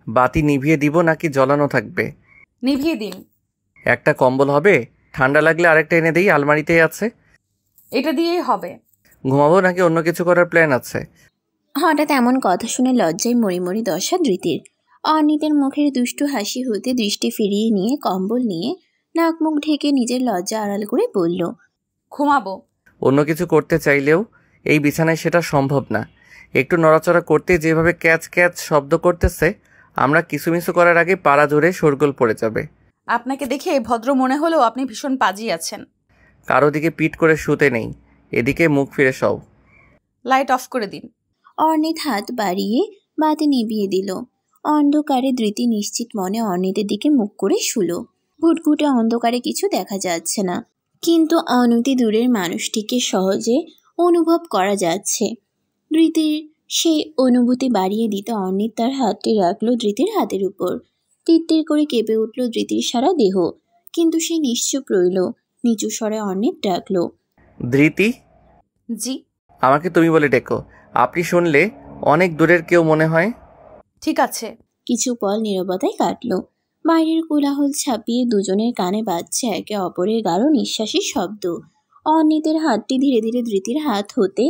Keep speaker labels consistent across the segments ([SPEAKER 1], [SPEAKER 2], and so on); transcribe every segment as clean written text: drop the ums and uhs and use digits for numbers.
[SPEAKER 1] বাতি নিভিয়ে দিব নাকি জ্বলানো থাকবে?
[SPEAKER 2] নিভিয়ে দিন।
[SPEAKER 1] একটা কম্বল হবে? ঠান্ডা লাগলে আরেকটা এনে দেই, আলমারিতেই আছে।
[SPEAKER 2] এটা দিয়েই হবে।
[SPEAKER 1] ঘুমাবো নাকি অন্য কিছু করার প্ল্যান আছে?
[SPEAKER 3] হঠাৎ এমন কথা শুনে লজ্জায় মরি মরি দশা ধৃতির। অর্ণিতের মুখের দুষ্টু হাসি হতে দৃষ্টি ফিরিয়ে নিয়ে কম্বল নিয়ে নাক মুখ ঢেকে নিজের লজ্জা আড়াল করে বলল,
[SPEAKER 2] ঘুমাবো।
[SPEAKER 1] অন্য কিছু করতে চাইলেও এই বিছানায় সেটা সম্ভব না। একটু নড়াচড়া করতে যেভাবে ক্যাচ ক্যাচ শব্দ করতেছে, আমরা কিসুমিসু করার আগে পাড়া জোরে শোরগোল পড়ে যাবে।
[SPEAKER 2] আপনাকে দেখে ভদ্র মনে হলেও আপনি ভীষণ পাজি আছেন।
[SPEAKER 1] কারো দিকে পিঠ করে শুতে নেই, এদিকে মুখ ফিরে সও।
[SPEAKER 2] লাইট অফ করে দিন।
[SPEAKER 3] অর্ণিত হাত বাড়িয়ে বাতি নিভিয়ে দিল। অন্ধকারে ধৃতি নিশ্চিত মনে অর্ণিতের দিকে মুখ করে শুলো। ঘুটঘুটে অন্ধকারে কিছু দেখা যাচ্ছে না, কিন্তু অনতি দূরের মানুষটিকে সহজে অনুভব করা যাচ্ছে। ধৃতির সেই অনুভূতি বাড়িয়ে দিতে অর্ণিত তার হাতটি রাখলো ধৃতির হাতের উপর। তীর করে কেঁপে উঠল ধৃতির সারা দেহ, কিন্তু সে নিশ্চুপ রইল। নিচু স্বরে অর্ণিত ডাকলো,
[SPEAKER 1] ধৃতি।
[SPEAKER 2] জি।
[SPEAKER 1] আমাকে তুমি বলে ডেকো, আপনি শুনলে অনেক দূরের কেউ মনে হয়।
[SPEAKER 2] ঠিক আছে।
[SPEAKER 3] কিছু পল নীরবতায় কাটলো। বাইরের কোলাহল ছাপিয়ে দুজনের কানে বাজছে একে অপরের গাঢ় নিঃশ্বাসের শব্দ। অর্ণিতের হাতটি ধীরে ধীরে ধৃতির হাত হতে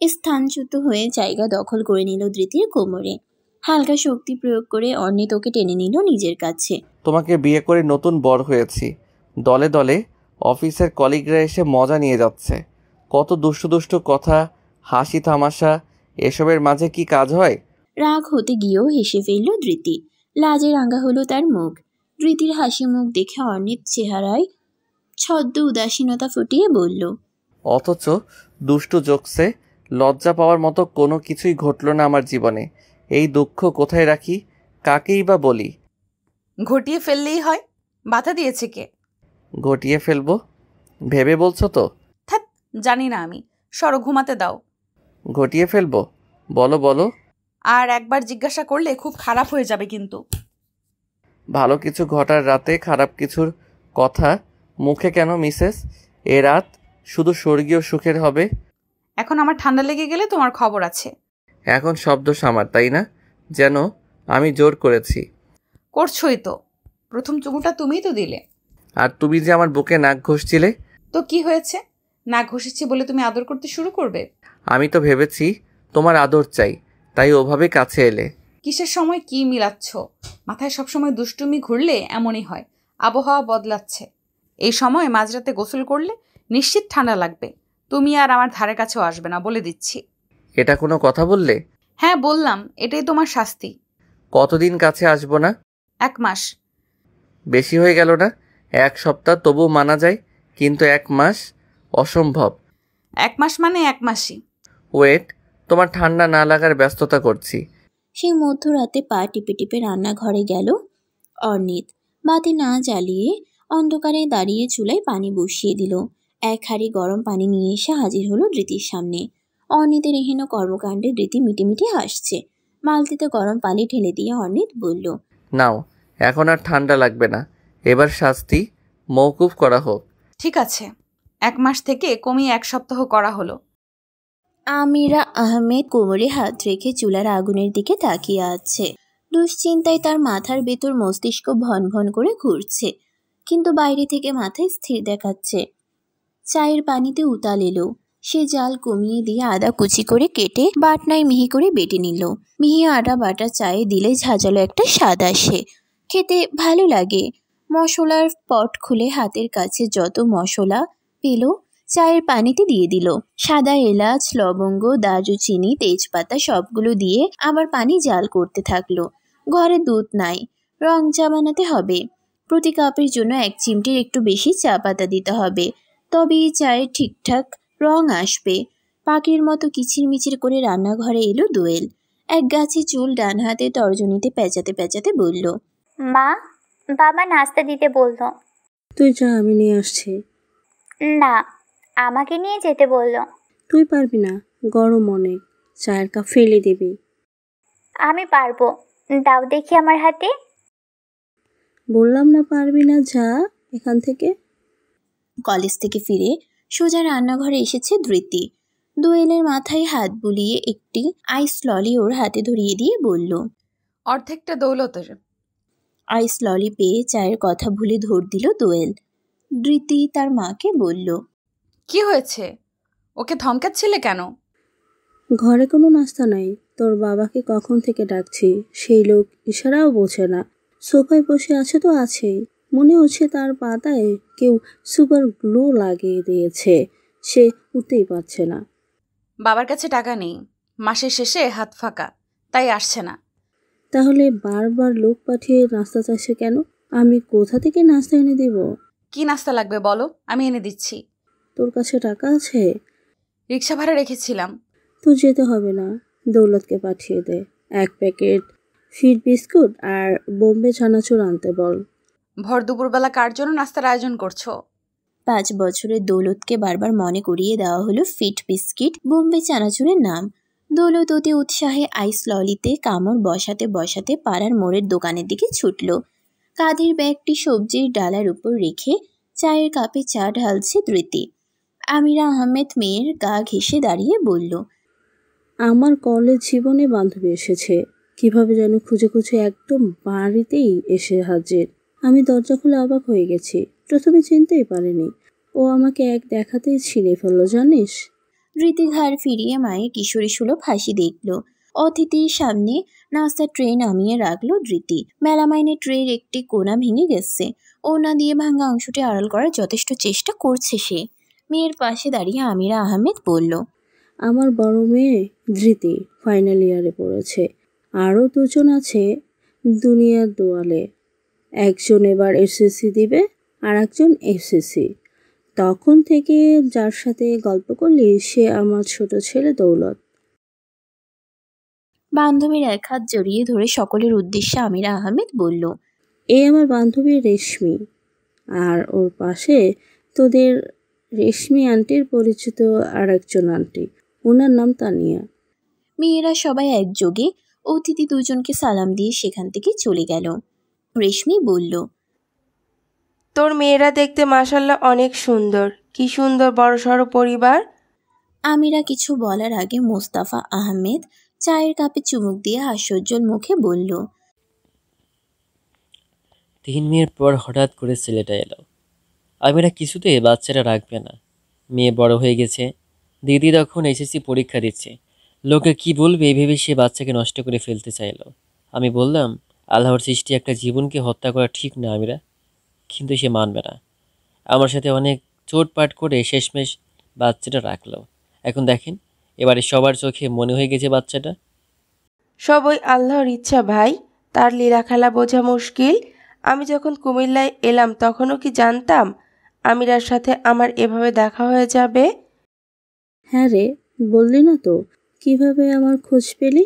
[SPEAKER 3] স্থানচ্যুত হয়ে জায়গা দখল করে নিল ধৃতির কোমরে। হালকা শক্তি প্রয়োগ করে অর্ণিত ওকে টেনে নিল নিজের কাছে।
[SPEAKER 1] তোমাকে বিয়ে করে নতুন বর হয়েছি, দলে দলে অফিসের কলিগরা এসে মজা নিয়ে যাচ্ছে। কত দুষ্টু দুষ্টু কথা, হাসি তামাশা, এসবের মাঝে কি কাজ হয়?
[SPEAKER 3] রাগ হতে গিয়েও হেসে ফেলল ধৃতি। লাজে রাঙা হলো তার মুখ। ধৃতির হাসি মুখ দেখে অর্ণিত চেহারায় ছদ্ম উদাসীনতা ফুটিয়ে বলল,
[SPEAKER 1] অথচ দুষ্টু জোকসে লজ্জা পাওয়ার মতো কোনো কিছুই ঘটল না আমার জীবনে। এই দুঃখ কোথায় রাখি, কাকেই বা বলি?
[SPEAKER 2] ঘটিয়ে ফেললেই হয়। বাধা দিয়েছে কে?
[SPEAKER 1] ঘটিয়ে ফেলবো ভেবে বলছো তো?
[SPEAKER 2] থাক, জানি না আমি। সরো, ঘুমাতে দাও।
[SPEAKER 1] ঘটিয়ে ফেলবো? বলো বলো।
[SPEAKER 2] আর একবার জিজ্ঞাসা করলে খুব খারাপ হয়ে যাবে কিন্তু।
[SPEAKER 1] ভালো কিছু ঘটার রাতে খারাপ কিছুর কথা মুখে কেন মিসেস? এ রাত শুধু স্বর্গীয় সুখের হবে।
[SPEAKER 2] এখন আমার ঠান্ডা লেগে গেলে তোমার খবর আছে।
[SPEAKER 1] এখন শব্দ সামার, তাই না? যেন আমি জোর করেছি।
[SPEAKER 2] করছোই তো। প্রথম চুমুটা তুমিই তো দিলে।
[SPEAKER 1] আর তুমি যে আমার বুকে নাক ঘষছিলে।
[SPEAKER 2] তো কি হয়েছে? না ঘষেছি বলে তুমি আদর করতে শুরু করবে?
[SPEAKER 1] আমি তো ভেবেছি তোমার আদর চাই, তাই ওভাবে কাছে এলে।
[SPEAKER 2] কিসের সময় কি মিলাচ্ছ? মাথায় সবসময় দুষ্টুমি ঘুরলে এমনই হয়। আবহাওয়া বদলাচ্ছে। এই সময় মাঝরাতে গোসল করলে নিশ্চিত ঠান্ডা লাগবে। তুমি আর আমার ধারে কাছেও আসবে না, বলে দিচ্ছি।
[SPEAKER 1] এটা কোনো কথা বললে?
[SPEAKER 2] হ্যাঁ বললাম, এটাই তোমার শাস্তি।
[SPEAKER 1] কতদিন কাছে আসবো না?
[SPEAKER 2] 1 মাস।
[SPEAKER 1] বেশি হয়ে গেল না? 1 সপ্তাহ তবু মানা যায়, কিন্তু 1 মাস অসম্ভব।
[SPEAKER 2] 1 মাস মানে 1 মাসই।
[SPEAKER 1] ওয়েট, তোমার ঠান্ডা না লাগার ব্যস্ততা করছি।
[SPEAKER 3] সেই মধ্যরাতে পা টিপে টিপে রান্নাঘরে গেল অর্ণিত। বাতি না জ্বালিয়ে অন্ধকারে দাঁড়িয়ে চুলায় পানি বসিয়ে দিল। এক হাঁড়ি গরম পানি নিয়ে এসে হাজির হলো ধৃতির সামনে। অর্ণিতের এহেন কর্মকাণ্ডে ধৃতি মিটিমিটি হাসছে। বালতিতে গরম পানি ঢেলে দিয়ে অর্ণিত বলল,
[SPEAKER 1] নাও, এখন আর ঠান্ডা লাগবে না। এবার শাস্তি মওকুফ করা হোক।
[SPEAKER 2] ঠিক আছে। 1 মাস থেকে কমিয়ে 1 সপ্তাহ করা হলো।
[SPEAKER 3] আমিরা আহমেদ কোমরে হাত রেখে চুলার আগুনের দিকে তাকিয়ে আছে। দুশ্চিন্তায় তার মাথার ভেতর মস্তিষ্ক ভন ভন করে ঘুরছে, কিন্তু বাইরে থেকে মাথায় স্থির দেখাচ্ছে। চায়ের পানিতে উতাল এলো। সে জাল কমিয়ে দিয়ে আদা কুচি করে কেটে বাটনায় মিহি করে বেটে নিল। মিহি আদা বাটা চায়ে দিলে ঝাঁঝালো একটা স্বাদ আসে, খেতে ভালো লাগে। মশলার পট খুলে হাতের কাছে যত মশলা পেল চায়ের পানিতে দিয়ে দিল। সাদা এলাচ, লবঙ্গ, দারুচিনি, তেজপাতা সবগুলো দিয়ে আবার পানি জাল করতে থাকলো। ঘরে দুধ নাই, রং চা বানাতে হবে। প্রতি কাপের জন্য 1 চিমটির একটু বেশি চা পাতা দিতে হবে, তবেই চায়ের ঠিকঠাক রং আসবে। পাখির মতো কিচিরমিচির করে রান্নাঘরে এলো দোয়েল। এক গাছে চুল ডান হাতে তর্জনীতে পেঁচাতে পেঁচাতে বলল,
[SPEAKER 4] মা, বাবা নাস্তা দিতে বললো।
[SPEAKER 5] তুই যা, আমি নিয়ে আসছি।
[SPEAKER 4] না, আমাকে নিয়ে যেতে বললো।
[SPEAKER 5] তুই পারবি না, গরম অনেক, চায়ের কাপ ফেলে দিবি।
[SPEAKER 4] আমি পারবো, দাও দেখি আমার হাতে।
[SPEAKER 5] বললাম না পারবি না, যা এখান থেকে।
[SPEAKER 3] কলেজ থেকে ফিরে সোজা রান্নাঘরে এসেছে ধৃতি। দোয়েলের মাথায় হাত বুলিয়ে একটি আইস ললি ওর হাতে ধরিয়ে দিয়ে বলল,
[SPEAKER 2] অর্ধেকটা দৌলতের।
[SPEAKER 3] আইস ললি পেয়ে চায়ের কথা ভুলে ধর দিল দোয়েল। ধৃতি তার মাকে বলল,
[SPEAKER 2] কি হয়েছে? ওকে ধমকাচ্ছিলে কেন?
[SPEAKER 5] ঘরে কোনো নাস্তা নাই। তোর বাবাকে কখন থেকে ডাকছি, সেই লোক ইশারাও বোঝে না। সোফায় বসে আছে তো আছেই, মনে হচ্ছে তার পাতায় কেউ সুপার গ্লো লাগিয়ে দিয়েছে। সে উঠতেই পারছে না।
[SPEAKER 2] বাবার কাছে টাকা নেই, মাসের শেষে হাত ফাঁকা, তাই আসছে না।
[SPEAKER 5] তাহলে বারবার লোক পাঠিয়ে নাস্তা চাইছে কেন? আমি কোথা থেকে নাস্তা এনে দেব?
[SPEAKER 2] কি নাস্তা লাগবে বলো, আমি এনে দিচ্ছি।
[SPEAKER 5] তোর কাছে টাকা আছে?
[SPEAKER 2] রিক্সা ভাড়া রেখেছিলাম।
[SPEAKER 5] তো যেতে হবে না, দৌলতকে পাঠিয়ে দে। 1 প্যাকেট ফিট বিস্কুট আর বোম্বে চানাচুর আনতে বল।
[SPEAKER 2] ভর দুপুরবেলা কার জন্য নাস্তার আয়োজন করছো?
[SPEAKER 3] 5 বছরের দৌলতকে বারবার মনে করিয়ে দেওয়া হলো ফিট বিস্কিট বোম্বে চানাচুরের নাম। দৌলত অতি উৎসাহে আইস ললিতে কামড় বসাতে বসাতে পাড়ার মোড়ের দোকানের দিকে ছুটল। কাঁধের ব্যাগটি সবজির ডালার উপর রেখে চায়ের কাপে চা ঢালছে ধৃতি। আমিরা আহমেদ মেয়ের গা ঘেঁষে দাঁড়িয়ে বলল,
[SPEAKER 5] আমার কলেজ জীবনে বান্ধবী এসেছে, কিভাবে যেন খুঁজে খুঁজে একদম বাড়িতেই এসে হাজির। আমি দরজা খুলে অবাক হয়ে গেছি। প্রথমে চিনতেই পারিনি, ও আমাকে এক দেখাতেই চিনে ফেললো জানিস।
[SPEAKER 3] ধৃতি ঘাড় ফিরিয়ে মায়ের কিশোরী সুলভ হাসি দেখল। অতিথির সামনে নাস্তার ট্রে নামিয়ে রাখলো ধৃতি। মেলামাইনের ট্রের একটি কোণা ভেঙে গেছে। ওনা দিয়ে ভাঙা অংশটি আড়াল করার যথেষ্ট চেষ্টা করছে সে। মেয়ের পাশে দাঁড়িয়ে আমিরা আহমেদ বলল,
[SPEAKER 5] আমার বড় মেয়ে ধৃতি ফাইনাল ইয়ারে পড়েছে। আরও 2 জন আছে দুনিয়ার দোয়ালে। একজন এবার এসএসসি দিবে, আর একজন এসএসসি। তখন থেকে যার সাথে গল্প করলি সে আমার ছোট ছেলে দৌলত।
[SPEAKER 3] বান্ধবীর এক হাত জড়িয়ে ধরে সকলের উদ্দেশ্যে আমিরা আহমেদ বলল,
[SPEAKER 5] এই আমার বান্ধবী রেশমি, আর ওর পাশে তোদের রেশমি আন্টির পরিচিত আর একজন আন্টি, ওনার নাম তানিয়া।
[SPEAKER 3] মেয়েরা সবাই একযোগে অতিথি দুজনকে সালাম দিয়ে সেখান থেকে চলে গেল। রেশমি বলল,
[SPEAKER 6] তোর মেয়েরা দেখতে মাশাল্লাহ অনেক সুন্দর। কি সুন্দর বড়সড় পরিবার।
[SPEAKER 3] আমিরা কিছু বলার আগে মোস্তাফা আহমেদ চায়ের কাপে চুমুক দিয়ে হাস্যোজ্জ্বল মুখে বলল,
[SPEAKER 7] 3 মেয়ের পর হঠাৎ করে ছেলেটা এলো। আমিরা কিছুতে বাচ্চারা রাখবে না। মেয়ে বড় হয়ে গেছে, দিদি তখন এসএসসি পরীক্ষা দিচ্ছে। লোকে কি বলবে এই ভেবে সে বাচ্চাকে নষ্ট করে ফেলতে চাইলো। আমি বললাম, আল্লাহর সৃষ্টি একটা জীবনকে হত্যা করা ঠিক না আমিরা। কিন্তু সে মানবে না। আমার সাথে অনেক চোটপাট করে শেষমেশ বাচ্চাটা রাখলো। এখন দেখেন, এবারে সবার চোখে মনে হয়ে গেছে বাচ্চাটা।
[SPEAKER 6] সব ওই আল্লাহর ইচ্ছা ভাই, তার লীলা খেলা বোঝা মুশকিল। আমি যখন কুমিল্লায় এলাম তখনও কি জানতাম আমিরার সাথে আমার এভাবে দেখা হয়ে যাবে?
[SPEAKER 5] হ্যাঁ রে, বললি না তো, কিভাবে আমার খোঁজ পেলি?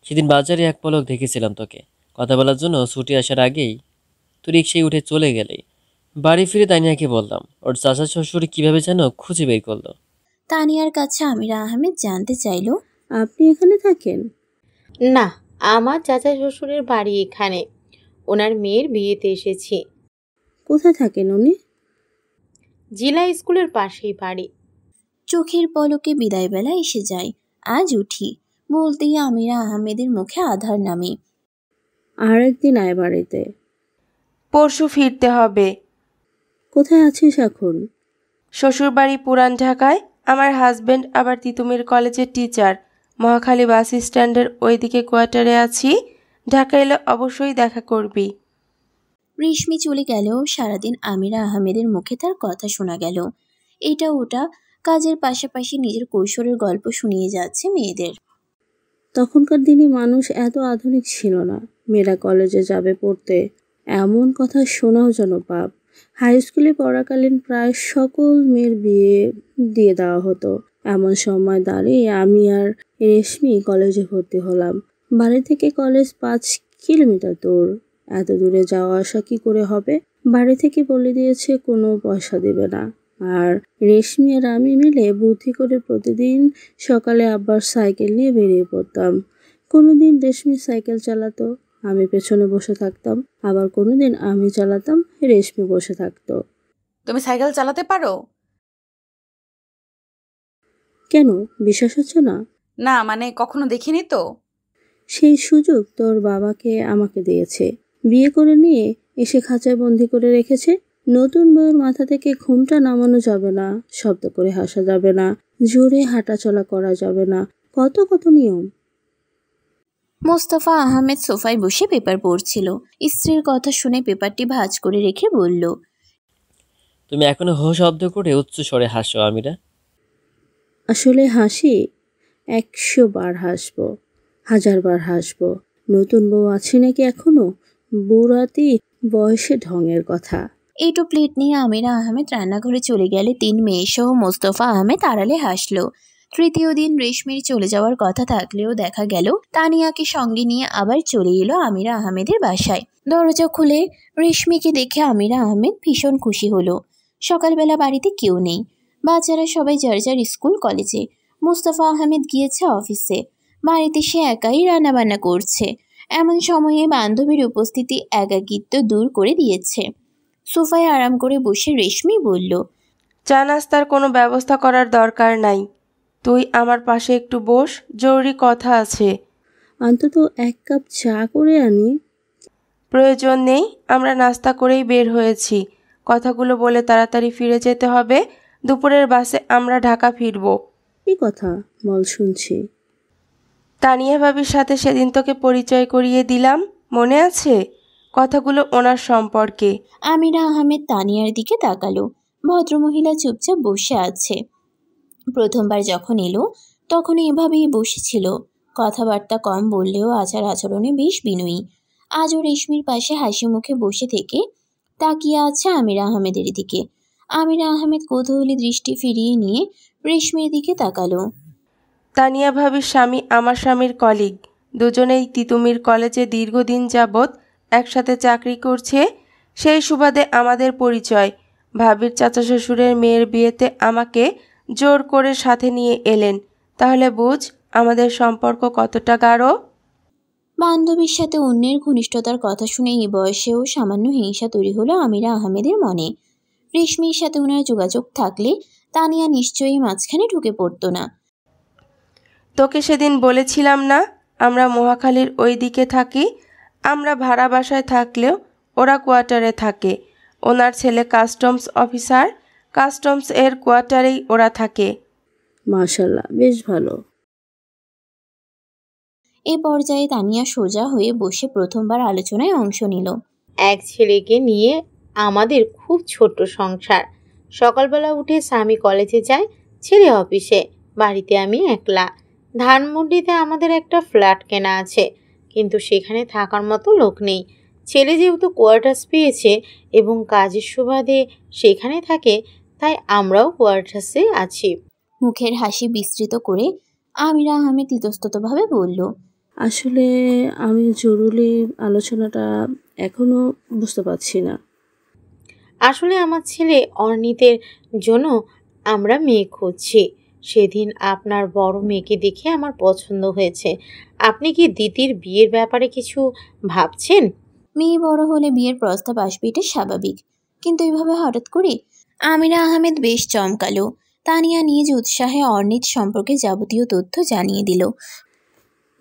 [SPEAKER 7] সেদিন বাজারে এক পলক দেখেছিলাম তোকে। কথা বলার জন্য ছুটে আসার আগেই তুই রিক্সায় উঠে চলে গেলে। বাড়ি ফিরে তানিয়াকে বললাম, ওর চাচা শ্বশুর কীভাবে যেন খুঁজে বের করলো।
[SPEAKER 3] তানিয়ার কাছে আমিরা আহমেদ জানতে চাইল,
[SPEAKER 5] আপনি এখানে থাকেন?
[SPEAKER 8] না, আমার চাচা শ্বশুরের বাড়ি এখানে। ওনার মেয়ের বিয়েতে এসেছি।
[SPEAKER 5] কোথায় থাকেন উনি?
[SPEAKER 8] জিলা স্কুলের পাশেই বাড়ি।
[SPEAKER 3] চোখের পলকে বিদায়বেলা এসে যায়। আজ উঠি বলতেই আমিরা আহমেদের মুখে আধার নামে।
[SPEAKER 5] আর একদিন আয় বাড়িতে।
[SPEAKER 6] পরশু ফিরতে হবে।
[SPEAKER 5] কোথায় আছিস এখন?
[SPEAKER 6] শ্বশুরবাড়ি পুরান ঢাকায়। আমার হাজবেন্ড আবার তিতুমির কলেজের টিচার। মহাখালী বাস স্ট্যান্ডের ওইদিকে কোয়ার্টারে আছি। ঢাকা এলে অবশ্যই দেখা করবি।
[SPEAKER 3] রেশমি চলে গেলেও সারাদিন আমিরা আহমেদের মুখে তার কথা শোনা গেল। এটা ওটা কাজের পাশাপাশি নিজের কৈশোরের গল্প শুনিয়ে যাচ্ছে মেয়েদের।
[SPEAKER 5] তখনকার দিনে মানুষ এত আধুনিক ছিল না। মেয়েরা কলেজে যাবে পড়তে, এমন কথা শোনাও যেন পাপ। হাই স্কুলে পড়াকালীন প্রায় সকল মেয়ের বিয়ে দিয়ে দেওয়া হতো। এমন সময় দাঁড়িয়ে আমি আর রেশমি কলেজে ভর্তি হলাম। বাড়ি থেকে কলেজ 5 কিলোমিটার দূর। এত দূরে যাওয়া আসা কি করে হবে? বাড়ি থেকে বলে দিয়েছে কোনো পয়সা দেবে না। আর রেশমি আর আমি মিলে বুদ্ধি করে প্রতিদিন সকালে আব্বার সাইকেল নিয়ে বেরিয়ে পড়তাম। কোনোদিন রেশমি সাইকেল চালাতো, আমি পেছনে বসে থাকতাম। আবার কোনোদিন আমি চালাতাম, রেশমি বসে থাকতো।
[SPEAKER 2] তুমি সাইকেল চালাতে পারো?
[SPEAKER 5] কেন, বিশ্বাস হচ্ছে না?
[SPEAKER 2] না মানে কখনো দেখিনি তো।
[SPEAKER 5] সেই সুযোগ তোর বাবাকে আমাকে দিয়েছে। বিয়ে করে নিয়ে এসে খাঁচায় বন্দি করে রেখেছে। নতুন বউয়ের মাথা থেকে ঘুমটা নামানো যাবে না, শব্দ করে হাসা যাবে না, জোরে হাঁটাচলা করা যাবে না, কত কত নিয়ম।
[SPEAKER 3] মোস্তফা আহমেদ সোফায় বসে পেপার পড়ছিল। স্ত্রীর কথা শুনে পেপারটি ভাঁজ করে রেখে বলল,
[SPEAKER 7] তুমি এখনো হো শব্দ করে উচ্চ স্বরে হাসো আমিরা।
[SPEAKER 5] আসলে হাসি 100 বার হাসবো, 1000 বার হাসবো। নতুন বউ আছে নাকি এখনো? বুড়াতি বয়সে ঢঙের কথা।
[SPEAKER 3] এইটো প্লেট নিয়ে আমিরা আহমেদ রান্নাঘরে চলে গেলে 3 মেয়ে সহ মোস্তফা আহমেদ আড়ালে হাসলো। তৃতীয় দিন রেশমির চলে যাওয়ার কথা থাকলেও দেখা গেল তানিয়াকে সঙ্গে নিয়ে আবার চলে এলো আমিরা আহমেদের বাসায়। দরজা খুলে রেশমিকে দেখে আমিরা আহমেদ ভীষণ খুশি হলো। সকালবেলা বাড়িতে কেউ নেই, বাচ্চারা সবাই যার যার স্কুল কলেজে। মোস্তফা আহমেদ গিয়েছে অফিসে, বাড়িতে সে একাই রান্নাবান্না করছে। এমন সময়ে বান্ধবীর উপস্থিতি একাকিত্ব দূর করে দিয়েছে। সোফায় আরাম করে বসে রেশমি বলল,
[SPEAKER 6] চা নাস্তার কোনো ব্যবস্থা করার দরকার নাই, তুই আমার পাশে একটু বস, জরুরি কথা আছে।
[SPEAKER 5] অন্তত 1 কাপ চা করে আনি।
[SPEAKER 6] প্রয়োজন নেই, আমরা নাস্তা করেই বের হয়েছি। কথাগুলো বলে তাড়াতাড়ি ফিরে যেতে হবে, দুপুরের বাসে আমরা ঢাকা ফিরব।
[SPEAKER 5] কি কথা বল, শুনছি।
[SPEAKER 6] তানিয়া ভাবির সাথে সেদিন তোকে পরিচয় করিয়ে দিলাম, মনে আছে? কথাগুলো ওনার সম্পর্কে।
[SPEAKER 3] আমিরা আহমেদ তানিয়ার দিকে তাকালো। ভদ্রমহিলা চুপচাপ বসে আছে। প্রথমবার যখন এলো তখন এভাবেই বসেছিল। কথাবার্তা কম বললেও আচার আচরণে বেশ বিনয়ী। আজও রেশমির পাশে হাসি মুখে বসে থেকে তাকিয়ে আছে আমিরা আহমেদের দিকে। আমিরা আহমেদ কৌতূহলী দৃষ্টি ফিরিয়ে নিয়ে রেশমির দিকে তাকালো।
[SPEAKER 6] তানিয়া ভাবির স্বামী আমার স্বামীর কলিগ, দুজনেই তিতুমির কলেজে দীর্ঘদিন যাবৎ একসাথে চাকরি করছে। সেই সুবাদে আমাদের পরিচয়। ভাবির চাচা শ্বশুরের মেয়ের বিয়েতে আমাকে জোর করে সাথে নিয়ে এলেন। তাহলে বুঝ আমাদের সম্পর্ক কতটা গাঢ়।
[SPEAKER 3] বান্ধবীর সাথে অন্যের ঘনিষ্ঠতার কথা শুনে এই বয়সেও সামান্য হিংসা তৈরি হলো আমিরা আহমেদের মনে। রেশমির সাথে ওনার যোগাযোগ থাকলে তানিয়া নিশ্চয়ই মাঝখানে ঢুকে পড়তো না।
[SPEAKER 6] তোকে সেদিন বলেছিলাম না আমরা মহাখালীর ওই দিকে থাকি। আমরা ভাড়া বাসায় থাকলেও ওরা কোয়ার্টারে থাকে। ওনার ছেলে কাস্টমস অফিসার, কাস্টমস এর কোয়ার্টারেই ওরা থাকে।
[SPEAKER 5] মাশাআল্লাহ, বেশ ভালো।
[SPEAKER 3] এ পর্যায়ে তানিয়া সোজা হয়ে বসে প্রথমবার আলোচনায় অংশ নিল।
[SPEAKER 8] এক ছেলেকে নিয়ে আমাদের খুব ছোট্ট সংসার। সকালবেলা উঠে স্বামী কলেজে যায়, ছেলে অফিসে, বাড়িতে আমি একলা। ধানমন্ডিতে আমাদের একটা ফ্ল্যাট কেনা আছে, কিন্তু সেখানে থাকার মতো লোক নেই। ছেলে যেহেতু কোয়ার্টার্স পেয়েছে এবং কাজের সুবাদে সেখানে থাকে, তাই আমরাও কোয়ার্টার্সে আছি।
[SPEAKER 3] মুখের হাসি বিস্তৃত করে আমিরা আহমেদ ইতস্ততভাবে বলল,
[SPEAKER 5] আসলে আমি জরুরি আলোচনাটা এখনো বুঝতে পারছি না।
[SPEAKER 8] আসলে আমার ছেলে অর্ণিতের জন্য আমরা মেয়ে খুঁজছি। সেদিন আপনার বড় মেয়েকে দেখে আমার পছন্দ হয়েছে। আপনি কি দিদির বিয়ের ব্যাপারে কিছু ভাবছেন?
[SPEAKER 3] মেয়ে বড় হলে বিয়ের প্রস্তাব আসবে, এটা স্বাভাবিক, কিন্তু এভাবে হঠাৎ করে? আমিরা আহমেদ বেশ চমকালো। তানিয়া নিজ উৎসাহে অর্ণিত সম্পর্কে যাবতীয় তথ্য জানিয়ে দিল।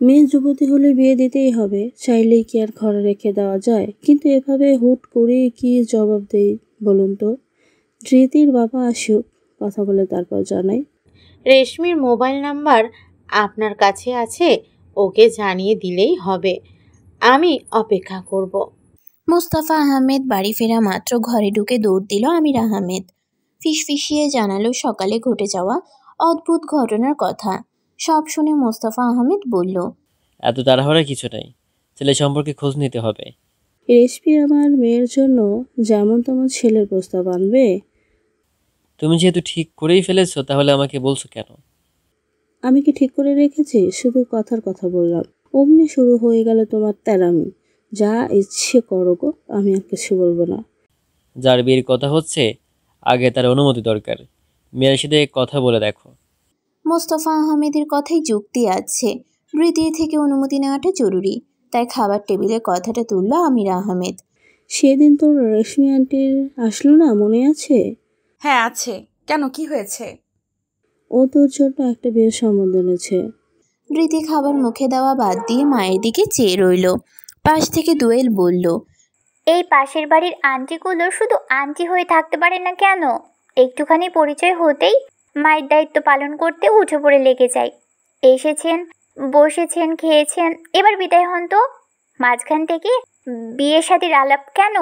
[SPEAKER 5] মেয়ে যুবতী হলে বিয়ে দিতেই হবে, চাইলেই কি আর ঘরে রেখে দেওয়া যায়? কিন্তু এভাবে হুট করে কি জবাব দেই বলুন তো? ধৃতির বাবা আসুক, কথা বলে তারপর জানাই।
[SPEAKER 8] রেশমির মোবাইল নাম্বার আপনার কাছে আছে, ওকে জানিয়ে দিলেই হবে। আমি অপেক্ষা করব।
[SPEAKER 3] মুস্তাফা আহমেদ বাড়ি ফেরা মাত্র ঘরে ঢুকে দৌড় দিল আমির আহমেদ। ফিসফিসিয়ে জানালো সকালে ঘটে যাওয়া অদ্ভুত ঘটনার কথা। সব শুনে মোস্তফা আহমেদ বলল,
[SPEAKER 7] এত তাড়াহুড়ার কিছু নাই, ছেলে সম্পর্কে খোঁজ নিতে হবে।
[SPEAKER 5] রেশমি আমার মেয়ের জন্য যেমন তেমন ছেলের প্রস্তাব আনবে?
[SPEAKER 7] তুমি যেহেতু ঠিক করেই ফেলেছো তাহলে আমাকে বলছো কেন?
[SPEAKER 5] আমি কি ঠিক করে রেখেছি? শুধু কথার কথা বললাম, অমনি শুরু হয়ে গেল তোমার তেরামি। যা ইচ্ছে করো গো, আমি আর কিছু বলবো না।
[SPEAKER 7] যার বিয়ের কথা হচ্ছে আগে তার অনুমতি দরকার। মেয়ের সাথে কথা বলে দেখো।
[SPEAKER 3] মোস্তফা আহমেদের কথাই যুক্তি আছে। ধৃতির থেকে অনুমতি নেওয়াটা জরুরি, তাই খাবার টেবিলে কথাটা তুলল আমির আহমেদ।
[SPEAKER 5] সেদিন তোর রেশমি আন্টির আসলো না, মনে আছে?
[SPEAKER 2] হ্যাঁ আছে। কেন, কি হয়েছে?
[SPEAKER 5] ও তোর জন্য একটা বিয়ের সম্বন্ধ এনেছে।
[SPEAKER 3] রীতি খাবার মুখে দেওয়া বাদ দিয়ে মায়ের দিকে চেয়ে রইল। পাশ থেকে দোয়েল বলল,
[SPEAKER 4] এই পাশের বাড়ির আন্টিগুলো শুধু আন্টি হয়ে থাকতে পারে না কেন? একটুখানি পরিচয় হতেই মায়ের দায়িত্ব পালন করতে উঠে পড়ে লেগে যায়। এসেছেন, বসেছেন, খেয়েছেন, এবার বিদায় হন তো। মাঝখান থেকে বিয়ে শাদীর আলাপ কেন?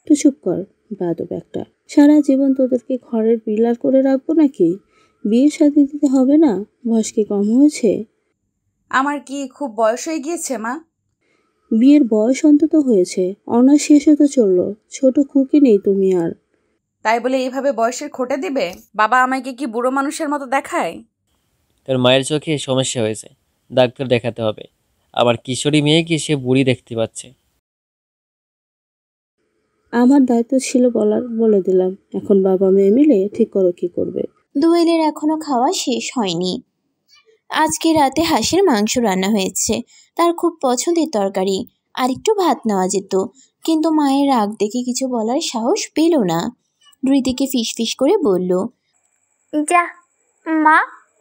[SPEAKER 5] তুই চুপ কর, বাদব একটা। সারা জীবন তোদেরকে ঘরের পিলার করে রাখবো নাকি? বিয়ে শাদী দিতে হবে না? বয়স কি কম হয়েছে?
[SPEAKER 2] আমার কি খুব বয়স হয়ে গিয়েছে মা?
[SPEAKER 5] বিয়ের বয়স অন্তত হয়েছে, অনার্স শেষ হতে চললো, ছোট খুকি নেই তুমি আর।
[SPEAKER 2] তাই বলে এইভাবে বয়সের খোঁটে দিবে? বাবা আমাকে কি বুড়ো মানুষের মতো দেখায়?
[SPEAKER 7] তোর মায়ের চোখে সমস্যা হয়েছে, ডাক্তার দেখাতে হবে। আমার কিশোরী মেয়েকে সে বুড়ি দেখতে পাচ্ছে।
[SPEAKER 5] আমার দায়িত্ব ছিল বলার, বলে দিলাম। এখন বাবা মেয়ে মিলে ঠিক করো কি করবে।
[SPEAKER 3] দোয়েলের এখনো খাওয়া শেষ হয়নি। আজকে রাতে হাঁসের মাংস রান্না হয়েছে, তার খুব পছন্দের তরকারি। আর একটু ভাত নেওয়া যেত, কিন্তু মায়ের রাগ দেখে কিছু বলার সাহস পেল না। রীতিকে ফিসফিস করে বলল,
[SPEAKER 4] যা মা,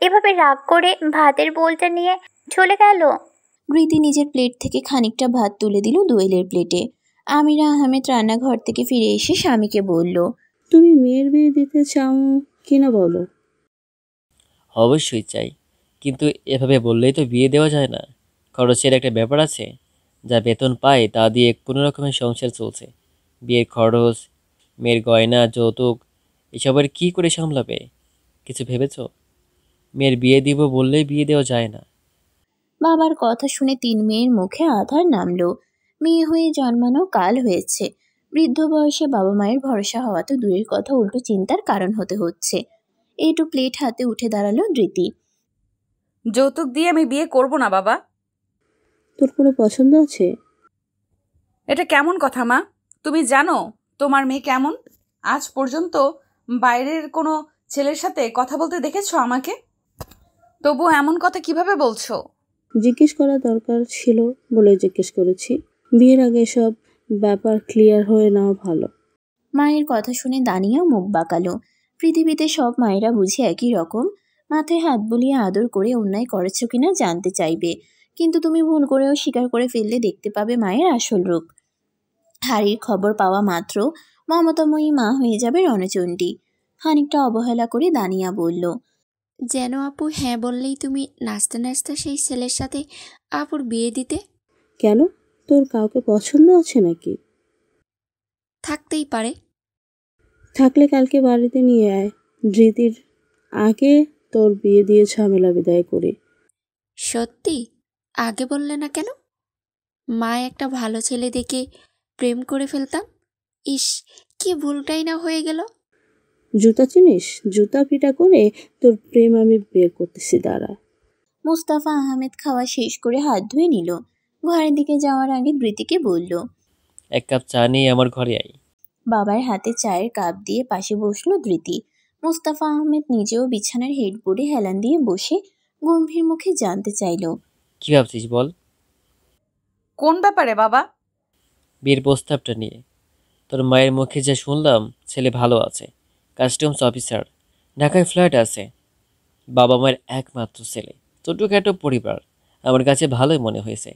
[SPEAKER 4] এভাবে রাগ করে ভাতের বোলটা নিয়ে চলে গেল।
[SPEAKER 3] রীতি নিজের প্লেট থেকে খানিকটা ভাত তুলে দিল দোয়েলের প্লেটে। আমিরা আহমেদ রান্নাঘর থেকে ফিরে এসে স্বামীকে বলল,
[SPEAKER 5] তুমি মেয়ের বিয়ে দিতে চাও কিনা বলো।
[SPEAKER 7] অবশ্যই চাই, কিন্তু এভাবে বললেই তো বিয়ে দেওয়া যায় না। খরচের একটা ব্যাপার আছে। যা বেতন পায় তা দিয়ে কোনো রকমের সংসার চলছে। বিয়ের খরচ, মেয়ের গয়না, যৌতুক, এসবের কি করে সামলাবে? কিছু ভেবেছো? মেয়ের বিয়ে দিব বললেই বিয়ে দেওয়া যায় না।
[SPEAKER 3] বাবার কথা শুনে 3 মেয়ের মুখে আধার নামলো। মেয়ে হয়ে জন্মানো কাল হয়েছে, বৃদ্ধ বয়সে বাবা মায়ের ভরসা হওয়া তো দূরের কথা, উল্টো চিন্তার কারণ হতে হচ্ছে। এইটু প্লেট হাতে উঠে দাঁড়ালো রীতি।
[SPEAKER 2] যৌতুক দিয়ে আমি বিয়ে করব না বাবা।
[SPEAKER 5] তোর কোনো পছন্দ আছে?
[SPEAKER 2] এটা কেমন কথা মা? তুমি জানো তোমার মেয়ে কেমন? আজ পর্যন্ত বাইরের কোনো ছেলের সাথে কথা বলতে দেখেছো আমাকে? তবু এমন কথা কিভাবে বলছো?
[SPEAKER 5] জিজ্ঞেস করা দরকার ছিল বলে জিজ্ঞেস করেছি। বিয়ের আগে সব ব্যাপার ক্লিয়ার হয়ে নেওয়া ভালো।
[SPEAKER 3] মায়ের কথা শুনে দানিয়া মুখ বাঁকালো। পৃথিবীতে সব মায়েরা বুঝি একই রকম। মাথায় হাত বুলিয়ে আদর করে অন্যায় করেছো কিনা জানতে চাইবে, কিন্তু তুমি ভুল করেও স্বীকার করে ফেললে দেখতে পাবে মায়ের আসল রূপ। হাড়ির খবর পাওয়া মাত্র মমতাময়ী মা হয়ে যাবে রণচণ্ডী। খানিকটা অবহেলা করে দানিয়া বলল,
[SPEAKER 9] যেন আপু হ্যাঁ বললেই তুমি নাচতে নাচতে সেই ছেলের সাথে আপুর বিয়ে দিতে।
[SPEAKER 5] কেন, তোর কাউকে পছন্দ আছে নাকি?
[SPEAKER 9] থাকতেই পারে।
[SPEAKER 5] থাকলে কালকে বাড়িতে নিয়ে আয়। ধৃতির আগে তোর বিয়ে দিয়ে ঝামেলা বিদায় করি।
[SPEAKER 9] সত্যি? আগে বললে না কেন? মা একটা ভালো ছেলে দেখে প্রেম করে ফেলতাম। ইস, কি ভুলটাই না হয়ে গেল।
[SPEAKER 5] জুতা চিনিস? জুতা পিটা করে তোর প্রেম আমি বের করতেছি, দাঁড়া।
[SPEAKER 3] মুস্তাফা আহমেদ খাওয়া শেষ করে হাত ধুয়ে নিল। ঘরের দিকে যাওয়ার আগে ধৃতিকে বলল,
[SPEAKER 7] এক কাপ চা নিয়ে আমার ঘরে আই।
[SPEAKER 3] বাবার হাতে চায়ের কাপ দিয়ে পাশে বসলো ধৃতি। মুস্তাফা আহমেদ নিজেও বিছানার হেডবোর্ডে হেলান দিয়ে বসে গম্ভীর মুখে জানতে চাইল,
[SPEAKER 7] কি ভাবছিস বল?
[SPEAKER 2] কোন ব্যাপারে বাবা?
[SPEAKER 7] বিয়ের প্রস্তাবটা নিয়ে। তোর মায়ের মুখে যা শুনলাম, ছেলে ভালো আছে, কাস্টমস অফিসার, ঢাকায় ফ্ল্যাট আছে, বাবা মায়ের একমাত্র ছেলে, ছোটখাটো পরিবার। আমার কাছে ভালোই মনে হয়েছে।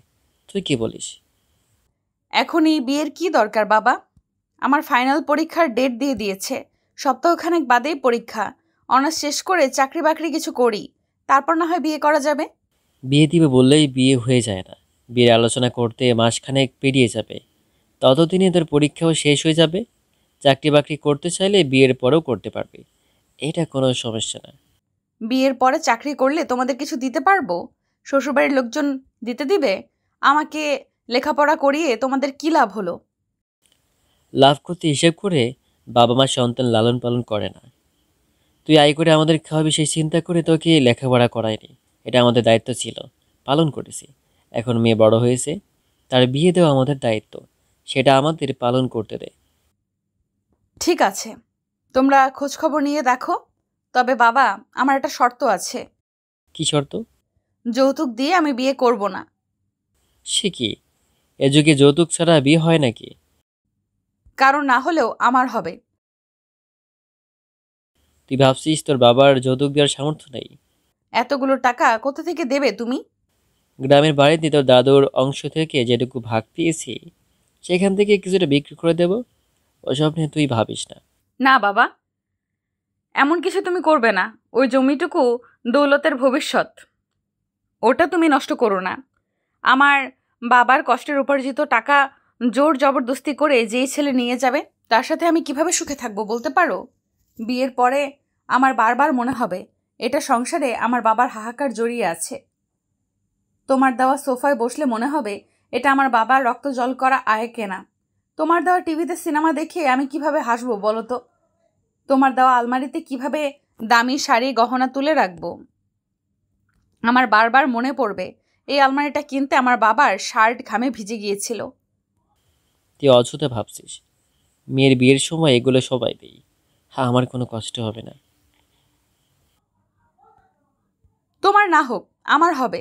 [SPEAKER 7] তুই কি বলিস?
[SPEAKER 2] এখন এই বিয়ের কি দরকার বাবা? আমার ফাইনাল পরীক্ষার ডেট দিয়ে দিয়েছে, সপ্তাহখানেক বাদেই পরীক্ষা। অনার্স শেষ করে চাকরি বাকরি কিছু করি, তারপর না হয় বিয়ে করা যাবে।
[SPEAKER 7] বিয়ে দিবে বললেই বিয়ে হয়ে যায় না। বিয়ের আলোচনা করতে মাসখানেক পেরিয়ে যাবে। ততদিনে তোর পরীক্ষাও শেষ হয়ে যাবে। চাকরি বাকরি করতে চাইলে বিয়ের পরেও করতে পারবি, এটা কোনো সমস্যা না।
[SPEAKER 2] বিয়ের পরে চাকরি করলে তোমাদের কিছু দিতে পারবো? শ্বশুরবাড়ির লোকজন দিতে দিবে? আমাকে লেখাপড়া করিয়ে তোমাদের কি লাভ হলো?
[SPEAKER 7] লাভ করতে হিসেব করে বাবা মা সন্তান লালন পালন করে না। তুই আয় করে আমাদের খাওয়াবি সেই চিন্তা করে তোকে লেখাপড়া করায়নি। এটা আমাদের দায়িত্ব ছিল, পালন করেছি। এখন মেয়ে বড় হয়েছে, তার বিয়ে দেওয়া আমাদের দায়িত্ব, সেটা আমাদের পালন করতে দে।
[SPEAKER 2] ঠিক আছে, তোমরা খোঁজ খবর নিয়ে দেখো। তবে বাবা, আমার একটা শর্ত আছে।
[SPEAKER 7] কি শর্ত?
[SPEAKER 2] যৌতুক দিয়ে আমি বিয়ে করব না।
[SPEAKER 7] সে কি, এ যুগে যৌতুক ছাড়া বিয়ে হয় নাকি?
[SPEAKER 2] কারণ না হলেও আমার হবে।
[SPEAKER 7] তুই ভাবছিস তোর বাবার যৌতুক দেওয়ার সামর্থ্য নেই?
[SPEAKER 2] এতগুলো টাকা কোথা থেকে দেবে তুমি?
[SPEAKER 7] গ্রামের বাড়িতে তোর দাদুর অংশ থেকে যেটুকু ভাগ পেয়েছি সেখান থেকে কিছুটা বিক্রি করে দেব। ওসব নিয়ে তুই ভাবিস না।
[SPEAKER 2] না বাবা, এমন কিছু তুমি করবে না। ওই জমিটুকু দৌলতের ভবিষ্যৎ, ওটা তুমি নষ্ট করো না। আমার বাবার কষ্টের উপার্জিত টাকা জোর জবরদস্তি করে যেই ছেলে নিয়ে যাবে তার সাথে আমি কিভাবে সুখে থাকবো বলতে পারো? বিয়ের পরে আমার বারবার মনে হবে এটা সংসারে আমার বাবার হাহাকার জড়িয়ে আছে। তোমার দেওয়া সোফায় বসলে মনে হবে এটা আমার বাবার রক্ত জল করা আয় কেনা। তোমার দেওয়া টিভিতে সিনেমা দেখে আমি কিভাবে হাসবো বলো তো? তোমার দেওয়া আলমারিতে কিভাবে দামি শাড়ি গহনা তুলে রাখবো? আমার বারবার মনে পড়বে এই আলমারিটা কিনতে আমার বাবার শার্ট ঘামে ভিজে গিয়েছিল।
[SPEAKER 7] তুই অযথা ভাবছিস। মেয়ের বিয়ের সময় এগুলো সবাই দেই। হ্যাঁ, আমার কোনো কষ্ট হবে না।
[SPEAKER 2] তোমার না হোক, আমার হবে।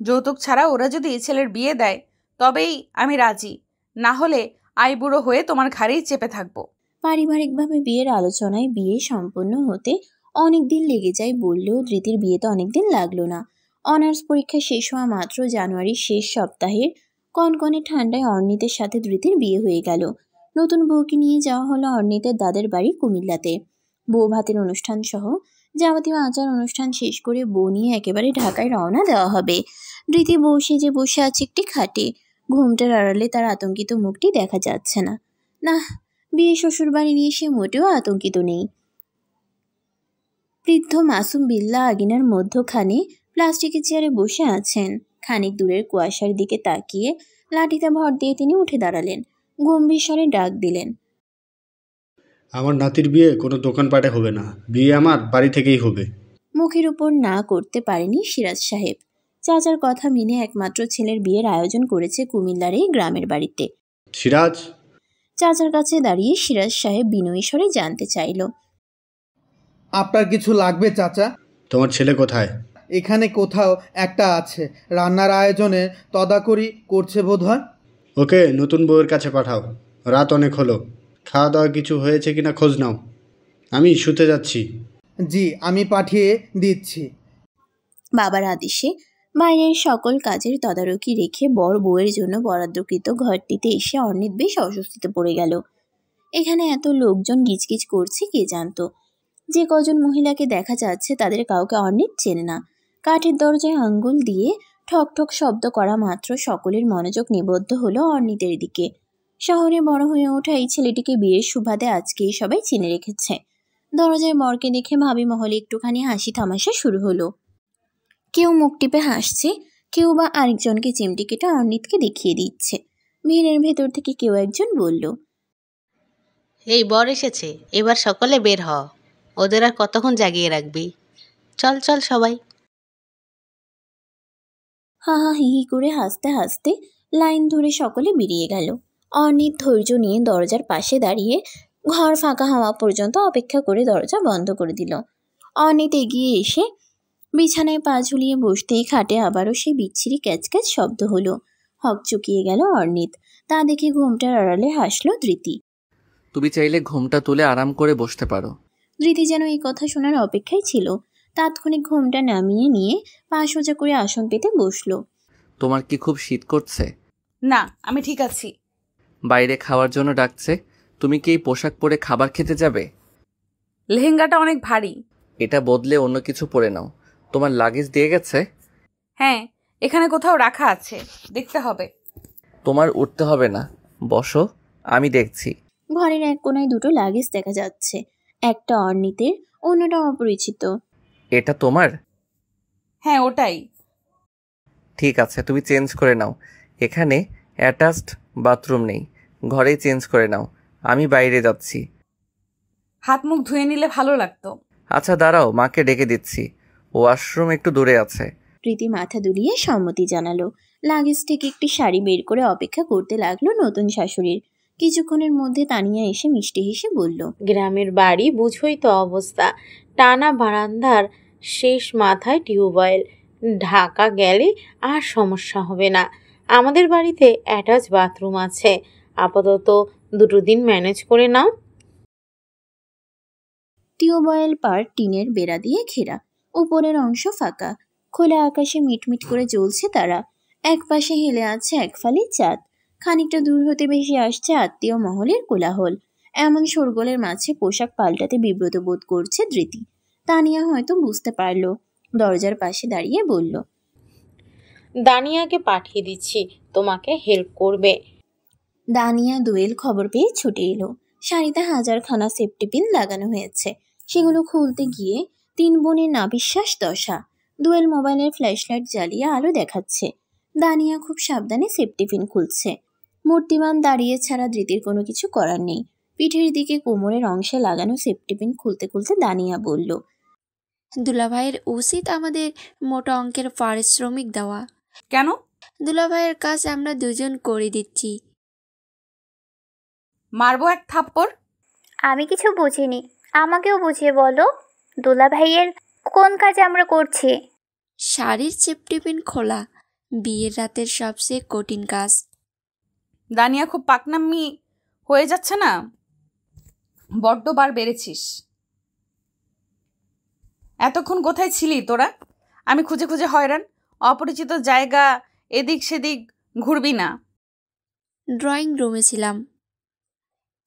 [SPEAKER 2] যৌতুক ছাড়া ওরা যদি ছেলের বিয়ে দেয় তবেই আমি রাজি, না হলে আইবুড়ো হয়ে তোমার ঘাড়েই চেপে থাকবো।
[SPEAKER 3] পারিবারিকভাবে বিয়ের আলোচনায় বিয়ে সম্পন্ন হতে অনেক দিন লেগে যায় বললেও ধৃতির বিয়েতে অনেক দিন লাগলো না। অনার্স পরীক্ষা শেষ হওয়া মাত্র জানুয়ারির শেষ সপ্তাহের কনকনে ঠান্ডায় অর্ণিতের সাথে ধৃতির বিয়ে হয়ে গেল। নতুন বউকে নিয়ে যাওয়া হলো অর্ণিতের দাদের বাড়ি কুমিল্লাতে। বউ ভাতের অনুষ্ঠান সহ যাবতীয় আচার অনুষ্ঠান শেষ করে বউ নিয়ে একেবারে ঢাকায় রওনা দেওয়া হবে। ধৃতি বউ সেজে বসে আছে একটি খাটে। ঘুমটার আড়ালে তার আতঙ্কিত মুখটি দেখা যাচ্ছে না। না, বিয়ে শ্বশুর বাড়ি নিয়ে সে মোটেও আতঙ্কিত নেই। বৃদ্ধ মাসুম বিল্লা আঙিনার মধ্যখানে প্লাস্টিকের চেয়ারে বসে আছেন। খানিক দূরের কুয়াশার দিকে তাকিয়ে লাঠিতে ভর দিয়ে তিনি উঠে দাঁড়ালেন। গম্ভীর স্বরে ডাক দিলেন,
[SPEAKER 10] আমার নাতির বিয়ে কোনো দোকানপাটে হবে না, বিয়ে আমার বাড়ি থেকেই হবে।
[SPEAKER 3] মুখের উপর না করতে পারেনি সিরাজ সাহেব। চাচার কথা মেনে একমাত্র ছেলের বিয়ের আয়োজন করেছে কুমিল্লার এই গ্রামের বাড়িতে।
[SPEAKER 10] সিরাজ,
[SPEAKER 3] চাচার কাছে দাঁড়িয়ে সিরাজ সাহেব বিনয়ী স্বরে জানতে চাইল,
[SPEAKER 11] আপনার কিছু লাগবে চাচা?
[SPEAKER 10] তোমার ছেলে কোথায়?
[SPEAKER 11] এখানে কোথাও একটা আছে, রান্নার আয়োজনে তদাকরি করছে বোধহয়।
[SPEAKER 10] ওকে নতুন বউয়ের কাছে পাঠাও। রাত অনেক হলো, খাওয়া দাওয়া কিছু হয়েছে কিনা খোঁজ নাও। আমি শুতে যাচ্ছি।
[SPEAKER 11] জি, আমি পাঠিয়ে দিচ্ছি।
[SPEAKER 3] বাবার আদেশে বাইরের সকল কাজের তদারকি রেখে বর বউয়ের জন্য বরাদ্দকৃত ঘরটিতে এসে অর্ণিত বেশ অস্বস্তিতে পড়ে গেল। এখানে এত লোকজন গিজগিজ করছে কে জানতো। যে কজন মহিলাকে দেখা যাচ্ছে তাদের কাউকে অর্ণিত চেনে না। কাঠের দরজায় আঙ্গুল দিয়ে ঠক ঠক শব্দ করা মাত্র সকলের মনোযোগ নিবদ্ধ হলো অর্ণিতের দিকে। শহরে বড় হয়ে ওঠা এই ছেলেটিকে বিয়ের সুবাদে আজকেই সবাই চিনে রেখেছে। দরজায় বরকে দেখে ভাবি মহলে একটুখানি হাসি তামাশা শুরু হলো। কেউ মুখ টিপে হাসছে, কেউ বা আরেকজনকে চিমটি কেটে অর্ণিতকে দেখিয়ে দিচ্ছে। ভিড়ের ভেতর থেকে কেউ একজন বলল,
[SPEAKER 12] এই বর এসেছে, এবার সকলে বের হ। ওদের আর কতক্ষণ জাগিয়ে রাখবি? চল চল সবাই।
[SPEAKER 3] হা হা হি হি করে হাসতে হাসতে লাইন ধরে সকলে বেরিয়ে গেল। অর্ণিত ধৈর্য নিয়ে দরজার পাশে দাঁড়িয়ে ঘর ফাঁকা হওয়া পর্যন্ত অপেক্ষা করে দরজা বন্ধ করে দিল। অর্ণিত এগিয়ে এসে বিছানায় পা ঝুলিয়ে বসতেই খাটে আবারও সেই বিচ্ছিরি ক্যাচক্যাচ শব্দ হলো। হক চুকিয়ে গেল অর্ণিত। তা দেখে ঘুমটার আড়ালে হাসলো ধৃতি।
[SPEAKER 1] তুমি চাইলে ঘুমটা তুলে আরাম করে বসতে পারো।
[SPEAKER 3] ধৃতি যেন এই কথা শোনার অপেক্ষায় ছিল। তাৎক্ষণিক ঘুমটা নামিয়ে নিয়ে পা সোজা করে আসন পেতে বসলো।
[SPEAKER 1] তোমার কি খুব শীত করছে?
[SPEAKER 2] না, আমি ঠিক আছি।
[SPEAKER 1] বাইরে খাওয়ার জন্য ডাকছে, তুমি কি এই পোশাক পরে খাবার খেতে যাবে?
[SPEAKER 2] লেহেঙ্গাটা অনেক ভারী।
[SPEAKER 1] এটা বদলে অন্য কিছু পরে নাও। তোমার লাগেজ দিয়ে গেছে?
[SPEAKER 2] হ্যাঁ, এখানে কোথাও রাখা আছে, দেখতে হবে।
[SPEAKER 1] তোমার উঠতে হবে না, বসো, আমি দেখছি।
[SPEAKER 3] ঘরের এক কোনায় দুটো লাগেজ দেখা যাচ্ছে, একটা অর্ণিতের, অন্যটা অপরিচিত।
[SPEAKER 1] এটা তোমার?
[SPEAKER 2] হ্যাঁ, ওটাই।
[SPEAKER 1] ঠিক আছে, তুমি চেঞ্জ করে নাও। এখানে অ্যাটাচড বাথরুম নেই, ঘরেই চেঞ্জ করে নাও। আমি বাইরে যাচ্ছি।
[SPEAKER 2] হাত মুখ ধুয়ে নিলে ভালো লাগতো।
[SPEAKER 1] আচ্ছা দাঁড়াও, মাকে ডেকে দিচ্ছি, ওয়াশরুম একটু দূরে আছে।
[SPEAKER 3] প্রীতি মাথা দুলিয়ে সম্মতি জানালো। লাগেজ থেকে একটি শাড়ি বের করে অপেক্ষা করতে লাগলো নতুন শাশুড়ির। কিছুক্ষণের মধ্যে তানিয়া এসে মিষ্টি হেসে বলল,
[SPEAKER 8] গ্রামের বাড়ি বুঝোই তো অবস্থা। টানা বারান্দার শেষ মাথায় টিউবওয়েল। ঢাকা গেলে আর সমস্যা হবে না। আমাদের বাড়িতে অ্যাটাচ বাথরুম আছে। আপাতত 2 দিন ম্যানেজ করে নাও।
[SPEAKER 3] টিউবওয়েল পার টিনের বেড়া দিয়ে ঘেরা, উপরের অংশ ফাঁকা। খোলা আকাশে মিটমিট করে জ্বলছে তারা। এক পাশে হেলে আছে এক ফালি চাঁদ। খানিকটা দূর হতে বেশি আসছে আত্মীয় মহলের কোলাহল। এমন শোরগোলের মাঝে পোশাক পাল্টাতে বিব্রত বোধ করছে ধৃতি। তানিয়া হয়তো বুঝতে পারল, দরজার পাশে দাঁড়িয়ে বলল,
[SPEAKER 8] দানিয়াকে পাঠিয়ে দিচ্ছি, তোমাকে হেল্প করবে।
[SPEAKER 3] দানিয়া দোয়েল খবর পেয়ে ছুটে এলো। শাড়িতে হাজারখানা সেফটি পিন লাগানো হয়েছে। সেগুলো খুলতে গিয়ে তিন বোনের নাবিশ্বাস দশা। দোয়েল মোবাইলের ফ্ল্যাশলাইট জ্বালিয়ে আলো দেখাচ্ছে। দানিয়া খুব সাবধানে সেফটি পিন খুলছে। মূর্তিমান দাঁড়িয়ে ছাড়া ধৃতির কোনো কিছু করার নেই। পিঠের দিকে কোমরের অংশে লাগানো সেফটি পিন খুলতে খুলতে দানিয়া বলল,
[SPEAKER 9] দুলাভাইয়ের উচিত আমাদের মোটা অঙ্কের পারিশ্রমিক দেওয়া।
[SPEAKER 2] কেন?
[SPEAKER 9] দুলাভাইয়ের কাজ আমরা দুজন করে দিচ্ছি।
[SPEAKER 2] মারবো এক থাপ্পড়।
[SPEAKER 4] আমি কিছু বুঝিনি, আমাকেও বুঝিয়ে বলো। দোলা ভাইয়ের কোন কাজ আমরা করছি?
[SPEAKER 9] শাড়ির চেপটিপিন খোলা বিয়ের রাতের সবচেয়ে কঠিন কাজ।
[SPEAKER 2] দানিয়া খুব পাকনামি হয়ে যাচ্ছে না? বড্ড বার বেড়েছিস। এতক্ষণ কোথায় ছিলি তোরা? আমি খুঁজে খুঁজে হয়রান। অপরিচিত জায়গা এদিক সেদিক ঘুরবি না।
[SPEAKER 9] ড্রয়িং রুমে ছিলাম।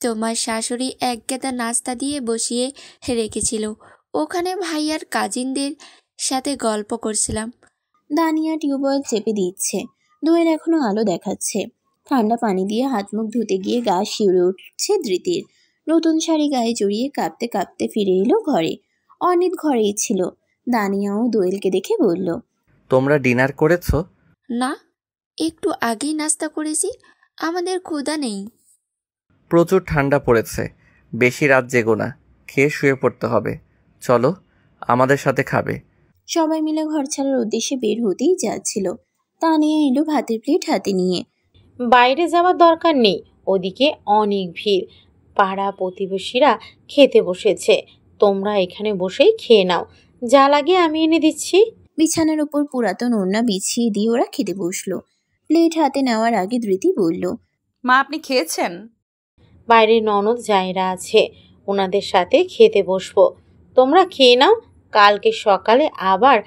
[SPEAKER 9] তোমার শাশুড়ি এক গেদা নাস্তা দিয়ে বসিয়ে রেখেছিল, ওখানে ভাইয়ার কাজিনদের সাথে গল্প করছিলাম।
[SPEAKER 3] দানিয়া টিউবওয়েল চেপে দিচ্ছে। দোয়েল এখনো আলো দেখাচ্ছে। ঠান্ডা পানি দিয়ে হাত মুখ ধুতে গিয়ে গা শিউরে উঠছে ধৃতির। নতুন শাড়ি গায়ে জড়িয়ে কাঁপতে কাঁপতে ফিরে এলো ঘরে। অনিত ঘরেই ছিল। দানিয়াও দোয়েলকে দেখে বলল,
[SPEAKER 1] তোমরা ডিনার করেছো?
[SPEAKER 9] না, একটু আগেই নাস্তা করেছি, আমাদের ক্ষুধা নেই।
[SPEAKER 1] প্রচুর ঠান্ডা পড়েছে, বেশি রাত জেগো না, খেয়ে শুয়ে পড়তে হবে। চলো, আমাদের সাথে খাবে।
[SPEAKER 3] সবাই মিলে ঘর ছাড়ার উদ্দেশ্যে বের হতেই যাচ্ছিল। তানিয়া এলো ভাতের প্লেট হাতে নিয়ে।
[SPEAKER 8] বাইরে যাওয়ার দরকার নেই, ওদিকে অনেক ভিড়। পাড়া প্রতিবেশীরা খেতে বসেছে, তোমরা এখানে বসেই খেয়ে নাও, যা লাগে আমি এনে দিচ্ছি।
[SPEAKER 3] বিছানার উপর পুরাতন ওড়না বিছিয়ে দিয়ে ওরা খেতে বসলো। প্লেট হাতে নেওয়ার আগে ধৃতি বলল,
[SPEAKER 2] মা, আপনি খেয়েছেন?
[SPEAKER 8] বাইরে ননদ জায়রা আছে, ওনাদের সাথে খেতে বসবো। তোমরা খেয়ে নাও, কালকে সকালে আবার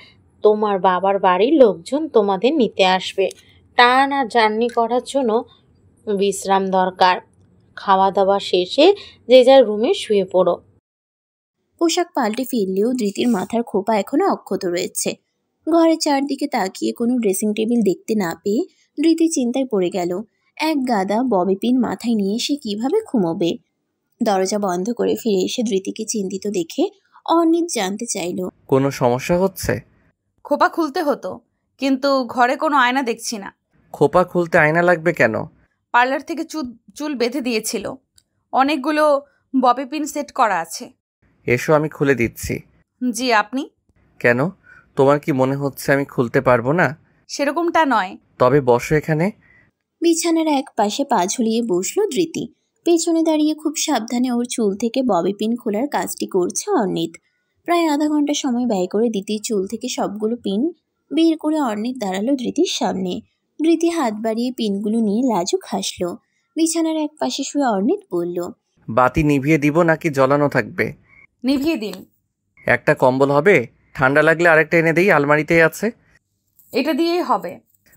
[SPEAKER 8] তোমার বাবার বাড়ির লোকজন তোমাদের নিতে আসবে। টানা জার্নি করার জন্য বিশ্রাম দরকার। খাওয়া দাওয়া শেষে যে যার রুমে শুয়ে পড়ো।
[SPEAKER 3] পোশাক পাল্টে ফিরলেও ধৃতির মাথার খোপা এখনো অক্ষত রয়েছে। ঘরের চারদিকে তাকিয়ে কোনো ড্রেসিং টেবিল দেখতে না পেয়ে ধৃতি চিন্তায় পড়ে গেল। এক গাদা ববি পিন মাথায় নিয়ে সে কিভাবে ঘুমোবে। দরজা বন্ধ করে ফিরে এসে ধৃতিকে চিন্তিত দেখে অনিত জানতে চাইল,
[SPEAKER 1] কোনো সমস্যা হচ্ছে?
[SPEAKER 2] খোপা খুলতে হতো, কিন্তু ঘরে কোনো আয়না দেখছি না।
[SPEAKER 1] খোপা খুলতে আয়না লাগবে কেন?
[SPEAKER 2] পার্লার থেকে চুল বেঁধে দিয়েছিল, অনেকগুলো ববি পিন সেট করা আছে।
[SPEAKER 1] এসো, আমি খুলে দিচ্ছি।
[SPEAKER 2] জি, আপনি?
[SPEAKER 1] কেন, তোমার কি মনে হচ্ছে আমি খুলতে পারবো না?
[SPEAKER 2] সেরকমটা নয়।
[SPEAKER 1] তবে বসো এখানে।
[SPEAKER 3] বিছানার এক পাশে পা ঝুলিয়ে বসলো ধৃতি। পেছনে দাঁড়িয়ে খুব সাবধানে ওর চুল থেকে ববি পিন খোলার কাজটি করছে অর্ণিত। প্রায় আধা ঘন্টা সময় ব্যয় করে ধৃতির চুল থেকে সবগুলো পিন বের করে অর্ণিত দাঁড়ালো ধৃতির সামনে। ধৃতি হাত বাড়িয়ে পিনগুলো নিয়ে লাজুক হাসলো। বিছানার এক পাশে শুয়ে অর্ণিত বলল,
[SPEAKER 1] বাতি নিভিয়ে দিব নাকি জ্বলানো থাকবে?
[SPEAKER 2] নিভিয়ে দিন।
[SPEAKER 1] একটা কম্বল হবে? ঠান্ডা লাগলে আরেকটা এনে দেই, আলমারিতেই আছে।
[SPEAKER 2] এটা দিয়েই হবে।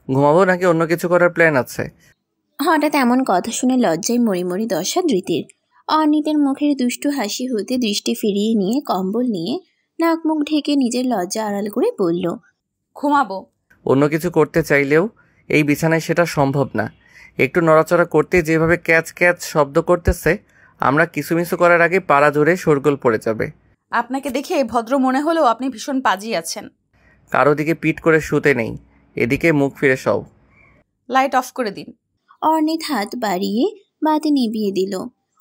[SPEAKER 1] ঘুমাবো নাকি অন্য কিছু করার প্ল্যান আছে?
[SPEAKER 3] হঠাৎ এমন কথা শুনে লজ্জায় মরি মরি দশা ধৃতির। অর্ণিতের মুখের দুষ্টু হাসি হতে দৃষ্টি ফিরিয়ে নিয়ে কম্বল নিয়ে নাক মুখ ঢেকে নিজের লজ্জা আড়াল করে বলল,
[SPEAKER 2] ঘুমাবো।
[SPEAKER 1] অন্য কিছু করতে চাইলেও এই বিছানায় সেটা সম্ভব না। একটু নড়াচড়া করতে যেভাবে ক্যাচ ক্যাচ শব্দ করতেছে, আমরা কিসুমিসু করার আগে পাড়া জোরে শোরগোল পড়ে যাবে।
[SPEAKER 2] আপনাকে দেখে ভদ্র মনে হলেও আপনি ভীষণ পাজি আছেন।
[SPEAKER 1] কারো দিকে পিঠ করে শুতে নেই, এদিকে মুখ ফিরে সও।
[SPEAKER 2] লাইট অফ করে দিন।
[SPEAKER 3] অর্ণিত হাত বাড়িয়ে বাতি নিভিয়ে দিল।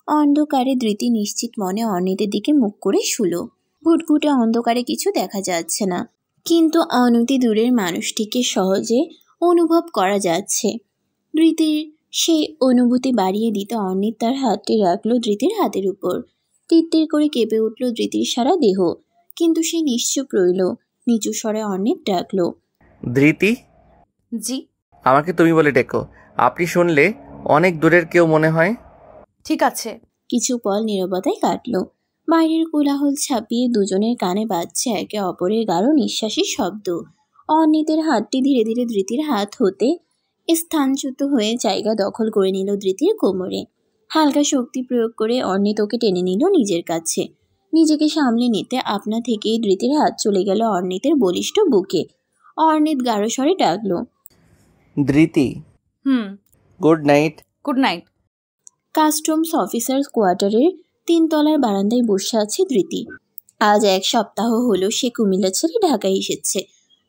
[SPEAKER 3] অন্ধকারে ধৃতি নিশ্চিত মনে অর্ণিতের দিকে মুখ করে শুলো। ঘুটঘুটে অন্ধকারে কিছু দেখা যাচ্ছে না, কিন্তু অনতি দূরের মানুষটিকে সহজে অনুভব করা যাচ্ছে। ধৃতির সেই অনুভূতি বাড়িয়ে দিতে অর্ণিত তার হাতটি রাখলো ধৃতির হাতের উপর। তীর করে কেঁপে উঠল ধৃতির সারা দেহ, কিন্তু সে নিশ্চুপ রইল। নিচু স্বরে অর্ণিত ডাকলো,
[SPEAKER 1] ধৃতি।
[SPEAKER 2] জি।
[SPEAKER 1] আমাকে তুমি বলে ডেকো, আপনি শুনলে অনেক দূরের কেউ মনে হয়।
[SPEAKER 2] ঠিক আছে।
[SPEAKER 3] কিছু পল নীরবতায় কাটলো। বাইরের কোলাহল ছাপিয়ে দুজনের কানে বাজছে একে অপরের গাঢ় নিঃশ্বাসের শব্দ। অর্ণিতের হাতটি ধীরে ধীরে ধৃতির হাত হতে স্থানচ্যুত হয়ে জায়গা দখল করে নিল ধৃতির কোমরে। হালকা শক্তি প্রয়োগ করে অর্ণিত ওকে টেনে নিল নিজের কাছে। নিজেকে সামলে নিতে আপনা থেকেই ধৃতির হাত চলে গেল অর্ণিতের বলিষ্ঠ বুকে। অর্ণিত গাঢ় স্বরে ডাকলো,
[SPEAKER 1] Dhriti. Good night.
[SPEAKER 2] Good night.
[SPEAKER 3] Customs officers কোয়ার্টারের 3 তলার বারান্দায় বসে আছে ধৃতি। আজ 1 সপ্তাহ হলো সে কুমিল্লা ছেড়ে ঢাকায় এসেছে।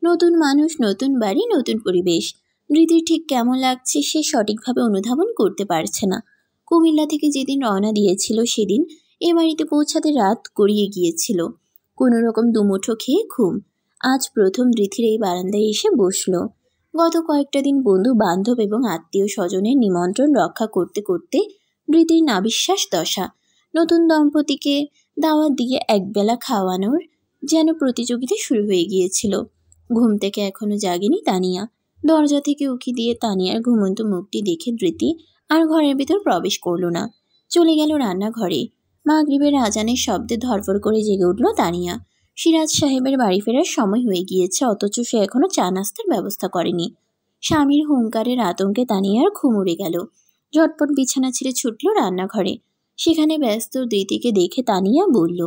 [SPEAKER 3] নতুন মানুষ, নতুন বাড়ি, নতুন পরিবেশ। ধৃতির ঠিক কেমন লাগছে সে সঠিকভাবে অনুধাবন করতে পারছে না। কুমিল্লা থেকে যেদিন রওনা দিয়েছিল সেদিন এ বাড়িতে পৌঁছাতে রাত গড়িয়ে গিয়েছিল। কোনো রকম দুমুঠো খেয়ে ঘুম। আজ প্রথম ধৃতির এই বারান্দায় এসে বসল। গত কয়েকটা দিন বন্ধু বান্ধব এবং আত্মীয় স্বজনের নিমন্ত্রণ রক্ষা করতে করতে ধৃতির নাবিশ্বাস দশা। নতুন দম্পতিকে দাওয়াত দিয়ে একবেলা খাওয়ানোর যেন প্রতিযোগিতা শুরু হয়ে গিয়েছিল। ঘুম থেকে এখনো জাগেনি তানিয়া। দরজা থেকে উঁকি দিয়ে তানিয়ার ঘুমন্ত মুখটি দেখে ধৃতি আর ঘরের ভিতর প্রবেশ করল না। চলে গেল রান্নাঘরে। মাগরিবের আজানের শব্দে ধরফর করে জেগে উঠল তানিয়া। সিরাজ সাহেবের বাড়ি ফেরার সময় হয়ে গিয়েছে, অথচ সে এখনো চা নাস্তার ব্যবস্থা করেনি। স্বামীর হুঙ্কারের আতঙ্কে তানিয়ার ঘুম উড়ে গেল। ঝটপট বিছানা ছেড়ে ছুটল রান্নাঘরে। সেখানে ব্যস্ত ধৃতিকে দেখে তানিয়া বলল,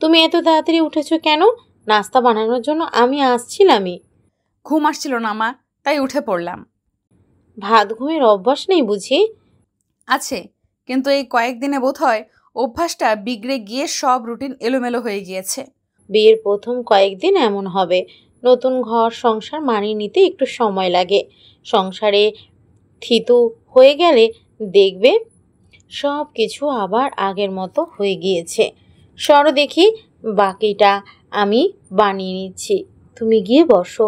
[SPEAKER 8] তুমি এত তাড়াতাড়ি উঠেছো কেন? নাস্তা বানানোর জন্য আমি আসছিলামই।
[SPEAKER 2] ঘুম আসছিল না মা, তাই উঠে পড়লাম।
[SPEAKER 8] ভাত ঘুমের অভ্যাস নেই বুঝি?
[SPEAKER 2] আছে, কিন্তু এই কয়েকদিনে বোধ হয় অভ্যাসটা বিগড়ে গিয়ে সব রুটিন এলোমেলো হয়ে গিয়েছে।
[SPEAKER 8] বিয়ের প্রথম কয়েকদিন এমন হবে। নতুন ঘর সংসার মানিয়ে নিতে একটু সময় লাগে। সংসারে থিতু হয়ে গেলে দেখবে সব কিছু আবার আগের মতো হয়ে গিয়েছে। সরো দেখি, বাকিটা আমি বানিয়ে নিচ্ছি, তুমি গিয়ে বসো।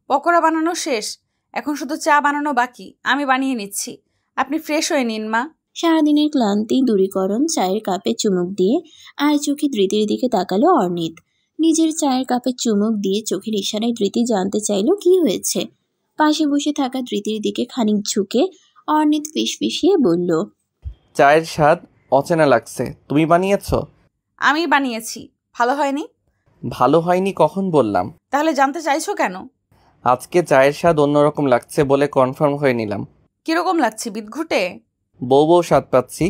[SPEAKER 2] পকোড়া বানানো শেষ, এখন শুধু চা বানানো বাকি। আমি বানিয়ে নিচ্ছি, আপনি ফ্রেশ হয়ে নিন মা।
[SPEAKER 3] সারাদিনের ক্লান্তি দূরীকরণ চায়ের কাপে চুমুক দিয়ে আর চোখে ধৃতির দিকে তাকালো অর্ণিত। নিজের চায়ের কাপে চুমুক দিয়ে চোখের ইশারায় ধৃতি জানতে চাইল কি হয়েছে। পাশে বসে থাকা ধৃতির দিকে খানিক ঝুঁকে অর্ণিত ফিসফিসিয়ে বলল,
[SPEAKER 1] চায়ের স্বাদ অচেনা লাগছে। তুমি বানিয়েছো?
[SPEAKER 2] আমি বানিয়েছি। ভালো হয়নি?
[SPEAKER 1] ভালো হয়নি কখন বললাম?
[SPEAKER 2] তাহলে জানতে চাইছো কেন?
[SPEAKER 1] আজকে চায়ের স্বাদ অন্যরকম লাগছে বলে কনফার্ম হয়ে নিলাম।
[SPEAKER 2] কিরকম লাগছে? বিদঘুটে?
[SPEAKER 1] বউ বউ স্বাদ পাচ্ছি।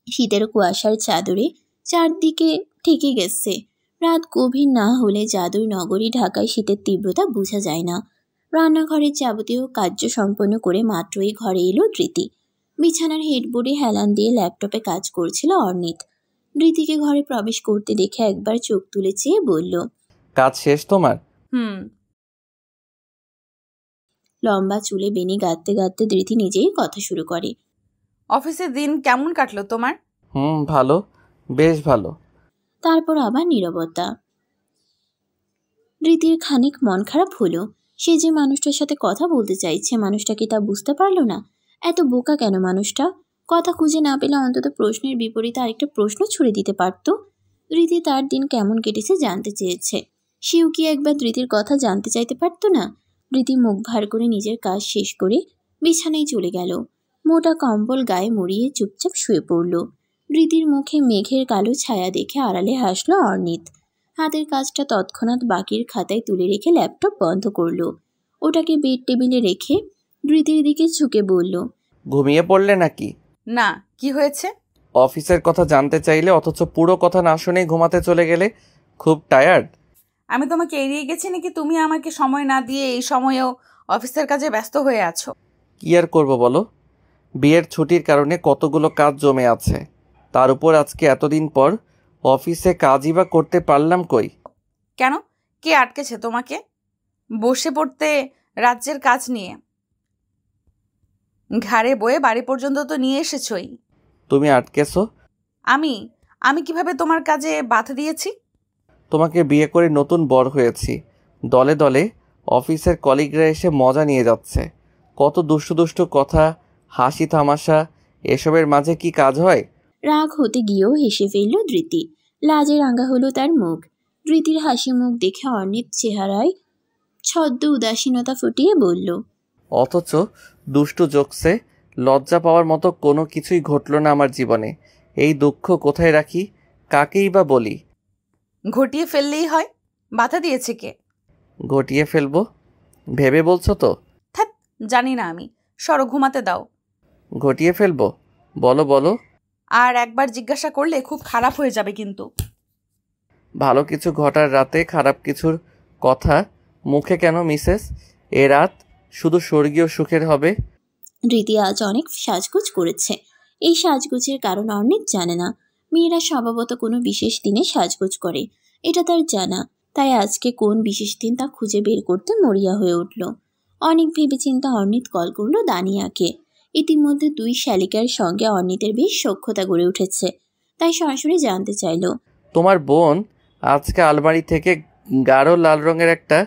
[SPEAKER 3] শীতের কুয়াশার চাদরে চারদিকে ঠেকে গেছে। রাত গভীর না হলে জাদুর নগরী ঢাকায় শীতের তীব্রতা বোঝা যায় না। রান্নাঘরের যাবতীয় কার্য সম্পন্ন করে মাত্রই ঘরে এলো ধৃতি। বিছানার হেডবোর্ডে হেলান দিয়ে ল্যাপটপে কাজ করছিল অর্ণিত। ধৃতিকে ঘরে প্রবেশ করতে দেখে একবার চোখ তুলে চেয়ে বলল,
[SPEAKER 1] কাজ শেষ তোমার?
[SPEAKER 3] লম্বা চুলে বেনি গাঁততে গাঁততে ধৃতি নিজেই কথা শুরু করে।
[SPEAKER 2] অফিসের দিন কেমন কাটলো তোমার?
[SPEAKER 1] ভালো, বেশ ভালো।
[SPEAKER 3] তারপর আবার নীরবতা। ধৃতির খানিক মন খারাপ হলো। সে যে মানুষটার সাথে কথা বলতে চাইছে, মানুষটা কি তা বুঝতে পারলো না? এত বোকা কেন মানুষটা? কথা খুঁজে না পেলে অন্তত প্রশ্নের বিপরীতে আরেকটা প্রশ্ন ছুড়ে দিতে পারত। ধৃতি তার দিন কেমন কেটেছে জানতে চেয়েছে। সেও কি একবার ধৃতির কথা জানতে চাইতে পারতো না? ধৃতি মুখ ভার করে নিজের কাজ শেষ করে বিছানায় চলে গেল। মোটা কম্বল গায়ে মুড়িয়ে চুপচাপ শুয়ে পড়ল। ধৃতির মুখে মেঘের কালো ছায়া দেখে আড়ালে হাসল অর্ণিত। হাতের কাজটা তৎক্ষণাৎ বাকির খাতায় তুলে রেখে ল্যাপটপ বন্ধ করলো। ওটাকে বেড টেবিলে রেখে ধৃতির দিকে ঝুঁকে বলল,
[SPEAKER 1] ঘুমিয়ে পড়লে নাকি?
[SPEAKER 2] না, কি হয়েছে?
[SPEAKER 1] অফিসের কথা জানতে চাইলে অথচ পুরো কথা না শুনেই ঘুমাতে চলে গেলে। খুব টায়ার্ড?
[SPEAKER 2] আমি তোমাকে এড়িয়ে গেছি নাকি তুমি আমাকে সময় না দিয়ে এই সময়েও অফিসের কাজে ব্যস্ত হয়ে আছো?
[SPEAKER 1] কি আর করবো বলো, বিয়ের ছুটির কারণে কতগুলো কাজ জমে আছে। তার উপর আজকে এতদিন পর অফিসে কাজই বা করতে পারলাম কই।
[SPEAKER 2] কেন? কে আটকেছে তোমাকে? বসে পড়তে রাজ্যের কাজ নিয়ে ঘাড়ে বয়ে বাড়ি পর্যন্ত তো নিয়ে এসেছই।
[SPEAKER 1] তুমি আটকেছো?
[SPEAKER 2] আমি কিভাবে তোমার কাজে বাধা দিয়েছি?
[SPEAKER 1] তোমাকে বিয়ে করে নতুন বর হয়েছি। দলে দলে অফিসের কলিগরা এসে মজা নিয়ে যাচ্ছে। কত দুষ্টু দুষ্টু কথা, হাসি তামাশা, এসবের মাঝে কি কাজ হয়?
[SPEAKER 3] রাগ হতে গিয়েও হেসে ফেলল ধৃতি। লাজে রাঙা হলো তার মুখ। ধৃতির হাসি মুখ দেখে অর্ণিত চেহারায় ছদ্ম উদাসীনতা ফুটিয়ে বলল,
[SPEAKER 1] অথচ দুষ্টু জোকসে লজ্জা পাওয়ার মতো কোনো কিছুই ঘটল না আমার জীবনে। এই দুঃখ কোথায় রাখি, কাকেই বা বলি?
[SPEAKER 2] ঘটিয়ে ফেললেই হয়। বাধা দিয়েছে কে?
[SPEAKER 1] ঘটিয়ে ফেলবো ভেবে বলছো তো?
[SPEAKER 2] থাক, জানি না আমি। সরো, ঘুমাতে দাও।
[SPEAKER 1] ঘটিয়ে ফেলবো? বলো বলো।
[SPEAKER 2] আর একবার জিজ্ঞাসা করলে খুব খারাপ হয়ে যাবে কিন্তু।
[SPEAKER 1] ভালো কিছু ঘটার রাতে খারাপ কিছুর কথা মুখে কেন মিসেস? এ রাত শুধু স্বর্গীয় সুখের হবে।
[SPEAKER 3] রীতি আজ অনেক সাজগোজ করেছে। এই সাজগোজের কারণ অর্ণিত জানে না। মেয়েরা স্বভাবত কোনো বিশেষ দিনে সাজগোজ করে, এটা তার জানা। তাই আজকে কোন বিশেষ দিন তা খুঁজে বের করতে মরিয়া হয়ে উঠল। অনেক ভেবেচিন্তে অর্ণিত কল করলো দানিয়াকে। ইতিমধ্যে দুই শালিকার সঙ্গে অর্ণিতের বেশ সখ্যতা গড়ে উঠেছে, তাই সরাসরি জানতে চাইল,
[SPEAKER 1] তোমার বোন আজকে আলমারি থেকে গাঢ় লাল রঙের একটা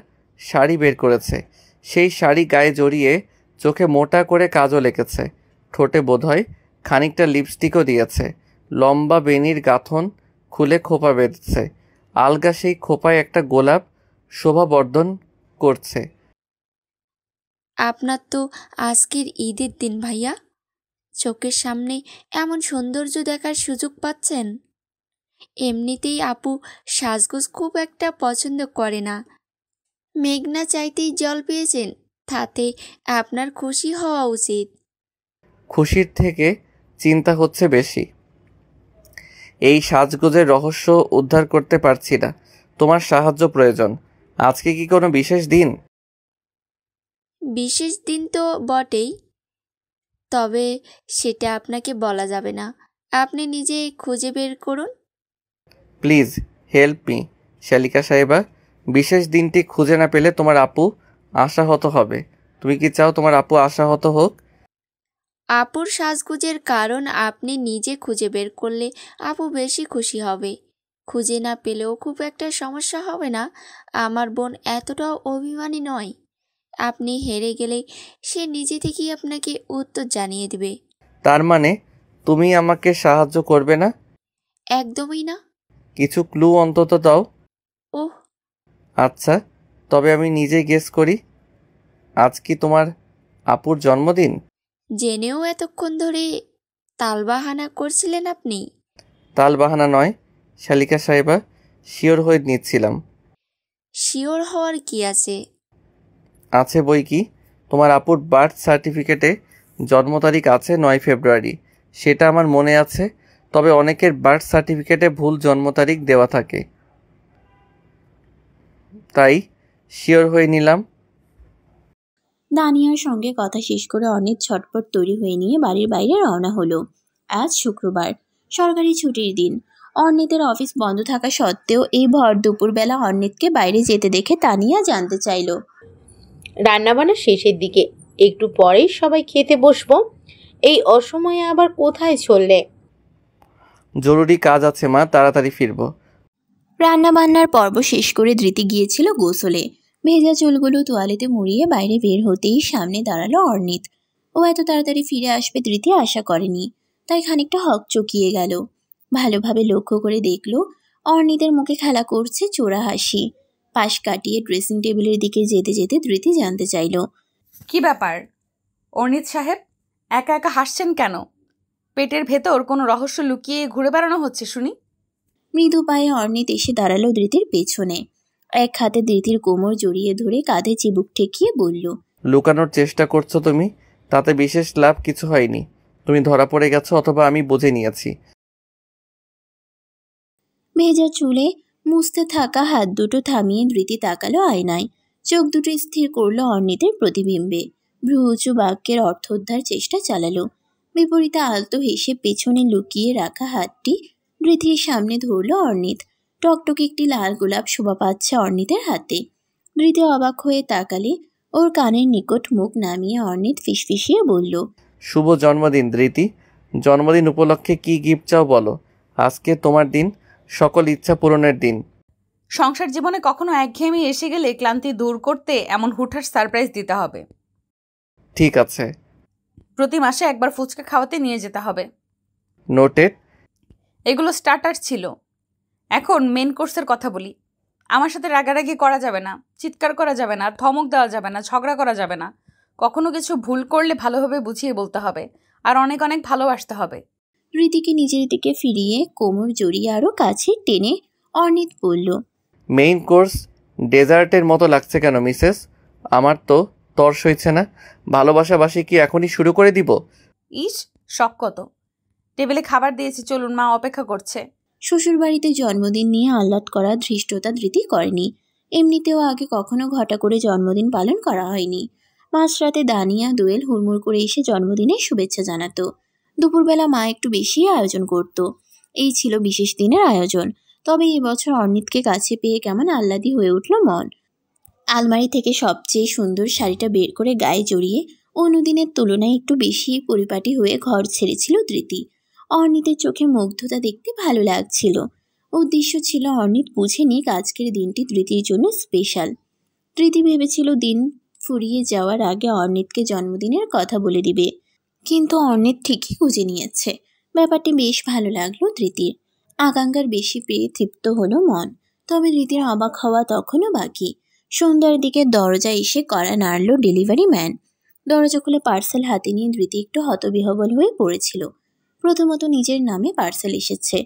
[SPEAKER 1] শাড়ি বের করেছে। সেই শাড়ি গায়ে জড়িয়ে চোখে মোটা করে কাজল এঁকেছে, ঠোঁটে বোধহয় খানিকটা লিপস্টিকও দিয়েছে। লম্বা বেনির গাঁথন খুলে খোপা বেঁধেছে। আলগা সেই খোপায় একটা গোলাপ শোভাবর্ধন করছে।
[SPEAKER 9] আপনার তো আজকের ঈদের দিন ভাইয়া, চোখের সামনে এমন সৌন্দর্য দেখার সুযোগ পাচ্ছেন। এমনিতেই আপু সাজগোজ খুব একটা পছন্দ করে না। মেঘনা চাইতেই জল পেয়েছেন, তাতে আপনার খুশি হওয়া উচিত।
[SPEAKER 1] খুশির থেকে চিন্তা হচ্ছে বেশি। এই সাজগোজের রহস্য উদ্ধার করতে পারছি না, তোমার সাহায্য প্রয়োজন। আজকে কি কোনো বিশেষ দিন?
[SPEAKER 9] বিশেষ দিন তো বটেই, তবে সেটা আপনাকে বলা যাবে না। আপনি নিজে খুঁজে বের করুন।
[SPEAKER 1] প্লিজ হেল্প মি শালিকা সাহেবা। বিশেষ দিনটি খুঁজে না পেলে তোমার আপু আশাহত হবে। তুমি কি চাও তোমার আপু আশাহত হোক?
[SPEAKER 9] আপুর সাজগোজের কারণ আপনি নিজে খুঁজে বের করলে আপু বেশি খুশি হবে। খুঁজে না পেলেও খুব একটা সমস্যা হবে না। আমার বোন এতটাও অভিমানী নয়। আপনি হেরে গেলে সে নিজে থেকেই আপনাকে উত্তর জানিয়ে দেবে।
[SPEAKER 1] তার মানে তুমি আমাকে সাহায্য করবে না?
[SPEAKER 9] একদমই না।
[SPEAKER 1] কিছু ক্লু অন্তত দাও।
[SPEAKER 9] ওহ,
[SPEAKER 1] আচ্ছা, তবে আমি নিজেই গেস করি। আজ কি তোমার আপুর জন্মদিন?
[SPEAKER 9] জেনেও এতক্ষণ ধরে তালবাহানা করছিলেন আপনি?
[SPEAKER 1] তাল বাহানা নয় শালিকা সাহেবা, শিওর হয়ে নিচ্ছিলাম।
[SPEAKER 9] শিওর হওয়ার কি আছে?
[SPEAKER 1] আছে বই কি। তোমার আপুর বার্থ সার্টিফিকেটে জন্ম তারিখ আছে 9 ফেব্রুয়ারি, সেটা আমার মনে আছে। তবে অনেকের বার্থ সার্টিফিকেটে ভুল জন্ম তারিখ দেওয়া থাকে, তাই শিওর হয়ে নিলাম।
[SPEAKER 3] দানিয়ার সঙ্গে কথা শেষ করে অনেক ছটপট তৈরি হয়ে নিয়ে বাড়ির বাইরে রওনা হলো। আজ শুক্রবার, সরকারি ছুটির দিন। অর্ণিতের অফিস বন্ধ থাকা সত্ত্বেও এই ভর দুপুরবেলা অর্ণিতকে বাইরে যেতে দেখে তানিয়া জানতে চাইল,
[SPEAKER 8] রান্নাবান্না শেষের দিকে, একটু পরেই সবাই খেতে বসবো। এই অসময়ে আবার কোথায় চললে?
[SPEAKER 1] জরুরি কাজ আছে মা, তাড়াতাড়ি ফিরবো।
[SPEAKER 3] রান্নাবান্নার পর্ব শেষ করে ধৃতি গিয়েছিল গোসলে। ভেজা চুলগুলো তোয়ালেতে মুড়িয়ে বাইরে বের হতেই সামনে দাঁড়ালো অর্ণিত। ও এত তাড়াতাড়ি ফিরে আসবে ধৃতি আশা করেনি, তাই খানিকটা হকচকিয়ে গেল। ভালোভাবে লক্ষ্য করে দেখল অর্ণিতের মুখে খেলা করছে চোরা হাসি। পাশ কাটিয়ে ড্রেসিং টেবিলের দিকে যেতে যেতে ধৃতি জানতে চাইল,
[SPEAKER 2] কি ব্যাপার অর্ণিত সাহেব, একা একা হাসছেন কেন? পেটের ভেতর কোনো রহস্য লুকিয়ে ঘুরে বেড়ানো হচ্ছে শুনি।
[SPEAKER 3] মৃদু পায়ে অর্ণিত এসে দাঁড়ালো ধৃতির পেছনে। এক হাতে ধৃতির কোমর জড়িয়ে ধরে কাঁধে চিবুক ঠেকিয়ে বলল,
[SPEAKER 1] লুকানোর চেষ্টা করছো তুমি, তাতে বিশেষ লাভ কিছু হয়নি। তুমি ধরা পড়ে গেছো অথবা আমি বুঝে নিয়েছি।
[SPEAKER 3] ভেজা চুলে মুছতে থাকা হাত দুটো থামিয়ে ধৃতি তাকালো আয়নায়। চোখ দুটো স্থির করলো অর্ণিতের প্রতিবিম্বে। ভ্রু উঁচু বাক্যের অর্থোদ্ধার চেষ্টা চালালো। বিপরীতে আলতো হেসে পেছনে লুকিয়ে রাখা হাতটি ধৃতির সামনে ধরলো অর্ণিত। টকটকে একটি লাল গোলাপ শোভা পাচ্ছে অর্ণিতের হাতে। ধৃতি অবাক হয়ে তাকালে ওর কানের নিকট মুখ নামিয়ে অর্ণিত ফিসফিসিয়ে বলল,
[SPEAKER 1] শুভ জন্মদিন ধৃতি। জন্মদিন উপলক্ষে কি গিফট চাও বলো। আজকে তোমার দিন, সকল ইচ্ছা পূরণের দিন।
[SPEAKER 2] সংসার জীবনে কখনো একঘেয়েমি এসে গেলে ক্লান্তি দূর করতে এমন হুটহাট সারপ্রাইজ দিতে হবে।
[SPEAKER 1] ঠিক আছে।
[SPEAKER 2] প্রতি মাসে একবার ফুচকা খাওয়াতে নিয়ে যেতে হবে।
[SPEAKER 1] নোটেড।
[SPEAKER 2] এগুলো স্টার্টার ছিল, এখন মেন কোর্সের কথা বলি। আমার সাথে রাগারাগি করা যাবে না, চিৎকার করা যাবে না, ধমক দেওয়া যাবে না, ঝগড়া করা যাবে না। কখনো কিছু ভুল করলে ভালোভাবে বুঝিয়ে বলতে হবে, আর অনেক অনেক ভালোবাসতে হবে।
[SPEAKER 3] রীতিকে নিজের দিকে ফিরিয়ে কোমর জড়িয়ে আরো কাছে টেনে অর্নিত বলল,
[SPEAKER 1] মেইন কোর্স ডেজার্টের মতো লাগছে কেন মিসেস? আমার তো তর্স হইছে না। ভালোবাসাবাসি কি এখনই শুরু করে দিব?
[SPEAKER 2] ইস, শখ কত। টেবিলে খাবার দিয়েছি, চলুন, মা অপেক্ষা করছে।
[SPEAKER 3] শ্বশুরবাড়িতে জন্মদিন নিয়ে আহ্লাদ করার ধৃষ্টতা ধৃতি করেনি। এমনিতেও আগে কখনো ঘটা করে জন্মদিন পালন করা হয়নি। মাঝরাতে দানিয়া দোয়েল হুড়মুড় করে এসে জন্মদিনের শুভেচ্ছা জানাতো। দুপুরবেলা মা একটু বেশি আয়োজন করত। এই ছিল বিশেষ দিনের আয়োজন। তবে এবছর অর্নিতকে কাছে পেয়ে কেমন আহ্লাদি হয়ে উঠল মন। আলমারি থেকে সবচেয়ে সুন্দর শাড়িটা বের করে গায়ে জড়িয়ে অন্যদিনের তুলনায় একটু বেশি পরিপাটি হয়ে ঘর ছেড়েছিল ধৃতি। অর্নিতের চোখে মুগ্ধতা দেখতে ভালো লাগছিল। উদ্দেশ্য ছিল অর্নিত বুঝে নিক আজকের দিনটি ধৃতির জন্য স্পেশাল। ধৃতি ভেবেছিল দিন ফুরিয়ে যাওয়ার আগে অর্নিতকে জন্মদিনের কথা বলে দিবে, কিন্তু অর্নিত ঠিকই খুঁজে নিয়েছে। ব্যাপারটি বেশ ভালো লাগলো ধৃতির। আকাঙ্ক্ষার বেশি পেয়ে তৃপ্ত হলো মন। তবে ধৃতির অবাক হওয়া তখনও বাকি। সন্ধ্যার দিকে দরজায় এসে কড়া নাড়ল ডেলিভারি ম্যান। দরজা খুলে পার্সেল হাতে নিয়ে ধৃতি একটু হতবিহ্বল হয়ে পড়েছিল। প্রথমত নিজের নামে পার্সেল এসেছে,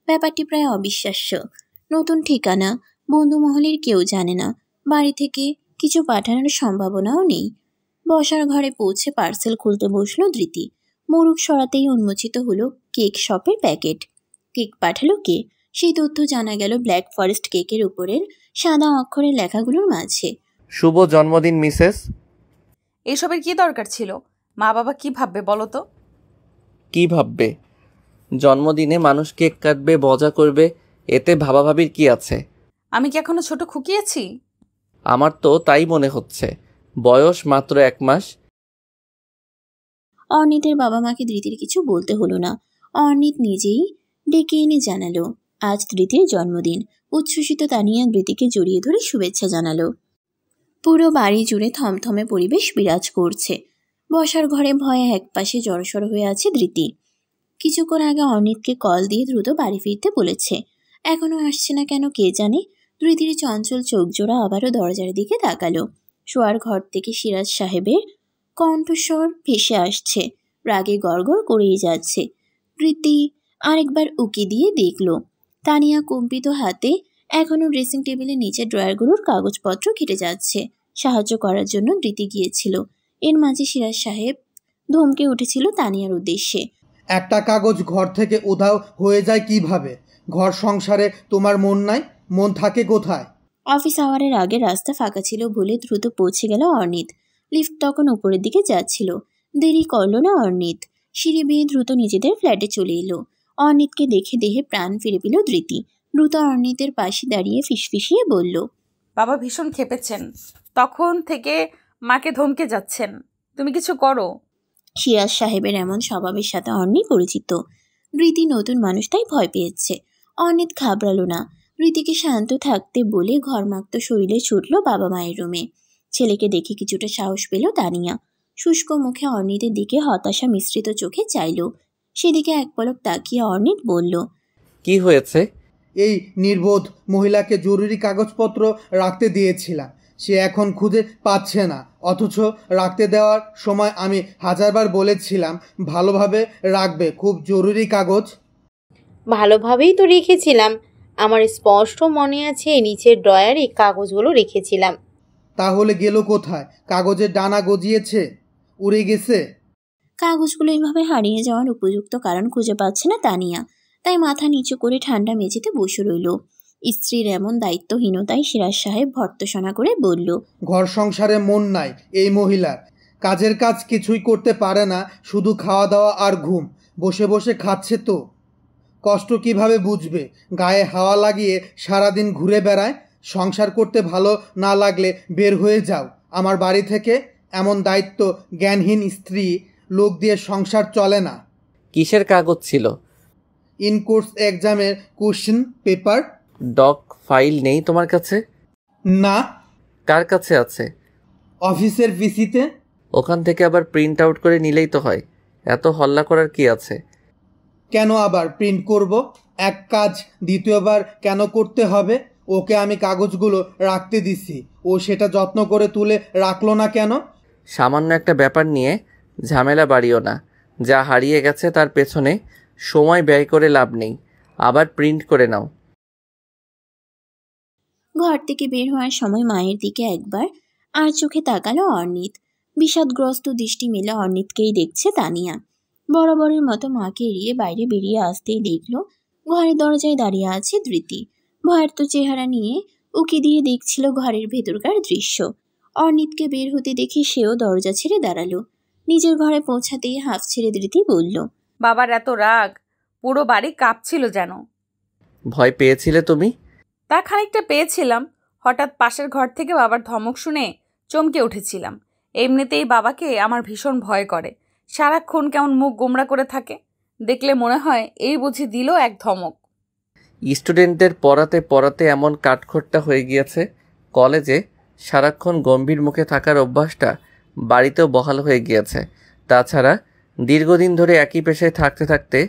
[SPEAKER 3] ব্যাপারটি প্রায় অবিশ্বাস্য। নতুন ঠিকানা, বন্ধুমহলের কেউ জানে না, বাড়ি থেকে কিছু পাঠানোর সম্ভাবনাও নেই। বসার ঘরে পৌঁছে পার্সেল খুলতে বসলো ধৃতি। মোড়ক সরাতেই উন্মোচিত হলো কেক শপের প্যাকেট। কেক পাঠালো কে? সেই তথ্য জানা গেল ব্ল্যাক ফরেস্ট কেকের উপরের সাদা অক্ষরের লেখাগুলোর মাঝে।
[SPEAKER 1] শুভ জন্মদিন মিসেস।
[SPEAKER 2] এসবের কি দরকার ছিল? মা বাবা কি ভাববে বলো তো?
[SPEAKER 1] কি ভাববে? জন্মদিনে মানুষ কেক কাটবে, মজা করবে, এতে ভাবাভাবির কি আছে?
[SPEAKER 2] আমি কি এখনো ছোট খুকিয়েছি?
[SPEAKER 1] আমার তো তাই মনে হচ্ছে। বয়স মাত্র 1 মাস।
[SPEAKER 3] অর্নিতের বাবা মাকে ধৃতির কিছু বলতে হলো না। অর্নিত নিজেই ডেকে এনে জানালো আজ ধৃতির জন্মদিন। উচ্ছ্বসিত তানিয়া ধৃতিকে জড়িয়ে ধরে শুভেচ্ছা জানালো। পুরো বাড়ি জুড়ে থমথমে পরিবেশ বিরাজ করছে। বসার ঘরে ভয়ে একপাশে জড়সড় হয়ে আছে ধৃতি। কিছুক্ষণ আগে অর্নিতকে কল দিয়ে দ্রুত বাড়ি ফিরতে বলেছে। এখনো আসছে না কেন কে জানে। ধৃতির চঞ্চল চোখ জোড়া আবারও দরজার দিকে তাকালো। শোয়ার ঘর থেকে সিরাজ সাহেবের কণ্ঠস্বর ভেসে আসছে, রাগে গড়গড় করেই যাচ্ছে। ধৃতি আরেকবার উকি দিয়ে দেখল তানিয়া কম্পিত হাতে এখনো ড্রেসিং টেবিলের নিচে ড্রয়ারগুলোর কাগজপত্র ঘেটে যাচ্ছে। সাহায্য করার জন্য ধৃতি গিয়েছিল। এর মাঝে সিরাজ সাহেব ধমকে উঠেছিল তানিয়ার উদ্দেশ্যে।
[SPEAKER 11] একটা কাগজ ঘর থেকে উধাও হয়ে যায় কিভাবে? ঘর সংসারে তোমার মন নাই? মন থাকে কোথায়?
[SPEAKER 3] অফিস আওয়ারের আগে রাস্তা ফাঁকা ছিল বলে দ্রুত পৌঁছে গেল অর্নিত। লিফট তখন উপরের দিকে যাচ্ছিল। দেরি করল না অর্নিত। সিঁড়ি বেয়ে দ্রুত নিজেদের ফ্ল্যাটে চলে এলো। অর্নিতকে দেখে দেহে প্রাণ ফিরে পেল ধৃতি। দ্রুত অর্নিতের পাশে দাঁড়িয়ে ফিসফিসিয়ে বলল,
[SPEAKER 2] বাবা ভীষণ ক্ষেপেছেন, তখন থেকে মাকে ধমকে যাচ্ছেন, তুমি কিছু করো।
[SPEAKER 3] সিরাজ সাহেবের এমন স্বভাবের সাথে অর্নি পরিচিত। ধৃতি নতুন মানুষ তাই ভয় পেয়েছে। অর্নিত ঘাবড়ালো না। ধৃতিকে শান্ত থাকতে বলে ঘরমাক্ত শরীরে ছুটল বাবা মায়ের রুমে। ছেলেকে দেখে কিছুটা সাহস পেল তানিয়া। শুষ্ক মুখে অর্নিতের দিকে হতাশা মিশ্রিত চোখে চাইল। সেদিকে এক পলক তাকিয়ে অর্নিত বলল,
[SPEAKER 1] কি হয়েছে?
[SPEAKER 11] এই নির্বোধ মহিলাকে জরুরি কাগজপত্র রাখতে দিয়েছিলাম, সে এখন খুঁজে পাচ্ছে না। অথচ রাখতে দেওয়ার সময় আমি হাজারবার বলেছিলাম ভালোভাবে রাখবে, খুব জরুরি কাগজ।
[SPEAKER 8] ভালোভাবেই তো রেখেছিলাম। আমার স্পষ্ট মনে আছে নিচের ড্রয়ারে কাগজগুলো রেখেছিলাম।
[SPEAKER 11] তাহলে গেল কোথায়? কাগজের ডানা গজিয়েছে, উড়ে গেছে?
[SPEAKER 3] কাগজগুলো এইভাবে হারিয়ে যাওয়ার উপযুক্ত কারণ খুঁজে পাচ্ছে না তানিয়া। তাই মাথা নিচু করে ঠান্ডা মেঝেতে বসে রইল। স্ত্রীর এমন দায়িত্বহীনতায় সিরাজ সাহেব ভর্ৎসনা করে বলল,
[SPEAKER 11] ঘর সংসারে মন নাই এই মহিলার। কাজের কাজ কিছুই করতে পারে না, শুধু খাওয়া দাওয়া আর ঘুম। বসে বসে খাচ্ছে তো, কষ্ট কিভাবে বুঝবে? গায়ে হাওয়া লাগিয়ে সারাদিন ঘুরে বেড়ায়। সংসার করতে ভালো না লাগলে বের হয়ে যাও আমার বাড়ি থেকে। এমন দায়িত্ব জ্ঞানহীন স্ত্রী লোক দিয়ে সংসার চলে না।
[SPEAKER 1] কিসের কাগজ ছিল?
[SPEAKER 11] ইন কোর্স এক্সামের কোশ্চেন পেপার।
[SPEAKER 1] ডক ফাইল নেই তোমার কাছে?
[SPEAKER 11] না।
[SPEAKER 1] কার কাছে আছে?
[SPEAKER 11] অফিসের পিসিতে।
[SPEAKER 1] ওখান থেকে আবার প্রিন্ট আউট করে নিলেই তো হয়, এত হল্লা করার কি আছে?
[SPEAKER 11] কেন আবার প্রিন্ট করব? এক কাজ দ্বিতীয়বার কেন করতে হবে? ওকে আমি কাগজগুলো রাখতে দিছি, ও সেটা যত্ন করে তুলে রাখলো না কেন?
[SPEAKER 1] সামান্য একটা ব্যাপার নিয়ে ঝামেলা বাড়িও না। যা হারিয়ে গেছে তার পেছনে সময় ব্যয় করে লাভ নেই, আবার প্রিন্ট করে নাও।
[SPEAKER 3] ঘর থেকে বের হওয়ার সময় মায়ের দিকে একবার আর চোখে তাকালো অর্ণিত। বিষাদগ্রস্ত দৃষ্টি মেলে অর্ণিতকেই দেখছে তানিয়া। বরাবরের মতো মাকে এড়িয়ে বাইরে বেরিয়ে আসতেই দেখলো ঘরের দরজায় দাঁড়িয়ে আছে ধৃতি। ভয়ার্ত চেহারা নিয়ে উকি দিয়ে দেখছিল ঘরের ভেতরকার দৃশ্য। অর্ণিতকে বের হতে দেখে সেও দরজা ছেড়ে দাঁড়ালো। নিজের ঘরে পৌঁছাতেই হাঁফ ছেড়ে ধৃতি বলল,
[SPEAKER 2] বাবার এত রাগ, পুরো বাড়ি কাঁপছিল যেন।
[SPEAKER 1] ভয় পেয়েছিলে তুমি?
[SPEAKER 2] তা খানিকটা পেয়েছিলাম। হঠাৎ পাশের ঘর থেকে বাবার ধমক শুনে চমকে উঠেছিলাম। এমনিতেই বাবাকে আমার ভীষণ ভয় করে, সারাক্ষণ কেমন মুখ গোমড়া করে থাকে। দেখলে মনে হয় এই বুঝি দিল এক ধমক।
[SPEAKER 1] স্টুডেন্টদের পড়াতে পড়াতে এমন কাঠখোট্টা হয়ে গিয়েছে, কলেজে সারাক্ষণ গম্ভীর মুখে থাকার অভ্যাসটা বাড়িতেও বহাল হয়ে গিয়েছে। তাছাড়া দীর্ঘদিন ধরে একই পেশায় থাকতে থাকতে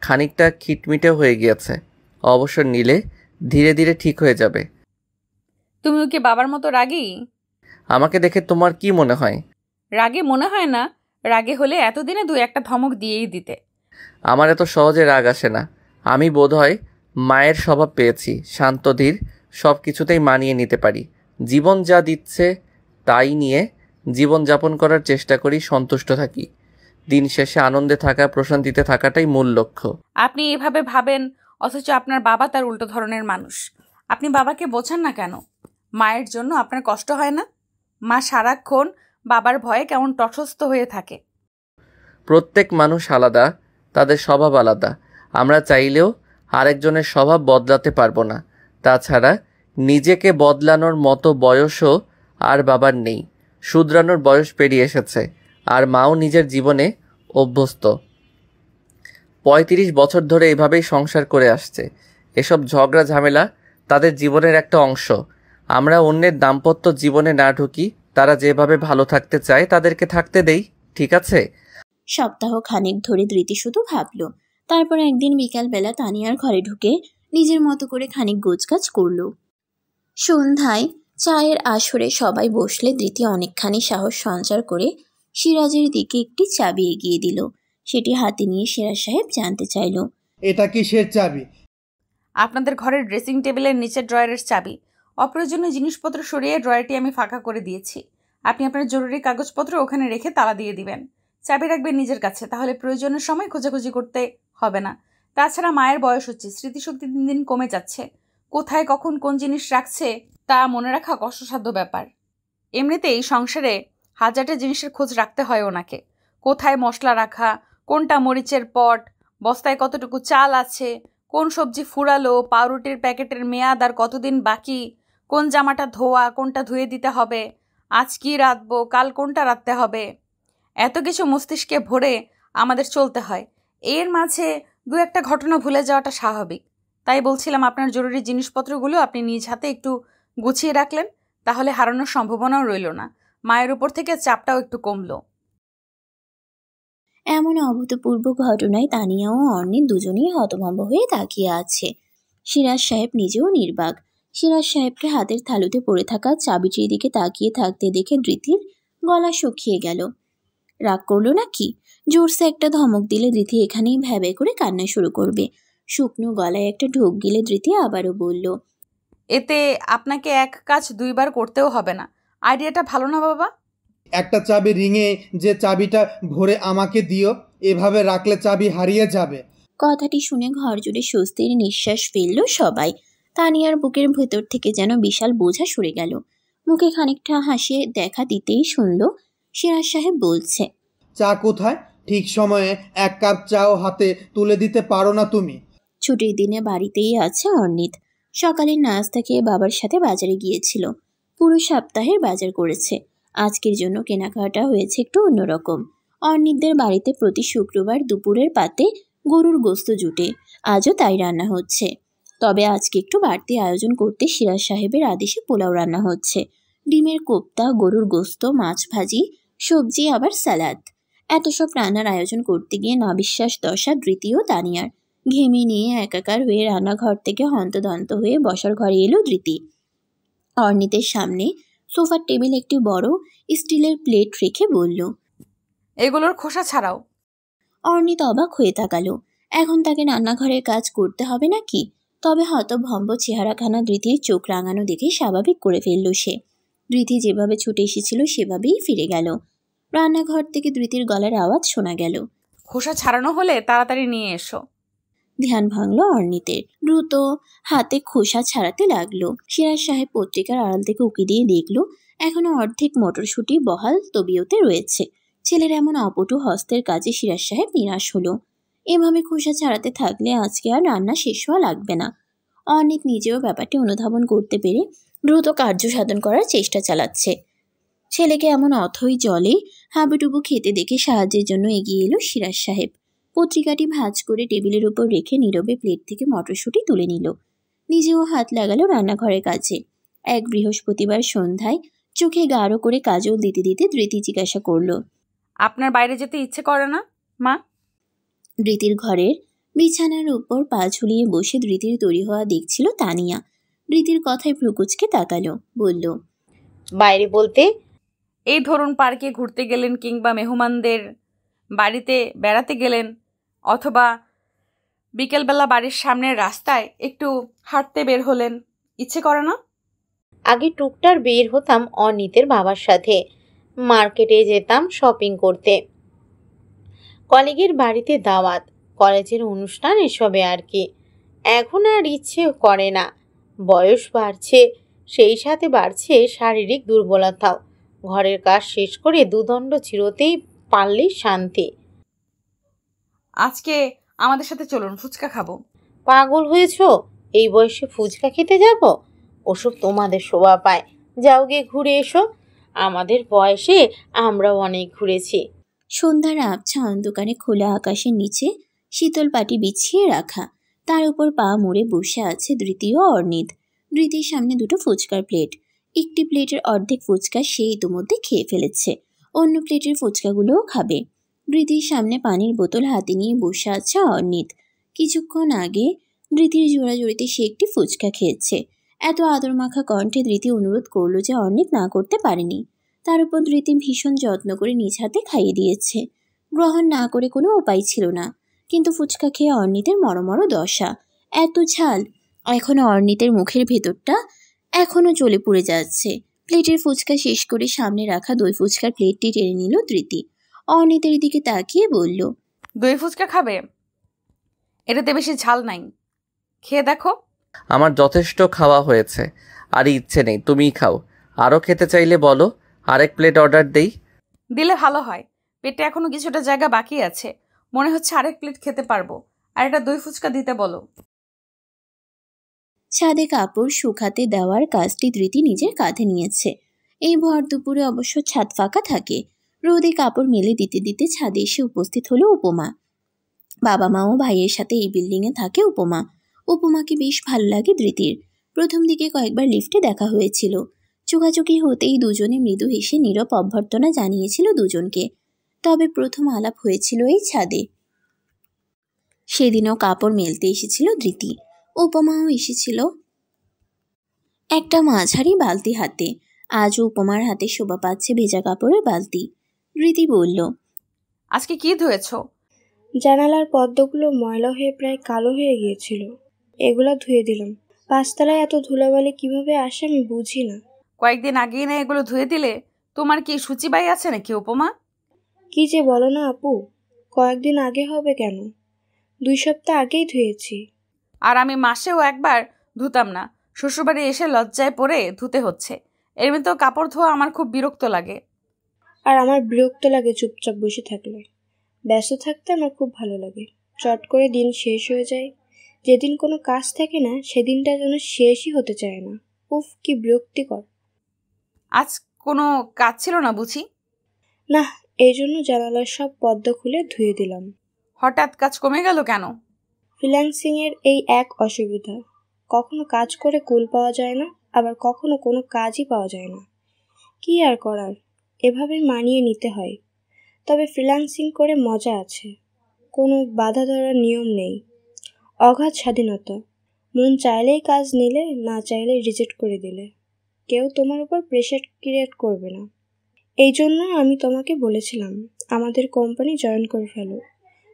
[SPEAKER 1] খানিকটা খিটমিটেও হয়ে গিয়েছে। অবসর নিলে ধীরে ধীরে ঠিক হয়ে যাবে।
[SPEAKER 2] তুমিও কি বাবার মতো রাগী?
[SPEAKER 1] আমাকে দেখে তোমার কি মনে হয়?
[SPEAKER 2] রাগে মনে হয় না। রাগে হলে এতদিনে 2-1টা ধমক দিয়েই দিতে।
[SPEAKER 1] আমার এত সহজে রাগ আসে না। আমি বোধহয় মায়ের স্বভাব পেয়েছি, শান্তধীর, সব কিছুতেই মানিয়ে নিতে পারি। জীবন যা দিচ্ছে তাই নিয়ে জীবনযাপন করার চেষ্টা করি, সন্তুষ্ট থাকি। দিন শেষে আনন্দে থাকা, প্রশান্তিতে থাকাটাই মূল লক্ষ্য।
[SPEAKER 2] আপনি এভাবে ভাবেন, অথচ আপনার বাবা তার উল্টো ধরনের মানুষ। আপনি বাবাকে বোঝান না কেন? মায়ের জন্য আপনার কষ্ট হয় না? মা সারাক্ষণ বাবার ভয়ে কেমন তটস্থ হয়ে থাকে।
[SPEAKER 1] প্রত্যেক মানুষ আলাদা, তাদের স্বভাব আলাদা। আমরা চাইলেও আরেকজনের স্বভাব বদলাতে পারবো না। তাছাড়া নিজেকে বদলানোর মতো বয়সও আর বাবার নেই। শুধরানোর বয়স পেরিয়ে এসেছে, আর মাও নিজের জীবনে অভ্যস্ত। 35 বছর ধরে এভাবেই সংসার করে আসছে। এসব ঝগড়া ঝামেলা তাদের জীবনের একটা অংশ। আমরা অন্যের দাম্পত্য জীবনে না ঢুকি। তারা যেভাবে ভালো থাকতে চায় তাদেরকে থাকতে দেই, ঠিক আছে?
[SPEAKER 3] সপ্তাহ খানেক ধরে ধৃতি শুধু ভাবল। তারপর একদিন বিকালবেলা তানিয়ার ঘরে ঢুকে নিজের মতো করে খানিক গোছগাছ করল। সন্ধ্যায় চায়ের আসরে সবাই বসলে ধৃতি অনেকখানি সাহস সঞ্চার করে সিরাজের দিকে একটি চাবি এগিয়ে দিল। সেটি হাতে নিয়ে সিরাজ সাহেব জানতে চাইল,
[SPEAKER 11] এটা কিসের চাবি?
[SPEAKER 2] আপনাদের ঘরের ড্রেসিং টেবিলের নিচের ড্রয়ারের চাবি। অপ্রয়োজনীয় জিনিসপত্র সরিয়ে ড্রয়ারটি আমি ফাঁকা করে দিয়েছি। আপনি আপনার জরুরি কাগজপত্র ওখানে রেখে তালা দিয়ে দিবেন। চাবি রাখবেন নিজের কাছে, তাহলে প্রয়োজনের সময় খোঁজাখুঁজি করতে হবে না। তাছাড়া মায়ের বয়স হচ্ছে, স্মৃতিশক্তি দিন দিন কমে যাচ্ছে। কোথায় কখন কোন জিনিস রাখছে তা মনে রাখা কষ্টসাধ্য ব্যাপার। এমনিতেই সংসারে হাজারটা জিনিসের খোঁজ রাখতে হয় ওনাকে। কোথায় মশলা রাখা, কোনটা মরিচের পট, বস্তায় কতটুকু চাল আছে, কোন সবজি ফুরালো, পাউরুটির প্যাকেটের মেয়াদ আর কতদিন বাকি, কোন জামাটা ধোয়া, কোনটা ধুয়ে দিতে হবে, আজ কি রাঁধবো, কাল কোনটা রাঁধতে হবে। এত কিছু মস্তিষ্কে ভরে আমাদের চলতে হয়। এর মাঝে 2-1টা ঘটনা ভুলে যাওয়াটা স্বাভাবিক। তাই বলছিলাম, আপনার জরুরি জিনিসপত্রগুলো আপনি নিজ হাতে একটু গুছিয়ে রাখলেন, তাহলে হারানোর সম্ভাবনাও রইল না। মায়ের উপর থেকে চাপটাও একটু কমলো।
[SPEAKER 3] এমন অভূতপূর্ব ঘটনায় তানিয়া ও অর্ণিত দুজনেই হতভম্ব হয়ে তাকিয়ে আছে। সিরাজ সাহেব নিজেও নির্বাক। সিরাজ সাহেবকে হাতের থালুতে পড়ে থাকা চাবিটির দিকে তাকিয়ে থাকতে দেখে ধৃতির গলা শুকিয়ে গেল। রাগ করলো নাকি? জোরসে একটা ধমক দিলে ধৃতি এখানেই ভ্যাবে করে কান্না শুরু করবে। শুকনো গলায় একটা ঢোক গিলে ধৃতি আবারও বলল,
[SPEAKER 2] এতে আপনাকে এক কাজ 2বার করতেও হবে না। আইডিয়াটা ভালো না বাবা?
[SPEAKER 11] একটা চাবি রিংয়ে যে চাবিটা ভরে আমাকে দিও, এভাবে রাখলে চাবি হারিয়ে যাবে।
[SPEAKER 3] কথাটি শুনে ঘর জুড়ে স্বস্তির নিঃশ্বাস ফেলল সবাই। তানিয়ার বুকের ভেতর থেকে যেন বিশাল বোঝা সরে গেল। মুখে খানিকটা হাসিয়ে দেখা দিতেই শুনল সিরাজ সাহেব বলছে,
[SPEAKER 11] চা কোথায়? ঠিক সময়ে 1 কাপ চাও হাতে তুলে দিতে পারো না তুমি?
[SPEAKER 3] ছুটির দিনে বাড়িতেই আছে অর্ণিত। সকালের নাস্তা খেয়ে বাবার সাথে বাজারে গিয়েছিল। পুরো সপ্তাহের বাজার করেছে। আজকের জন্য কেনাকাটা হয়েছে একটু অন্যরকম। অর্ণিতদের বাড়িতে প্রতি শুক্রবার দুপুরের পাতে গরুর গোস্ত জুটে। আজও তাই রান্না হচ্ছে। তবে আজকে একটু বাড়তি আয়োজন করতে সিরাজ সাহেবের আদেশে পোলাও রান্না হচ্ছে। ডিমের কোপ্তা, গরুর গোস্ত, মাছ ভাজি, সবজি, আবার স্যালাড। এত সব রান্নার আয়োজন করতে গিয়ে নাবিশ্বাস দশা ধৃতি ও তানিয়ার। ঘেমে নিয়ে একাকার হয়ে রান্নাঘর থেকে হন্তদন্ত হয়ে বসার ঘরে এলো ধৃতি। অর্ণিতের সামনে সোফার টেবিল একটি বড় স্টিলের প্লেট রেখে বলল,
[SPEAKER 2] এগুলোর খোসা ছাড়াও।
[SPEAKER 3] অর্ণিত অবাক হয়ে তাকালো। এখন তাকে রান্নাঘরের কাজ করতে হবে নাকি? তবে হতভম্ব চেহারাখানা ধৃতির চোখ রাঙানো দেখে স্বাভাবিক করে ফেলল সে। ধৃতি যেভাবে ছুটে এসেছিল সেভাবেই ফিরে গেল। রান্নাঘর থেকে ধৃতির গলার আওয়াজ শোনা গেল।
[SPEAKER 2] খোসা ছাড়ানো হলে তাড়াতাড়ি নিয়ে এসো।
[SPEAKER 3] ধ্যান ভাঙল অর্ণিতের। দ্রুত হাতে খোসা ছাড়াতে লাগলো। সিরাজ সাহেব পত্রিকার আড়াল থেকে উকি দিয়ে দেখল এখনো অর্ধেক মটরশুঁটি বহাল তবিয়তে রয়েছে। ছেলের এমন অপটু হস্তের কাজে সিরাজ সাহেব নিরাশ হলো। এভাবে খোসা ছাড়াতে থাকলে আজকে আর রান্না শেষ হওয়া লাগবে না। অর্ণিত নিজেও ব্যাপারটি অনুধাবন করতে পেরে দ্রুত কার্য সাধন করার চেষ্টা চালাচ্ছে। ছেলেকে এমন অথই জলে হাবুডুবু খেতে দেখে সাহায্যের জন্য এগিয়ে এলো সিরাজ সাহেব। পত্রিকাটি ভাঁজ করে টেবিলের উপর রেখে নীরবে প্লেট থেকে মটরশুঁটি তুলে নিল। নিজেও হাত লাগালো রান্নাঘরের কাছে। এক বৃহস্পতিবার সন্ধ্যায় চোখে গাঢ় করে কাজল দিতে দিতে ধৃতি জিজ্ঞাসা করল,
[SPEAKER 2] আপনার বাইরে যেতে ইচ্ছে করে না মা?
[SPEAKER 3] ধৃতির ঘরের বিছানার উপর পা ঝুলিয়ে বসে ধৃতির তৈরি হওয়া দেখছিল তানিয়া। ধৃতির কথায় ভ্রুকুচকে তাকালো, বলল,
[SPEAKER 8] বাইরে বলতে?
[SPEAKER 2] এই ধরুন পার্কে ঘুরতে গেলেন, কিংবা মেহমানদের বাড়িতে বেড়াতে গেলেন, অথবা বিকেলবেলা বাড়ির সামনের রাস্তায় একটু হাঁটতে বের হলেন, ইচ্ছে করে না?
[SPEAKER 8] আগে টুকটার বের হতাম অনিতের বাবার সাথে, মার্কেটে যেতাম শপিং করতে, কলিগের বাড়িতে দাওয়াত, কলেজের অনুষ্ঠান, এসবে আর কি। এখন আর ইচ্ছে করে না। বয়স বাড়ছে, সেই সাথে বাড়ছে শারীরিক দুর্বলতাও। ঘরের কাজ শেষ করে দুদণ্ড চিরতেই পারলেই শান্তি।
[SPEAKER 2] আজকে আমাদের সাথে চলুন, ফুচকা খাবো।
[SPEAKER 8] পাগল হয়েছ? এই বয়সে ফুচকা খেতে যাব? ওসব তোমাদের শোভা পায়। যাও গিয়ে ঘুরে এসো। আমাদের বয়সে আমরাও অনেক ঘুরেছি।
[SPEAKER 3] সন্ধ্যার আবছা অন্ধকারে খোলা আকাশের নিচে শীতল পাটি বিছিয়ে রাখা, তার উপর পা মুড়ে বসে আছে ধৃতি ও অর্ণিত। ধৃতির সামনে দুটো ফুচকার প্লেট। একটি প্লেটের অর্ধেক ফুচকা সে ইতিমধ্যে খেয়ে ফেলেছে, অন্য প্লেটের ফুচকাগুলোও খাবে। ধৃতির সামনে পানির বোতল হাতে নিয়ে বসে আছে অর্ণিত। কিছুক্ষণ আগে ধৃতির জোড়াজুড়িতে সে একটি ফুচকা খেয়েছে। এত আদর মাখা কণ্ঠে ধৃতি অনুরোধ করলো যে অর্ণিত না করতে পারেনি। তার উপর ধৃতি ভীষণ যত্ন করে নিজ হাতে খাইয়ে দিয়েছে। গ্রহণ না করে কোনো উপায় ছিল না। কিন্তু ফুচকা খেয়ে অর্ণিতের মরমর দশা। এত ঝাল, এখনো অর্ণিতের মুখের ভেতরটা এখনো জ্বলে পুড়ে যাচ্ছে। প্লেটের ফুচকা শেষ করে সামনে রাখা দই ফুচকার প্লেটটি টেনে নিল ধৃতি। অর্ণিতের দিকে তাকিয়ে বলল,
[SPEAKER 2] দই ফুচকা খাবে? এটাতে বেশি ঝাল নাই, খেয়ে দেখো।
[SPEAKER 1] আমার যথেষ্ট খাওয়া হয়েছে, আর ইচ্ছে নেই, তুমিই খাও। আরও খেতে চাইলে বলো, আরেক প্লেট অর্ডার দেই।
[SPEAKER 2] দিলে ভালো হয়, পেটে এখনো কিছুটা জায়গা বাকি আছে, মনে হচ্ছে আরেক প্লেট খেতে পারবো। আর এটা দই ফুচকা দিতে বলো।
[SPEAKER 3] ছাদে কাপড় শুকাতে দেওয়ার কাজটি ধৃতি নিজের কাঁধে নিয়েছে। এই ভর দুপুরে অবশ্য ছাদ ফাঁকা থাকে। রোদে কাপড় মেলে দিতে দিতে ছাদে এসে উপস্থিত হলো উপমা। বাবা মা ও ভাইয়ের সাথে এই বিল্ডিংয়ে থাকে উপমা। উপমাকে বেশ ভালো লাগে ধৃতির। প্রথম দিকে কয়েকবার লিফটে দেখা হয়েছিল। চোখাচোখি হতেই দুজনে মৃদু হেসে নীরব অভ্যর্থনা জানিয়েছিল দুজনকে। তবে প্রথম আলাপ হয়েছিল এই ছাদে। সেদিনও কাপড় মেলতে এসেছিল ধৃতি। উপমাও এসেছিল একটা মাঝারি বালতি হাতে। আজও উপমার হাতে শোভা পাচ্ছে ভেজা কাপড়ের বালতি। ধৃতি বলল,
[SPEAKER 2] আজকে কি ধুয়েছো?
[SPEAKER 13] জানালার পর্দাগুলো ময়লা হয়ে প্রায় কালো হয়ে গিয়েছিল, এগুলা ধুয়ে দিলাম। পাঁচতলায় এত ধুলাবালি কিভাবে আসে আমি বুঝি না।
[SPEAKER 2] কয়েকদিন আগেই না এগুলো ধুয়ে দিলে? তোমার কি সূচিবাই আছে নাকি উপমা?
[SPEAKER 13] কি যে বলো না আপু, কয়েকদিন আগে হবে কেন, 2 সপ্তাহ আগেই ধুয়েছি।
[SPEAKER 2] আর আমি মাসেও একবার ধুতাম না, শ্বশুরবাড়ি এসে লজ্জায় পড়ে ধুতে হচ্ছে। এমনিতেও কাপড় ধোয়া আমার খুব বিরক্ত লাগে।
[SPEAKER 13] আর আমার বিরক্ত লাগে চুপচাপ বসে থাকলে। ব্যস্ত থাকতে আমার খুব ভালো লাগে। চট করে দিন শেষ হয়ে যায়। যেদিন কোনো কাজ থাকে না সেদিনটা যেন শেষই হতে চায় না। উফ, কি বিরক্তিকর।
[SPEAKER 2] আজ কোনো কাজ ছিল না বুঝি?
[SPEAKER 13] না, এই জন্য জানালার সব পর্দা খুলে ধুয়ে দিলাম।
[SPEAKER 2] হঠাৎ কাজ কমে গেল কেন?
[SPEAKER 13] ফ্রিল্যান্সিংয়ের এই এক অসুবিধা, কখনো কাজ করে কুল পাওয়া যায় না, আবার কখনো কোনো কাজই পাওয়া যায় না। কি আর করার, এভাবে মানিয়ে নিতে হয়। তবে ফ্রিল্যান্সিং করে মজা আছে, কোনো বাধা ধরার নিয়ম নেই, অগাধ স্বাধীনতা। মন চাইলেই কাজ নিলে, না চাইলেই রিজেক্ট করে দিলে। কেউ তোমার উপর প্রেশার ক্রিয়েট করবে না। এই জন্য আমি তোমাকে বলেছিলাম আমাদের কোম্পানি জয়েন করে ফেলো।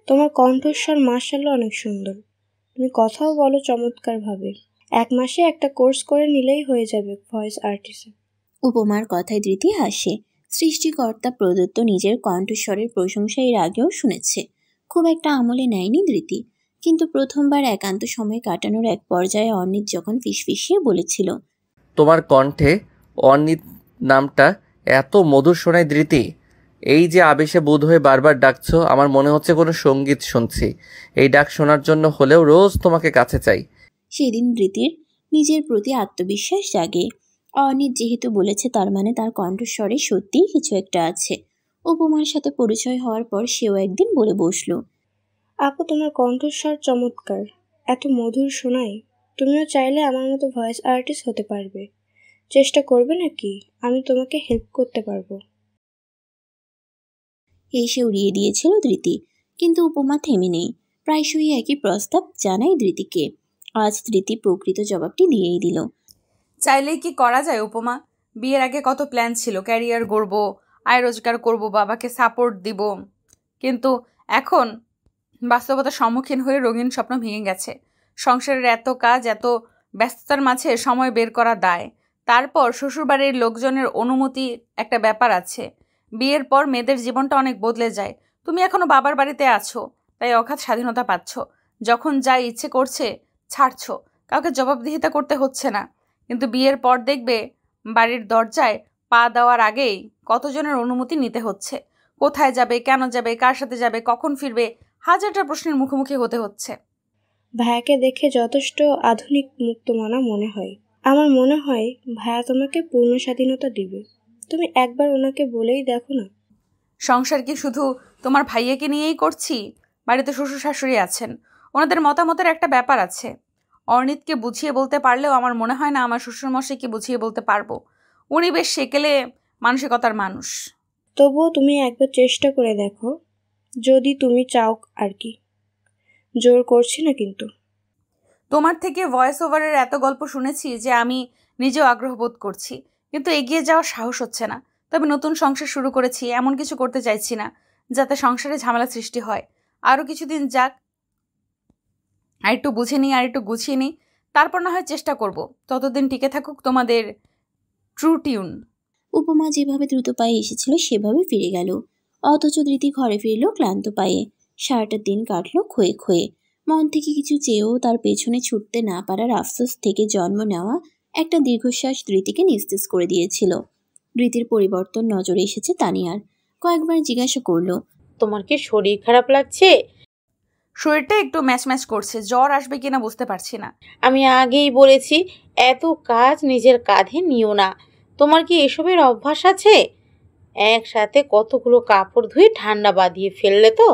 [SPEAKER 13] তোমার কণ্ঠস্বর মাশাআল্লাহ অনেক সুন্দর। তুমি কথাও বলো চমৎকারভাবে। 1 মাসে একটা কোর্স করে নিলেই হয়ে যাবে ভয়েস আর্টিস্টে।
[SPEAKER 3] উপমার কথায় ধৃতি হাসে। সৃষ্টিকর্তা প্রদত্ত নিজের কণ্ঠস্বরের প্রশংসা এর আগেও শুনেছে, খুব একটা আমলে নেয়নি ধৃতি। কিন্তু প্রথমবার একান্ত সময় কাটানোর এক পর্যায়ে অর্ণিত যখন ফিসফিসিয়ে বলেছিল,
[SPEAKER 1] তোমার কণ্ঠে অর্ণিত নামটা এত মধুর শোনায় ধৃতি। এই যে আবেশে বোধ হয়ে বারবার ডাকছো, আমার মনে হচ্ছে কোনো সঙ্গীত শুনছি। এই ডাক শোনার জন্য হলেও রোজ তোমাকে কাছে চাই।
[SPEAKER 3] সেদিন ধৃতির নিজের প্রতি আত্মবিশ্বাস জাগে। অর্ণিত যেহেতু বলেছে তার মানে তার কণ্ঠস্বরে সত্যিই কিছু একটা আছে। উপমার সাথে পরিচয় হওয়ার পর সেও একদিন বলে বসলো,
[SPEAKER 13] আপু তোমার কণ্ঠস্বর চমৎকার, এত মধুর শোনায়। তুমিও চাইলে আমার মতো ভয়েস আর্টিস্ট হতে পারবে। চেষ্টা করবে নাকি? আমি তোমাকে হেল্প করতে পারবো।
[SPEAKER 3] এসে উড়িয়ে দিয়েছিল ধৃতি, কিন্তু উপমা থেমে নেই। প্রায়শই একই প্রস্তাব জানায় ধৃতিকে। আজ ধৃতি প্রকৃত জবাবটি দিয়েই দিল।
[SPEAKER 2] চাইলেই কি করা যায় উপমা? বিয়ের আগে কত প্ল্যান ছিল, ক্যারিয়ার গড়ব, আয় রোজগার করব, বাবাকে সাপোর্ট দিব। কিন্তু এখন বাস্তবতার সম্মুখীন হয়ে রঙিন স্বপ্ন ভেঙে গেছে। সংসারের এত কাজ, এত ব্যস্ততার মাঝে সময় বের করা দায়। তারপর শ্বশুরবাড়ির লোকজনের অনুমতি একটা ব্যাপার আছে। বিয়ের পর মেয়েদের জীবনটা অনেক বদলে যায়। তুমি এখনো বাবার বাড়িতে আছো, তাই অগাধ স্বাধীনতা পাচ্ছ। যখন যা ইচ্ছে করছে ছাড়ছো, কাউকে জবাবদিহিতা করতে হচ্ছে না। কিন্তু বিয়ের পর দেখবে বাড়ির দরজায় পা দেওয়ার আগেই কতজনের অনুমতি নিতে হচ্ছে। কোথায় যাবে, কেন যাবে, কার সাথে যাবে, কখন ফিরবে, হাজারটা প্রশ্নের মুখোমুখি হতে হচ্ছে।
[SPEAKER 13] ভাইয়াকে দেখে যথেষ্ট আধুনিক মুক্তমনা মনে হয়। আমার মনে হয় ভাইয়া তোমাকে পূর্ণ স্বাধীনতা দিবে। তুমি একবার ওনাকে বলেই দেখো না।
[SPEAKER 2] সংসার কি শুধু তোমার ভাইয়াকে নিয়েই করছি? বাড়িতে শ্বশুর শাশুড়ি আছেন, ওনাদের মতামতের একটা ব্যাপার আছে। অর্ণিতকে বুঝিয়ে বলতে পারলেও আমার মনে হয় না আমার শ্বশুরমশাইকে বুঝিয়ে বলতে পারবো। উনি বেশ সেকেলে মানসিকতার মানুষ।
[SPEAKER 13] তবুও তুমি একবার চেষ্টা করে দেখো, যদি তুমি চাও আর কি। জোর করছি না কিন্তু।
[SPEAKER 2] তোমার থেকে ভয়েস ওভারের এত গল্প শুনেছি যে আমি নিজেও আগ্রহ বোধ করছি, কিন্তু এগিয়ে যাওয়ার সাহস হচ্ছে না। তবে নতুন সংসার শুরু করেছি, এমন কিছু করতে চাইছি না যাতে সংসারে ঝামেলা সৃষ্টি হয়। আরও কিছুদিন যাক, আর একটু বুঝে নিই, আর একটু গুছিয়ে নিই, তারপর না হয় চেষ্টা করব। ততদিন টিকে থাকুক তোমাদের ট্রু টিউন।
[SPEAKER 3] উপমা যেভাবে দ্রুত পায়ে এসেছিল সেভাবে ফিরে গেল। অথচ ধৃতি ঘরে ফিরল ক্লান্ত পায়ে। সারাটা দিন কাটলো ক্ষয়ে ক্ষয়ে। মন থেকে কিছু চেয়েও তার পেছনে ছুটতে না পারার আফসোস থেকে জন্ম নেওয়া একটা দীর্ঘশ্বাস ধৃতিকে নিস্তেজ করে দিয়েছিল। ধৃতির পরিবর্তন নজরে এসেছে তানিয়ার। কয়েকবার জিজ্ঞাসা করলো,
[SPEAKER 8] তোমার কি শরীর খারাপ লাগছে?
[SPEAKER 2] শরীরটা একটু ম্যাচ ম্যাচ করছে, জ্বর আসবে কিনা বুঝতে পারছি না।
[SPEAKER 8] আমি আগেই বলেছি এত কাজ নিজের কাঁধে নিও না। তোমার কি এসবের অভ্যাস আছে? একসাথে কতগুলো কাপড় ধুয়ে ঠান্ডা বাঁধিয়ে ফেললে তো।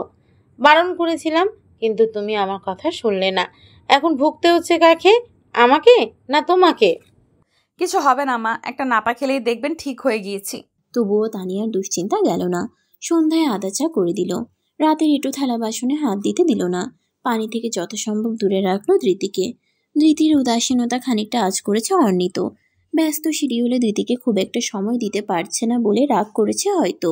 [SPEAKER 8] বারণ করেছিলাম, কিন্তু তুমি আমার কথা শুনলে না। এখন ভুগতে হচ্ছে কাকে, আমাকে না তোমাকে?
[SPEAKER 2] কিছু হবে না মা, একটা নাপা খেলেই দেখবেন ঠিক হয়ে গিয়েছি।
[SPEAKER 3] তবুও তানিয়ার দুশ্চিন্তা গেল না। সন্ধ্যায় আদা চা করে দিল। রাতের এঁটো থালা বাসনে হাত দিতে দিল না। পানি থেকে যথাসম্ভব দূরে রাখলো ধৃতিকে। ধৃতির উদাসীনতা খানিকটা আঁচ করেছে অর্ণিত। ব্যস্ত শিডিউলে ধৃতিকে খুব একটা সময় দিতে পারছে না বলে রাগ করেছে হয়তো।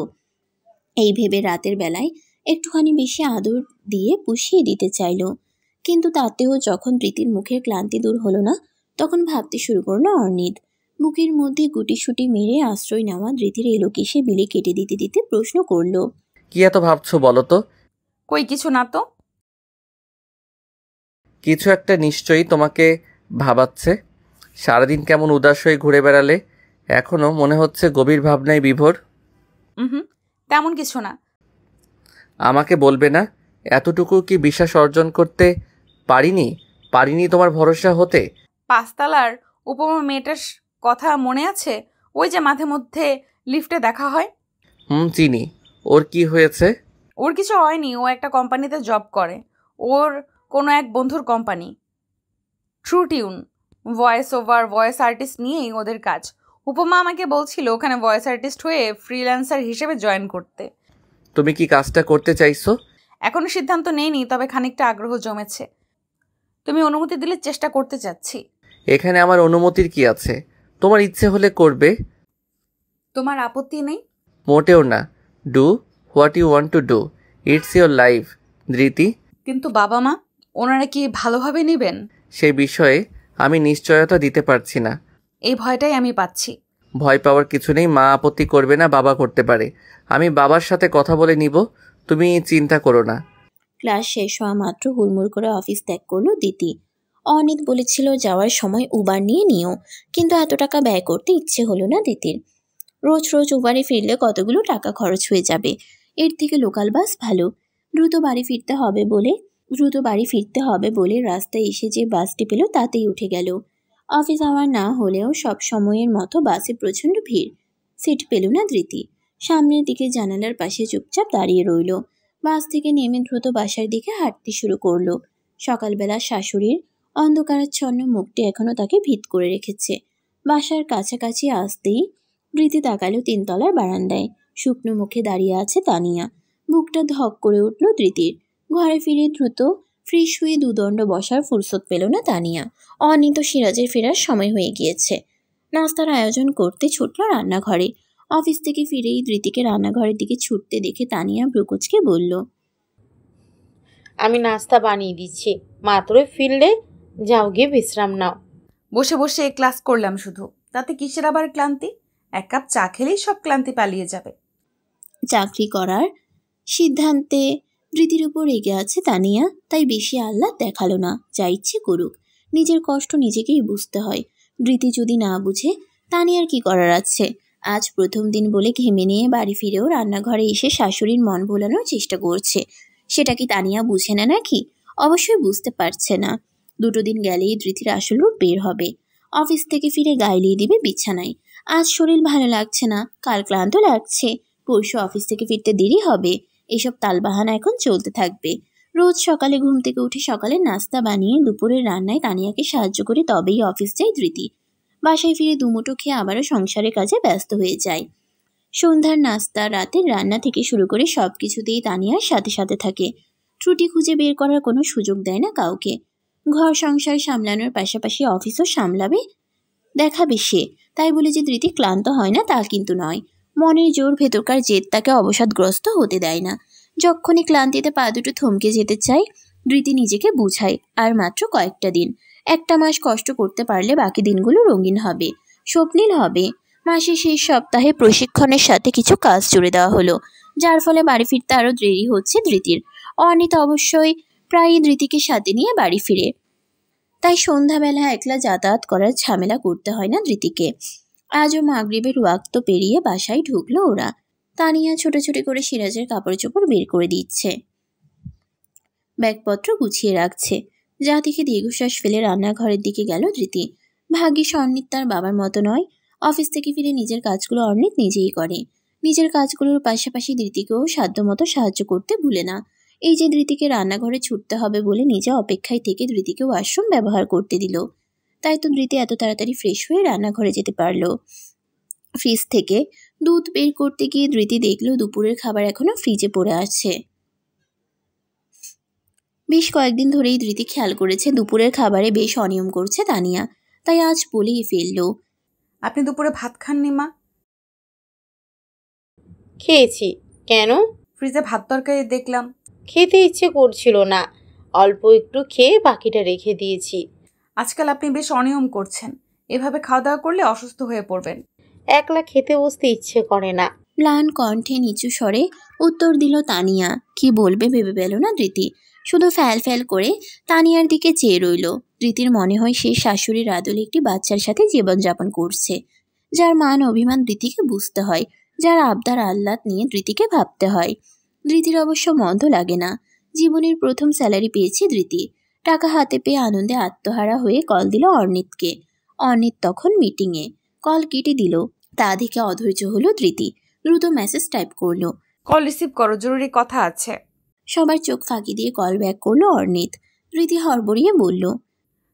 [SPEAKER 3] এই ভেবে রাতের বেলায় একটুখানি বেশি আদর দিয়ে পুষিয়ে দিতে চাইল। কিন্তু তাতেও যখন ধৃতির মুখের ক্লান্তি দূর হলো না, তখন ভাবতে শুরু করলো অর্ণিত। বুকের মধ্যে গুটিসুটি মেরে আশ্রয় নেওয়া ধৃতির এলোকেশে বিলি কেটে দিতে দিতে প্রশ্ন করল,
[SPEAKER 1] কি এত ভাবছো বলো তো?
[SPEAKER 2] কই কিছু না তো।
[SPEAKER 1] কিছু একটা নিশ্চয়ই তোমাকে ভাবাচ্ছে। সারাদিন কেমন উদাস হয়ে ঘুরে বেড়ালে, এখনো মনে হচ্ছে গভীর ভাবনায় বিভোর।
[SPEAKER 2] তেমন কিছু না।
[SPEAKER 1] আমাকে বলবে না? এতটুকু কি বিশ্বাস অর্জন করতে পারিনি তোমার ভরসা হতে?
[SPEAKER 2] পাঁচতলার উপমা মেয়েটার কথা মনে আছে? ওই যে মাঝে মধ্যে লিফটে দেখা হয়।
[SPEAKER 1] চিনি। ওর কি হয়েছে?
[SPEAKER 2] ওর কিছু হয়নি, ও একটা কোম্পানিতে জব করে। ওর কোনো এক বন্ধুর company, true tune. Voice over, voice artist নিয়েই ওদের কাজ। উপমা আমাকে বলছিল ওখানে ভয়েস আর্টিস্ট হয়ে ফ্রিল্যান্সার হিসেবে জয়েন করতে।
[SPEAKER 1] তুমি কি কাজটা করতে চাইছো?
[SPEAKER 2] এখনো সিদ্ধান্ত নেইনি, তবে খানিকটা আগ্রহ জমেছে। তুমি অনুমতি দিলে চেষ্টা করতে চাচ্ছি।
[SPEAKER 1] এখানে আমার অনুমতির কি আছে? তোমার ইচ্ছে হলে করবে।
[SPEAKER 2] তোমার আপত্তি নেই?
[SPEAKER 1] মোটেও না। Do what you want to do, it's your life Dhriti.
[SPEAKER 2] কিন্তু বাবা মা? ওনারা কি ভালোভাবে নেবেন?
[SPEAKER 1] সেই বিষয়ে আমি নিশ্চয়তা দিতে পারছি না।
[SPEAKER 2] এই ভয়টাই আমি পাচ্ছি।
[SPEAKER 1] ভয় পাওয়ার কিছু নেই, মা আপত্তি করবে না, বাবা করতে পারে। আমি বাবার সাথে কথা বলে নিব, তুমি চিন্তা করো না।
[SPEAKER 3] ক্লাস শেষ হওয়া মাত্র হুড়মুড় করে অফিস ত্যাগ করলো দিতি। অনিত বলেছিল যাওয়ার সময় উবার নিয়ে নিও, কিন্তু এত টাকা ব্যয় করতে ইচ্ছে হলো না দিতির। রোজ রোজ উবারে ফিরলে কতগুলো টাকা খরচ হয়ে যাবে, এর থেকে লোকাল বাস ভালো। দ্রুত বাড়ি ফিরতে হবে বলে রাস্তায় এসে যে বাসটি পেল তাতেই উঠে গেল। অফিস আওয়ার না হলেও সব সময়ের মতো বাসে প্রচণ্ড ভিড়। সিট পেল না ধৃতি। সামনের দিকে জানালার পাশে চুপচাপ দাঁড়িয়ে রইল। বাস থেকে নেমে দ্রুত বাসার দিকে হাঁটতে শুরু করলো। সকালবেলা শাশুড়ির অন্ধকারাচ্ছন্ন মুখটি এখনো তাকে ভীত করে রেখেছে। বাসার কাছাকাছি আসতেই ধৃতি তাকালো 3 তলার বারান্দায়। শুকনো মুখে দাঁড়িয়ে আছে তানিয়া। বুকটা ধক করে উঠল ধৃতির। ঘরে ফিরে দ্রুত ফ্রেশ হয়ে দুদণ্ড বসার ফুরসত পেল না তানিয়া। অনিত সিরাজের ফেরার সময় হয়ে গিয়েছে। নাস্তার আয়োজন করতে ছুটল রান্নাঘরে। অফিস থেকে ফিরেই ধৃতিকে রান্নাঘরের দিকে ছুটতে দেখে তানিয়া ব্রুকুচকে বলল,
[SPEAKER 8] আমি নাস্তা বানিয়ে দিচ্ছি, মাত্রই ফিরলে যাও গিয়ে বিশ্রাম নাও।
[SPEAKER 2] বসে বসে ক্লাস করলাম শুধু, তাতে কিসের আবার ক্লান্তি? 1 কাপ চা খেলেই সব ক্লান্তি পালিয়ে যাবে।
[SPEAKER 3] চাকরি করার সিদ্ধান্তে ধৃতির উপর রেগে আছে তানিয়া, তাই বেশি আহ্লাদ দেখালো না। যা ইচ্ছে করুক, নিজের কষ্ট নিজেকেই বুঝতে হয়। ধৃতি যদি না বুঝে তানিয়ার কি করার আছে? আজ প্রথম দিন বলে ঘেমে নিয়ে বাড়ি ফিরেও রান্নাঘরে এসে শাশুড়ির মন ভোলানোর চেষ্টা করছে। সেটা কি তানিয়া বুঝে না নাকি? অবশ্যই বুঝতে পারছে না। 2 দিন গেলেই ধৃতির আসল রূপ বের হবে। অফিস থেকে ফিরে গাইলিয়ে দিবে বিছানায়। আজ শরীর ভালো লাগছে না, কাল ক্লান্ত লাগছে, পরশু অফিস থেকে ফিরতে দেরি হবে। এসব তালবাহানা এখন চলতে থাকবে। রোজ সকালে ঘুম থেকে উঠে সকালে নাস্তা বানিয়ে দুপুরের রান্নায় তানিয়াকে সাহায্য করে তবেই অফিস যায় ধৃতি। বাসায় ফিরে দুমুঠো খেয়ে আবারও সংসারের কাজে ব্যস্ত হয়ে যায়। সন্ধ্যার নাস্তা, রাতের রান্না থেকে শুরু করে সব কিছুতেই তানিয়ার সাথে সাথে থাকে। ত্রুটি খুঁজে বের করার কোনো সুযোগ দেয় না কাউকে। ঘর সংসার সামলানোর পাশাপাশি অফিসও সামলাবে দেখাবে সে। তাই বলে যে ধৃতি ক্লান্ত হয় না তা কিন্তু নয়। মনের জোর, ভেতরকার জেদ তাকে অবসাদগ্রস্ত হতে দেয় না। যখনই ক্লান্তিতে পা দুটো থমকে যেতে চায়, ধৃতি নিজেকে বুঝায় আর মাত্র কয়েকটা দিন, 1 মাস কষ্ট করতে পারলে বাকি দিনগুলো রঙিন হবে, স্বপ্নীল হবে। মাসের শেষ সপ্তাহে প্রশিক্ষণের সাথে কিছু কাজ জুড়ে দেওয়া হলো, যার ফলে বাড়ি ফিরতে আরও দেরি হচ্ছে ধৃতির। অনিত অবশ্যই প্রায়ই ধৃতিকে সাথে নিয়ে বাড়ি ফিরে, তাই সন্ধ্যাবেলা একলা যাতায়াত করার ঝামেলা করতে হয় না ধৃতিকে। আজও মাগরিবের ওয়াক্ত পেরিয়ে বাসায় ঢুকলো ওরা। তানিয়া ছোটাছুটি করে সিরাজের কাপড় চোপড় বের করে দিচ্ছে, ব্যাগপত্র গুছিয়ে রাখছে। যা দেখে দীর্ঘশ্বাস ফেলে রান্নাঘরের দিকে গেল ধৃতি। ভাগ্যিস অর্ণিত তার বাবার মতো নয়। অফিস থেকে ফিরে নিজের কাজগুলো অর্ণিত নিজেই করে। নিজের কাজগুলোর পাশাপাশি ধৃতিকেও সাধ্যমতো সাহায্য করতে ভুলে না। এই যে ধৃতিকে রান্নাঘরে ছুটতে হবে বলে নিজে অপেক্ষায় থেকে ধৃতিকে ওয়াশরুম ব্যবহার করতে দিল, তাই তো ধৃতি এত তাড়াতাড়ি ফ্রেশ হয়ে রান্নাঘরে যেতে পারলো। ফ্রিজ থেকে দুধ বের করতে গিয়ে ধৃতি দেখল দুপুরের খাবার এখনো ফ্রিজে পড়ে আছে। বেশ কয়েকদিন ধরেই ধৃতি খেয়াল করেছে দুপুরের খাবারে বেশ অনিয়ম করছে তানিয়া, তাই আজ বলেই ফেলল,
[SPEAKER 2] আপনি দুপুরে ভাত খাননি মা?
[SPEAKER 8] খেয়েছি। কেন?
[SPEAKER 2] ফ্রিজে ভাত তরকারি দেখলাম।
[SPEAKER 8] খেতে ইচ্ছে করছিল না, অল্প একটু খেয়ে বাকিটা রেখে দিয়েছি।
[SPEAKER 2] আজকাল আপনি বেশ অনিয়ম করছেন, এভাবে খাওয়া দাওয়া করলে অসুস্থ হয়ে পড়বেন।
[SPEAKER 8] একলা খেতে বসতে ইচ্ছে করে না।
[SPEAKER 3] ম্লান কণ্ঠে নিচু স্বরে উত্তর দিল তানিয়া। কি বলবে ভেবে পেল না ধৃতি, শুধু ফ্যাল ফ্যাল করে তানিয়ার দিকে চেয়ে রইল। ধৃতির মনে হয় সে শাশুড়ির আদলে একটি বাচ্চার সাথে জীবনযাপন করছে, যার মান অভিমান ধৃতিকে বুঝতে হয়, যার আবদার আহ্লাদ নিয়ে ধৃতিকে ভাবতে হয়। ধৃতির অবশ্য মন্দ লাগে না। জীবনের প্রথম স্যালারি পেয়েছে ধৃতি। টাকা হাতে পেয়ে আনন্দে আত্মহারা হয়ে কল দিল অর্ণিতকে। অর্ণিত তখন মিটিংয়ে, কল কেটে দিল। তা দেখে অধৈর্য হলো ধৃতি। দ্রুত মেসেজ টাইপ করলো,
[SPEAKER 2] কল রিসিভ করো, জরুরি কথা আছে।
[SPEAKER 3] সবার চোখ ফাঁকি দিয়ে কল ব্যাক করলো অর্ণিত। ধৃতি হড়বড়িয়ে বলল,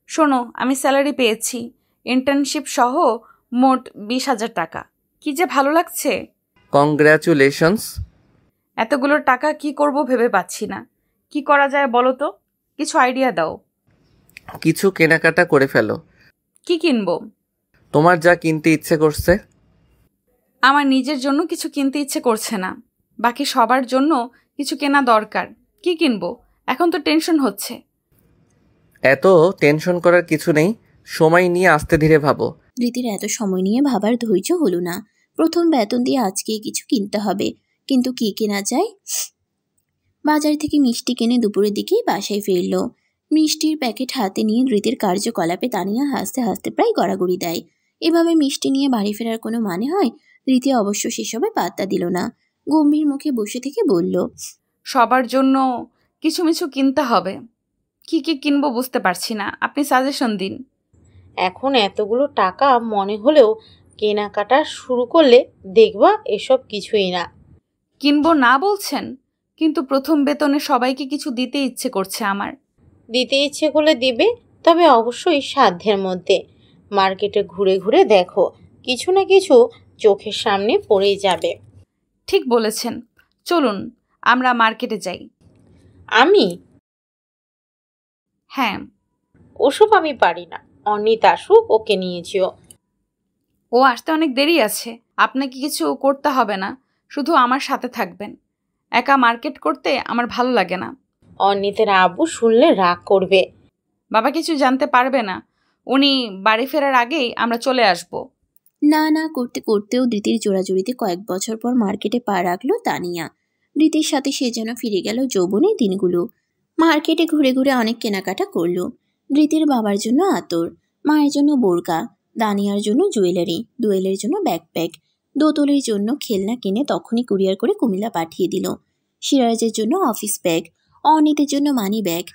[SPEAKER 2] শোনো, আমি স্যালারি পেয়েছি, ইন্টার্নশিপ সহ মোট 20,000 টাকা। কি যে ভালো লাগছে।
[SPEAKER 1] কংগ্রাচুলেশনস।
[SPEAKER 2] এতগুলো টাকা কি করব ভেবে পাচ্ছি না। কি করা যায় বলো তো, কিছু আইডিয়া দাও।
[SPEAKER 1] কিছু কেনাকাটা করে ফেলো।
[SPEAKER 2] কি কিনবো?
[SPEAKER 1] তোমার যা কিনতে ইচ্ছে করছে।
[SPEAKER 2] আমার নিজের জন্য কিছু কিনতে ইচ্ছে করছে না, বাকি সবার জন্য কিছু কেনা দরকার। কি কিনবো? এখন তো টেনশন হচ্ছে।
[SPEAKER 1] এত টেনশন করার কিছু নেই, সময় নিয়ে আস্তে ধীরে ভাবো।
[SPEAKER 3] রীতির এত সময় নিয়ে ভাবার ধৈর্য হলো না। প্রথম বেতন দিয়ে আজকেই কিছু কিনতে হবে, কিন্তু কি কেনা যায়? বাজার থেকে মিষ্টি কিনে দুপুরের দিকেই বাসায় ফিরল। মিষ্টির প্যাকেট হাতে নিয়ে ধৃতির কার্যকলাপে তানিয়া হাসতে হাসতে প্রায় গড়াগড়ি দেয়। এভাবে মিষ্টি নিয়ে বাড়ি ফেরার কোনো মানে হয়? ধৃতি অবশ্য সেসবে পাত্তা দিল না। গম্ভীর মুখে বসে থেকে বলল,
[SPEAKER 2] সবার জন্য কিছু মিছু কিনতে হবে। কি কি কিনবো বুঝতে পারছি না, আপনি সাজেশন দিন।
[SPEAKER 8] এখন এতগুলো টাকা মনে হলেও কেনাকাটা শুরু করলে দেখবা এসব কিছুই না।
[SPEAKER 2] কিনবো না বলছেন, কিন্তু প্রথম বেতনে সবাইকে কিছু দিতে ইচ্ছে করছে আমার।
[SPEAKER 8] দিতে ইচ্ছে করলে দিবে, তবে অবশ্যই সাধ্যের মধ্যে। মার্কেটে ঘুরে ঘুরে দেখো, কিছু না কিছু চোখের সামনে পড়েই যাবে।
[SPEAKER 2] ঠিক বলেছেন, চলুন আমরা মার্কেটে যাই।
[SPEAKER 8] আমি?
[SPEAKER 2] হ্যাঁ।
[SPEAKER 8] ওসব আমি পারি না। অনিত আসুক, ওকে নিয়েছিও।
[SPEAKER 2] ও আসতে অনেক দেরি আছে, আপনাকে কিছু করতে হবে না, শুধু আমার সাথে থাকবেন। একা মার্কেট করতে আমার ভালো লাগে না।
[SPEAKER 8] অনিতের আব্বু শুনলে রাগ করবে।
[SPEAKER 2] বাবা কিছু জানতে পারবে না, উনি বাড়ি ফেরার আগেই আমরা চলে আসব।
[SPEAKER 3] না না করতে করতেও ধৃতির জোড়াজুড়িতে কয়েক বছর পর মার্কেটে পা রাখলো তানিয়া। ধৃতির সাথে সে যেন ফিরে গেল যৌবনের দিনগুলো। মার্কেটে ঘুরে ঘুরে অনেক কেনাকাটা করলো। ধৃতির বাবার জন্য আতর, মায়ের জন্য বোরকা, দানিয়ার জন্য জুয়েলারি, দোয়েলের জন্য ব্যাকপ্যাক, দোতলের জন্য খেলনা কিনে তখনই কুরিয়ার করে কুমিল্লা পাঠিয়ে দিল। সিরাজের জন্য অফিস ব্যাগ, অনিতের জন্য মানি ব্যাগ,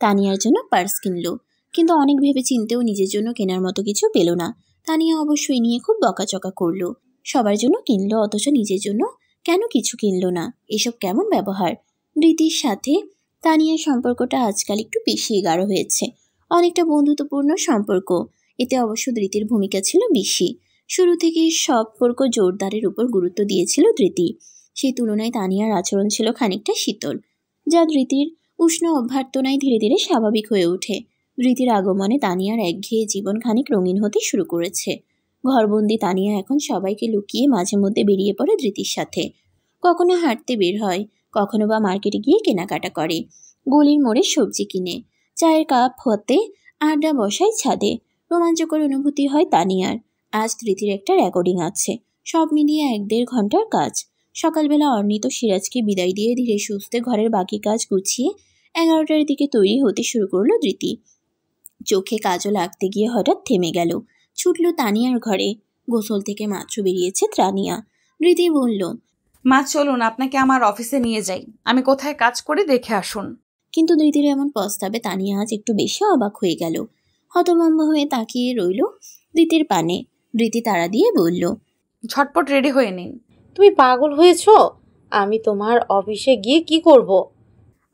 [SPEAKER 3] তানিয়ার জন্য পার্স কিনলো। কিন্তু অনেক ভেবে চিন্তেও নিজের জন্য কেনার মতো কিছু পেল না। তানিয়া অবশ্যই নিয়ে খুব বকাচকা করলো। সবার জন্য কিনলো, অথচ নিজের জন্য কেন কিছু কিনলো না? এসব কেমন ব্যবহার? রীতির সাথে তানিয়ার সম্পর্কটা আজকাল একটু বেশি গাঢ় হয়েছে, অনেকটা বন্ধুত্বপূর্ণ সম্পর্ক। এতে অবশ্য ধৃতির ভূমিকা ছিল বেশি। শুরু থেকেই সম্পর্ক জোরদারের উপর গুরুত্ব দিয়েছিল ধৃতি। সেই তুলনায় তানিয়ার আচরণ ছিল খানিকটা শীতল, যা ধৃতির উষ্ণ অভ্যর্থনায় ধীরে ধীরে স্বাভাবিক হয়ে ওঠে। ধৃতির আগমনে তানিয়ার একঘেয়ে জীবন খানিক রঙিন হতে শুরু করেছে। ঘরবন্দি তানিয়া এখন সবাইকে লুকিয়ে মাঝে মধ্যে বেরিয়ে পড়ে ধৃতির সাথে। কখনো হাঁটতে বের হয়, কখনো বা মার্কেটে গিয়ে কেনাকাটা করে। গলির মোড়ে সবজি কিনে, চায়ের কাপ হতে আড্ডা বসায় ছাদে। রোমাঞ্চকর অনুভূতি হয় তানিয়ার। আজ ধৃতির একটা রেকর্ডিং আছে, সব মিলিয়ে 1-1.5 ঘন্টার কাজ। সকালবেলা অর্ণিত সিরাজকে বিদায় দিয়ে ধীরে সুস্থে ঘরের বাকি কাজ গুছিয়ে 11টার দিকে তৈরি হতে শুরু করলো ধৃতি। চোখে কাজল আঁকতে গিয়ে হঠাৎ থেমে গেল। ছুটল তানিয়ার ঘরে। গোসল থেকে মাত্র বেরিয়েছে তানিয়া। ধৃতি বলল,
[SPEAKER 2] মা চলুন আপনাকে আমার অফিসে নিয়ে যাই, আমি কোথায় কাজ করে দেখে আসুন।
[SPEAKER 3] কিন্তু ধৃতির এমন প্রস্তাবে তানিয়া আজ একটু বেশি অবাক হয়ে গেল। হতভম্ব হয়ে তাকিয়ে রইল ধৃতির পানে। ধৃতি তাড়া দিয়ে বলল,
[SPEAKER 2] ঝটপট রেডি হয়ে নিন।
[SPEAKER 8] তুমি পাগল হয়েছ? আমি তোমার অফিসে গিয়ে কি করব?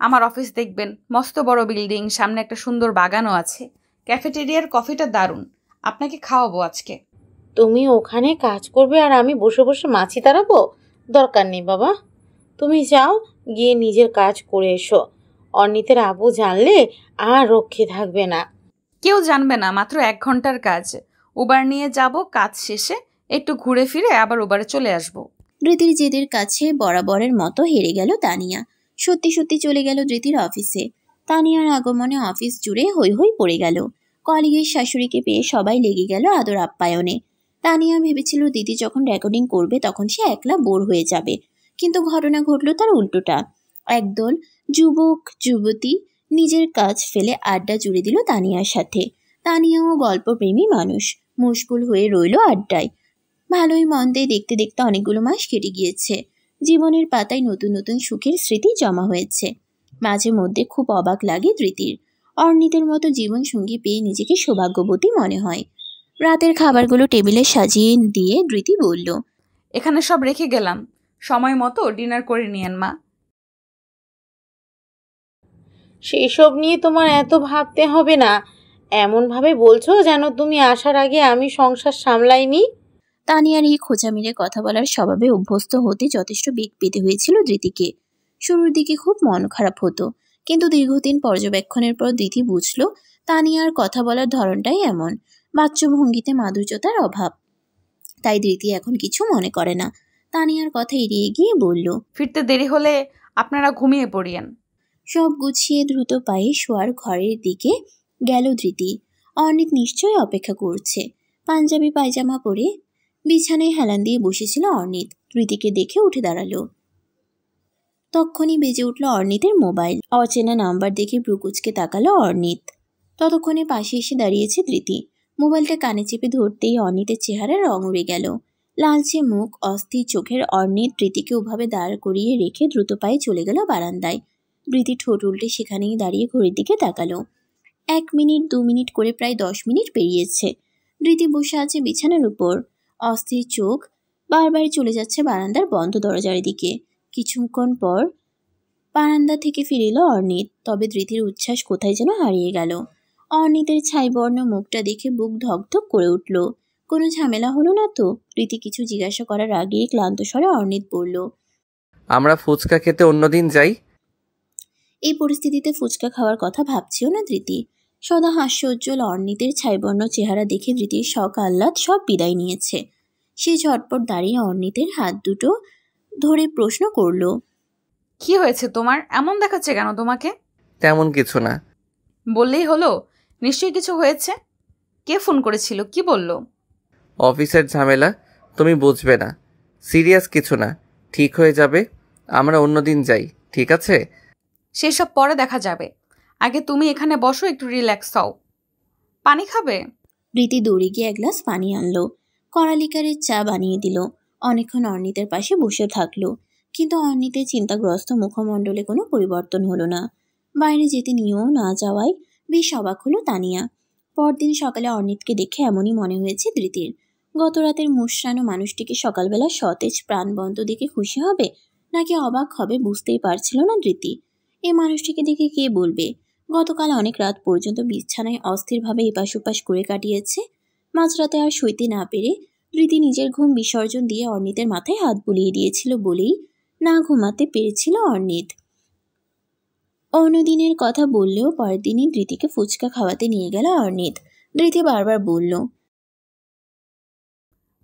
[SPEAKER 2] আমার অফিস দেখবেন, মস্ত বড় বিল্ডিং, সামনে একটা সুন্দর বাগানও আছে। ক্যাফেটেরিয়ার কফিটা দারুণ, আপনাকে খাওয়াবো আজকে।
[SPEAKER 8] তুমি ওখানে কাজ করবে আর আমি বসে বসে মাছি তাড়াবো? দরকার নেই বাবা, তুমি যাও, গিয়ে নিজের কাজ করে এসো। অনিতের আব্বু জানলে আর রক্ষে থাকবে না।
[SPEAKER 2] কেউ জানবে না, মাত্র 1 ঘন্টার কাজ। উবার নিয়ে যাব, কাজ শেষে একটু ঘুরে ফিরে আবার উবারে চলে আসব।
[SPEAKER 3] ধৃতির জেদের কাছে বরাবরের মতো হেরে গেল তানিয়া। সত্যি সত্যি চলে গেল ধৃতির অফিসে। তানিয়ার আগমনে অফিস জুড়ে হৈ হৈ পড়ে গেল। কলিগের শাশুড়িকে পেয়ে সবাই লেগে গেল আদর আপ্যায়নে। তানিয়া ভেবেছিল দিদি যখন রেকর্ডিং করবে তখন সে একলা বোর হয়ে যাবে, কিন্তু ঘটনা ঘটল তার উল্টোটা। একদল যুবক যুবতী নিজের কাজ ফেলে আড্ডা জুড়ে দিল তানিয়ার সাথে। তানিয়াও গল্পপ্রেমী মানুষ, মুশকুল হয়ে রইল আড্ডায়। ভালোই মন্দে দেখতে দেখতে অনেকগুলো মাস কেটে গিয়েছে। জীবনের পাতায় নতুন নতুন সুখের স্মৃতি জমা হয়েছে। মাঝে মধ্যে খুব অবাক লাগে ধৃতির। অর্ণিতের মতো জীবন সঙ্গী পেয়ে নিজেকে সৌভাগ্যবতী মনে হয়। রাতের খাবারগুলো টেবিলে সাজিয়ে দিয়ে ধৃতি বলল,
[SPEAKER 2] এখানে সব রেখে গেলাম, সময় মতো ডিনার করে নিয়েন মা।
[SPEAKER 8] সেই সব নিয়ে তোমার এত ভাবতে হবে না। এমনভাবে বলছো যেন তুমি আসার আগে আমি সংসার সামলাইনি।
[SPEAKER 3] তানিয়ার এই খোঁচা মেরে কথা বলার স্বভাবে অভ্যস্ত হতে যথেষ্ট বেগ পেতে হয়েছিল ধৃতিকে। শুরুর দিকে খুব মন খারাপ হতো, কিন্তু দীর্ঘদিন পর্যবেক্ষণের পর ধৃতি বুঝল তানিয়ার কথা বলার ধরনটাই এমন, বাচ্যভঙ্গিতে মাধুর্যতার অভাব। তাই ধৃতি এখন কিছু মনে করে না। তানিয়ার কথা এড়িয়ে গিয়ে বলল,
[SPEAKER 2] ফিরতে দেরি হলে আপনারা ঘুমিয়ে পড়িয়েন।
[SPEAKER 3] সব গুছিয়ে দ্রুত পায়ে শোয়ার ঘরের দিকে গেল ধৃতি। অর্ণিত নিশ্চয়ই অপেক্ষা করছে। পাঞ্জাবি পায়জামা পরে বিছানায় হেলান দিয়ে বসেছিল অর্ণিত। ধৃতিকে দেখে উঠে দাঁড়ালো। তক্ষুনি বেজে উঠল অর্ণিতের মোবাইল। অচেনা নাম্বার দেখে ব্রুকুচকে তাকালো অর্ণিত। ততক্ষণে পাশে এসে দাঁড়িয়েছে ধৃতি। মোবাইলটা কানে চেপে ধরতেই অর্ণিতের চেহারার রং উড়ে গেল। লালচে মুখ, অস্থির চোখের অর্ণিত ধৃতিকে ওভাবে দাঁড় করিয়ে রেখে দ্রুত পায়ে চলে গেল বারান্দায়। ধৃতি ঠোঁট উল্টে সেখানেই দাঁড়িয়ে ঘড়ির দিকে তাকালো। 1 মিনিট 2 মিনিট করে প্রায় 10 মিনিট পেরিয়েছে। ধৃতি বসে আছে বিছানার উপর। অস্থির চোখ বারবার চলে যাচ্ছে বারান্দার বন্ধ দরজার দিকে। কিছুক্ষণ পর বারান্দা থেকে ফিরে এলো অর্ণিত। তবে ধৃতির উচ্ছ্বাস কোথায় যেন হারিয়ে গেল। অর্ণিতের ছাইবর্ণ মুখটা দেখে বুক ধকধক করে উঠল। কোনো ঝামেলা হলো না তো? ধৃতি কিছু জিজ্ঞাসা করার আগেই ক্লান্ত স্বরে অর্ণিত বলল,
[SPEAKER 1] আমরা ফুচকা খেতে অন্যদিন যাই।
[SPEAKER 3] এই পরিস্থিতিতে ফুচকা খাওয়ার কথা ভাবছেও না ধৃতি। সদা হাস্যোজ্জ্বল অর্ণিতের ছাইবর্ণ চেহারা দেখে ধৃতির শখ আহ্লাদ সব বিদায় নিয়েছে। সে ঝটপট দাঁড়িয়ে অর্ণিতের হাত দুটো ধরে প্রশ্ন করল,
[SPEAKER 2] কি হয়েছে তোমার? এমন দেখাচ্ছে কেন তোমাকে?
[SPEAKER 1] তেমন কিছু না।
[SPEAKER 2] বললেই হলো। নিশ্চয়ই কিছু হয়েছে। কে ফোন করেছিল? কি বলল?
[SPEAKER 1] অফিসের ঝামেলা, তুমি বুঝবে না। সিরিয়াস কিছু না, ঠিক হয়ে যাবে। আমরা অন্যদিন যাই, ঠিক আছে?
[SPEAKER 2] সেসব পরে দেখা যাবে। আগে তুমি এখানে বসো, একটু রিল্যাক্স হও। পানি খাবে?
[SPEAKER 3] ধৃতি দৌড়ে গিয়ে 1 গ্লাস পানি আনলো। কড়ালিকারের চা বানিয়ে দিল। অনেকক্ষণ অর্ণিতের পাশে বসে থাকলো। কিন্তু অর্ণিতের চিন্তাগ্রস্ত মুখমণ্ডলে কোনো পরিবর্তন হলো না। বাইরে যেতে নিয়েও না যাওয়ায় বেশ অবাক হলো তানিয়া। পরদিন সকালে অর্ণিতকে দেখে এমনই মনে হয়েছে ধৃতির। গত রাতের মুশরানো মানুষটিকে সকালবেলা সতেজ প্রাণবন্ত দেখে খুশি হবে নাকি অবাক হবে বুঝতেই পারছিল না ধৃতি। এই মানুষটিকে দেখে কে বলবে গতকাল অনেক রাত পর্যন্ত বিছানায় অস্থিরভাবে এপাশ ওপাশ করে কাটিয়েছে। মাঝরাতে আর শুইতে না পেরে ধৃতি নিজের ঘুম বিসর্জন দিয়ে অর্ণিতের মাথায় হাত বুলিয়ে দিয়েছিল বলেই না ঘুমাতে পেরেছিল অর্ণিত। অন্যদিনের কথা বললেও পরের দিনই ধৃতিকে ফুচকা খাওয়াতে নিয়ে গেল অর্ণিত। ধৃতি বারবার বলল,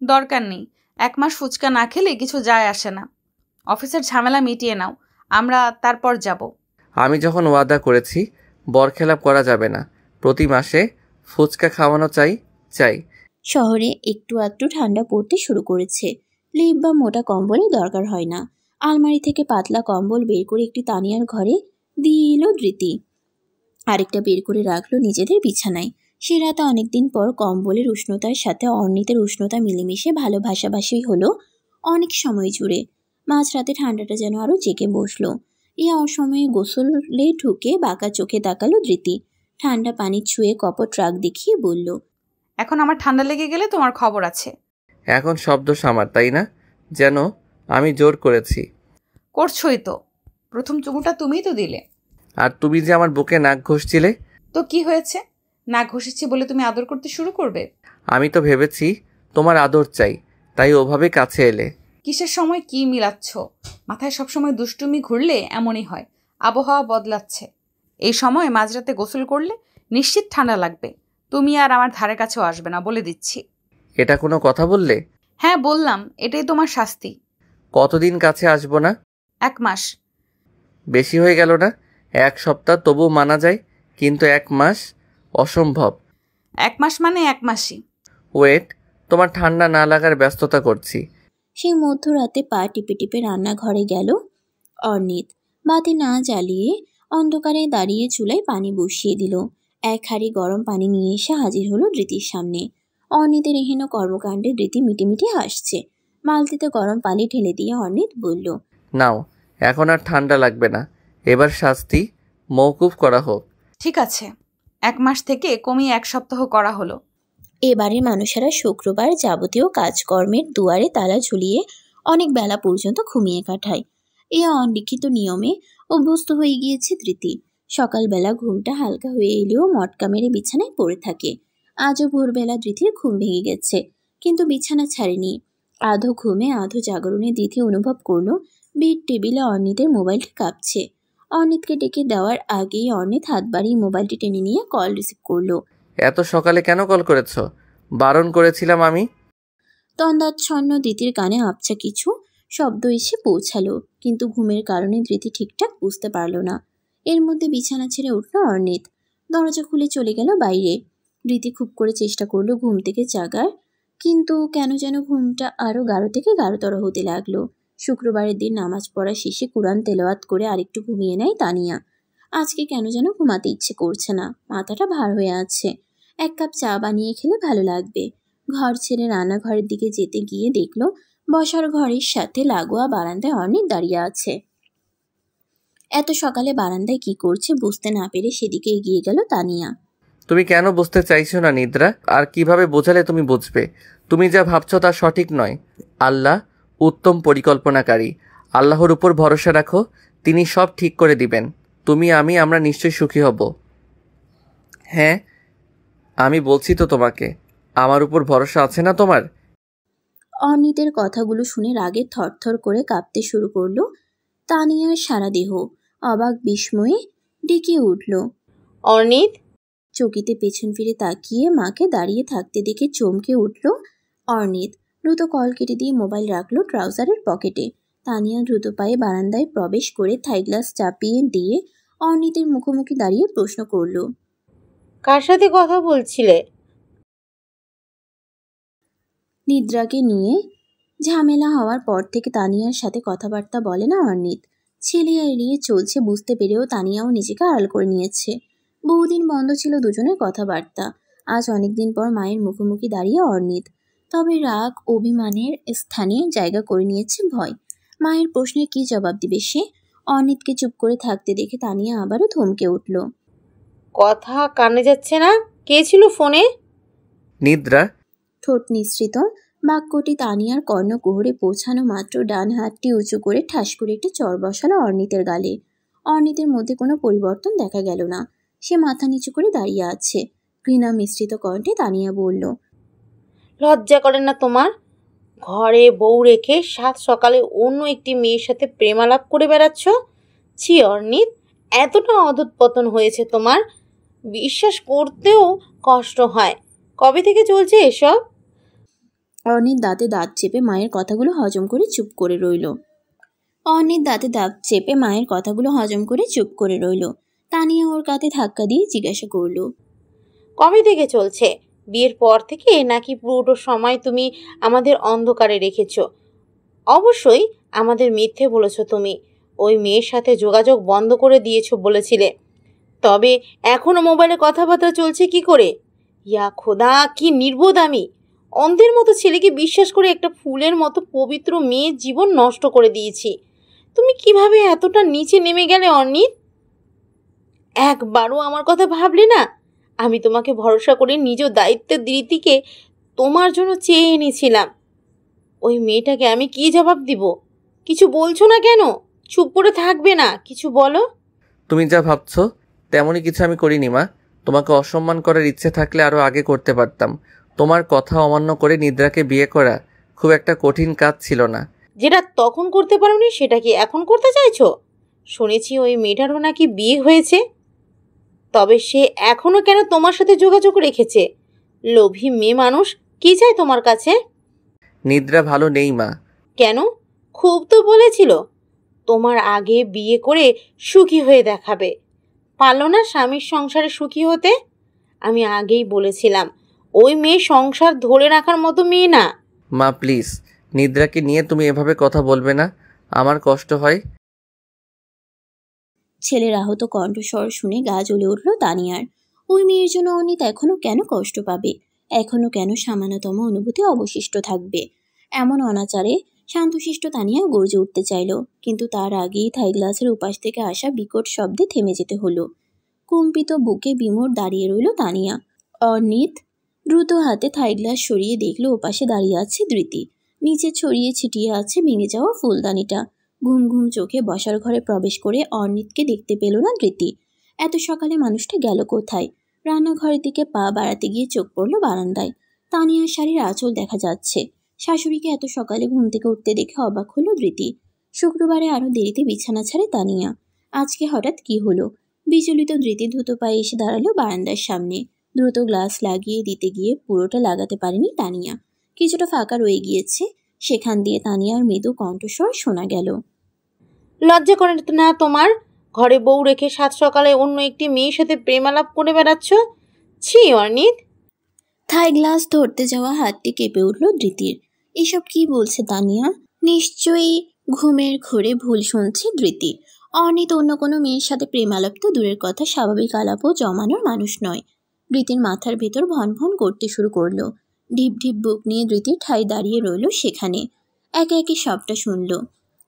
[SPEAKER 2] দরকার নেই। 1 মাস ফুচকা না খেলে কিছু যায় আসে না। অফিসের ঝামেলা মিটিয়ে নাও, আমরা তারপর যাব।
[SPEAKER 1] আমি যখন ওয়াদা করেছি, বরখেলাপ করা যাবে না। প্রতি মাসে ফুচকা খাওয়ানো চাই।
[SPEAKER 3] শহরে একটু আধটু ঠান্ডা পড়তে শুরু করেছে। লেপ বা মোটা কম্বলের দরকার হয় না। আলমারি থেকে পাতলা কম্বল বের করে একটি তানিয়ার ঘরে দিয়ে এলো ধৃতি। আরেকটা বের করে রাখলো নিজেদের বিছানায়। সে রাতে অনেকদিন পর কম্বলের উষ্ণতার সাথে অর্ণিতের উষ্ণতা মিলেমিশে ভালো ভাসাভাসি হলো অনেক সময় জুড়ে। মাঝরাতে ঠান্ডাটা যেন আরো জেগে বসলো। এই অসময়ে গোসলে ঢুকে বাঁকা চোখে তাকালো ধৃতি। ঠান্ডা পানি ছুঁয়ে কপট রাগ দেখিয়ে বলল,
[SPEAKER 2] এখন আমার ঠান্ডা লেগে গেলে তোমার খবর আছে।
[SPEAKER 1] এখন শব্দ সামার, তাই না? যেন আমি জোর করেছি।
[SPEAKER 2] করছোই তো। প্রথম চুমুটা তুমিই তো দিলে।
[SPEAKER 1] আর তুমি যে আমার বুকে নাক ঘষছিলে।
[SPEAKER 2] তো কি হয়েছে? নাক ঘষেছি বলে তুমি আদর করতে শুরু করবে?
[SPEAKER 1] আমি তো ভেবেছি তোমার আদর চাই, তাই ওভাবে কাছে এলে।
[SPEAKER 2] কিসের সময় কি মিলাচ্ছ? মাথায় সবসময় দুষ্টুমি ঘুরলে এমনই হয়। আবহাওয়া বদলাচ্ছে। এই সময় মাঝরাতে গোসল করলে নিশ্চিত ঠান্ডা লাগবে। তুমি আর আমার ধারে কাছেও আসবে না, বলে দিচ্ছি।
[SPEAKER 1] এটা কোনো কথা বললে?
[SPEAKER 2] হ্যাঁ বললাম, এটাই তোমার শাস্তি।
[SPEAKER 1] কতদিন কাছে আসবো না?
[SPEAKER 2] 1 মাস।
[SPEAKER 1] বেশি হয়ে গেল না? 1 সপ্তাহ তবু মানা যায়, কিন্তু 1 মাস অসম্ভব।
[SPEAKER 2] 1 মাস মানে 1 মাসই।
[SPEAKER 1] ওয়েট, তোমার ঠান্ডা না লাগার ব্যস্ততা করছি।
[SPEAKER 3] সেই মধ্যরাতে পা টিপে টিপে রান্নাঘরে গেল অর্ণিত। বাতি না জ্বালিয়ে অন্ধকারে দাঁড়িয়ে চুলায় পানি বসিয়ে দিল। 1 হাঁড়ি গরম পানি নিয়ে এসে হাজির হলো ধৃতির সামনে। অর্ণিতের এহেন কর্মকাণ্ডে ধৃতি মিটিমিটি হাসছে। বালতিতে গরম পানি ঢেলে দিয়ে অর্ণিত বলল,
[SPEAKER 1] নাও, এখন আর ঠান্ডা লাগবে না। এবার শাস্তি মওকুফ করা হোক।
[SPEAKER 2] ঠিক আছে, 1 মাস থেকে কমিয়ে 1 সপ্তাহ করা হলো।
[SPEAKER 3] এবারে মানুষেরা শুক্রবার যাবতীয় কাজকর্মের দুয়ারে তালা ঝুলিয়ে অনেক বেলা পর্যন্ত ঘুমিয়ে কাটায়। এই অলিখিত নিয়মে অভ্যস্ত হয়ে গিয়েছে ধৃতি। সকালবেলা ঘুমটা হালকা হয়ে এলেও মটকা মেরে বিছানায় পড়ে থাকে। আজও ভোরবেলা ধৃতির ঘুম ভেঙে গেছে, কিন্তু বিছানা ছাড়েনি। আধো ঘুমে আধো জাগরণে ধৃতি অনুভব করলো বেড টেবিলে অর্ণিতের মোবাইলটি কাঁপছে। অর্ণিতকে ডেকে দেওয়ার আগেই অর্ণিত হাত বাড়িয়ে মোবাইলটি টেনে নিয়ে কল রিসিভ করলো।
[SPEAKER 1] এত সকালে কেন কল করেছো? বারণ করেছিলাম আমি।
[SPEAKER 3] তন্দাচ্ছন্ন ধৃতির কানে আবছা কিছু শব্দ এসে পৌঁছালো, কিন্তু ঘুমের কারণে ধৃতি ঠিকঠাক বুঝতে পারল না। এর মধ্যে বিছানা ছেড়ে উঠল অর্ণিত। দরজা খুলে চলে গেল বাইরে। রীতি খুব করে চেষ্টা করলো ঘুম থেকে জাগার, কিন্তু কেন যেন ঘুমটা আরো গাঢ় থেকে গাঢ়তর হতে লাগলো। শুক্রবারের দিন নামাজ পড়া শেষে কুরআন তেলাওয়াত করে আরেকটু ঘুমিয়ে নেয় তানিয়া। আজকে কেন যেন ঘুমাতে ইচ্ছে করছে না, মাথাটা ভার হয়ে আছে। এক কাপ চা বানিয়ে খেলে ভালো লাগবে। ঘর ছেড়ে রান্নাঘরের দিকে যেতে গিয়ে দেখলো বসার ঘরের সাথে লাগোয়া বারান্দায় অনেক দাঁড়িয়ে আছে। এত সকালে বারান্দায় কি করছে বুঝতে না পেরে সেদিকে এগিয়ে গেল তানিয়া।
[SPEAKER 1] তুমি কেন বুঝতে চাইছো না নিদ্রা? আর কিভাবে বোঝালে তুমি বুঝবে? তুমি যা ভাবছো তা সঠিক নয়। আল্লাহ উত্তম পরিকল্পনাকারী। আল্লাহর উপর ভরসা রাখো, তিনি সব ঠিক করে দিবেন। আমরা নিশ্চয়ই সুখী হব। হ্যাঁ, আমি বলছি তো তোমাকে, আমার উপর ভরসা আছে না তোমার?
[SPEAKER 3] অর্ণিতের কথাগুলো শুনে রাগে থরথর করে কাঁপতে শুরু করলো তানিয়ার সারা দেহ। অবাক বিস্ময়ে ডেকে উঠল।
[SPEAKER 8] অর্ণিত!
[SPEAKER 3] চকিতে পেছন ফিরে তাকিয়ে মাকে দাঁড়িয়ে থাকতে দেখে চমকে উঠল অর্ণিত। দ্রুত কল কেটে দিয়ে মোবাইল রাখলো ট্রাউজারের পকেটে। তানিয়া দ্রুত পায়ে বারান্দায় প্রবেশ করে থাই গ্লাস চাপিয়ে দিয়ে অর্ণিতের মুখোমুখি দাঁড়িয়ে প্রশ্ন করল,
[SPEAKER 8] কার সাথে কথা বলছিলে?
[SPEAKER 3] নিদ্রাকে নিয়ে ঝামেলা হওয়ার পর থেকে তানিয়ার সাথে কথাবার্তা বলে না অর্ণিত। ছেলে এড়িয়ে চলছে বুঝতে পেরেও তানিয়াও নিজেকে আড়াল করে নিয়েছে। বহুদিন বন্ধ ছিল দুজনের কথাবার্তা। আজ অনেকদিন পর মায়ের মুখোমুখি দাঁড়িয়ে অর্ণিত। তবে রাগ অভিমানের স্থানে জায়গা করে নিয়েছে ভয়। মায়ের প্রশ্নে কি জবাব দিবে সে? অর্ণিতকে চুপ করে থাকতে দেখে তানিয়া আবারও থমকে উঠল।
[SPEAKER 8] কথা কানে যাচ্ছে না? কে ছিল ফোনে?
[SPEAKER 1] নিদ্রা।
[SPEAKER 3] ঠোঁট নিঃসৃত বাক্যটি তানিয়ার কর্ণকুহরে পৌঁছানো মাত্র ডান হাতটি উঁচু করে ঠাস করে একটা চর বসালো অর্ণিতের গালে। অর্ণিতের মধ্যে কোনো পরিবর্তন দেখা গেল না। সে মাথা নিচু করে দাঁড়িয়ে আছে। ঘৃণা মিশ্রিত কণ্ঠে তানিয়া বলল,
[SPEAKER 8] লজ্জা করে না তোমার? ঘরে বউ রেখে সাত সকালে অন্য একটি মেয়ের সাথে প্রেমালাপ করে বেড়াচ্ছ? ছি অর্ণিত, এতটা অধঃপতন হয়েছে তোমার, বিশ্বাস করতেও কষ্ট হয়। কবে থেকে চলছে এসব?
[SPEAKER 3] অর্ণিত দাঁতে দাঁত চেপে মায়ের কথাগুলো হজম করে চুপ করে রইল। তানিয়া ওর কাঁধে ধাক্কা দিয়ে জিজ্ঞাসা করল,
[SPEAKER 8] কবে থেকে চলছে? বিয়ের পর থেকে নাকি পুরো সময় তুমি আমাদের অন্ধকারে রেখেছ? অবশ্যই আমাদের মিথ্যে বলেছ তুমি। ওই মেয়ের সাথে যোগাযোগ বন্ধ করে দিয়েছ বলেছিলে, তবে এখনো মোবাইলে কথাবার্তা চলছে কি করে? ইয়া খোদা, কি নির্বোধ আমি! অন্ধের মতো ছেলেকে বিশ্বাস করে একটা ফুলের মতো পবিত্র মেয়ের জীবন নষ্ট করে দিয়েছি। তুমি কিভাবে এতটা নিচে নেমে গেলে অর্ণিত? একবারও আমার কথা ভাবলে না? আমি তোমাকে ভরসা করে নিজ দায়িত্বের ধৃতিকে তোমার জন্য চেয়ে এনেছিলাম। ওই মেয়েটাকে আমি কি জবাব দিব? কিছু বলছো না কেন? চুপ করে থাকবে না, কিছু বলো।
[SPEAKER 1] তুমি যা ভাবছো তেমনই কিছু আমি করিনি মা। তোমাকে অসম্মান করার ইচ্ছে থাকলে আরও আগে করতে পারতাম। তোমার কথা অমান্য করে নিদ্রাকে বিয়ে করা খুব একটা কঠিন কাজ ছিল না।
[SPEAKER 8] যেটা তখন করতে পারোনি সেটা কি এখন করতে চাইছো? শুনেছি ওই মেয়েটারও নাকি বিয়ে হয়েছে, তবে সে এখনো কেন তোমার সাথে যোগাযোগ রেখেছে? লোভী মেয়ে মানুষ, কি চাই তোমার কাছে?
[SPEAKER 1] নিদ্রা ভালো নেই মা।
[SPEAKER 8] কেন? খুব তো বলেছিল তোমার আগে বিয়ে করে সুখী হয়ে দেখাবে। পারলো না স্বামীর সংসারে সুখী হতে? আমি আগেই বলেছিলাম ওই মেয়ে সংসার ধরে রাখার মতো মেয়ে না।
[SPEAKER 1] মা প্লিজ, নিদ্রাকে নিয়ে তুমি এভাবে কথা বলবে না, আমার কষ্ট হয়।
[SPEAKER 3] ছেলের আহত কণ্ঠস্বর শুনে গা জ্বলে উঠল তানিয়ার। ওই মেয়ের জন্য অর্ণিত এখনো কেন কষ্ট পাবে? এখনো কেন সামান্যতম অনুভূতি অবশিষ্ট থাকবে? এমন অনাচারে শান্তশিষ্ট তানিয়া গর্জে উঠতে চাইল, কিন্তু তার আগেই থাই গ্লাসের উপাস থেকে আসা বিকট শব্দে থেমে যেতে হলো। কম্পিত বুকে বিমোর দাঁড়িয়ে রইল তানিয়া। অর্ণিত দ্রুত হাতে থাই গ্লাস সরিয়ে দেখলো ওপাশে দাঁড়িয়ে আছে ধৃতি। নিচে ছড়িয়ে ছিটিয়ে আছে ভেঙে যাওয়া ফুলদানিটা। ঘুম ঘুম চোখে বসার ঘরে প্রবেশ করে অর্ণিতকে দেখতে পেল না ধৃতি। এত সকালে মানুষটা গেল কোথায়? রান্নাঘরের দিকে পা বাড়াতে গিয়ে চোখ পড়ল বারান্দায়। তানিয়ার শাড়ির আঁচল দেখা যাচ্ছে। শাশুড়িকে এত সকালে ঘুম থেকে উঠতে দেখে অবাক হলো ধৃতি। শুক্রবারে আরও দেরিতে বিছানা ছাড়ে তানিয়া। আজকে হঠাৎ কি হলো? বিচলিত ধৃতি দ্রুত পায়ে এসে দাঁড়ালো বারান্দার সামনে। দ্রুত গ্লাস লাগিয়ে দিতে গিয়ে পুরোটা লাগাতে পারেনি তানিয়া। কিছুটা ফাঁকা রয়ে গিয়েছে, সেখান দিয়ে তানিয়ার মৃদু কণ্ঠস্বর শোনা গেল,
[SPEAKER 8] লজ্জা করে না তোমার? ঘরে বউ রেখে সাত সকালে অন্য একটি মেয়ের সাথে প্রেমালাপ করে বেড়াচ্ছ। ছি অর্নিত।
[SPEAKER 3] থাই গ্লাস ধরতে যাওয়া হাতটি কেঁপে উঠল ধৃতির। এসব কি বলছে তানিয়া? নিশ্চয়ই ঘুমের ঘোরে ভুল শুনছে ধৃতি। অর্নিত অন্য কোনো মেয়ের সাথে প্রেমালাপ তো দূরের কথা, স্বাভাবিক আলাপও জমানোর মানুষ নয়। ধৃতির মাথার ভেতর ভন ভন করতে শুরু করলো। ঢিপ ঢিপ বুক নিয়ে ধৃতি ঠাই দাঁড়িয়ে রইল সেখানে। একে একে সবটা শুনল।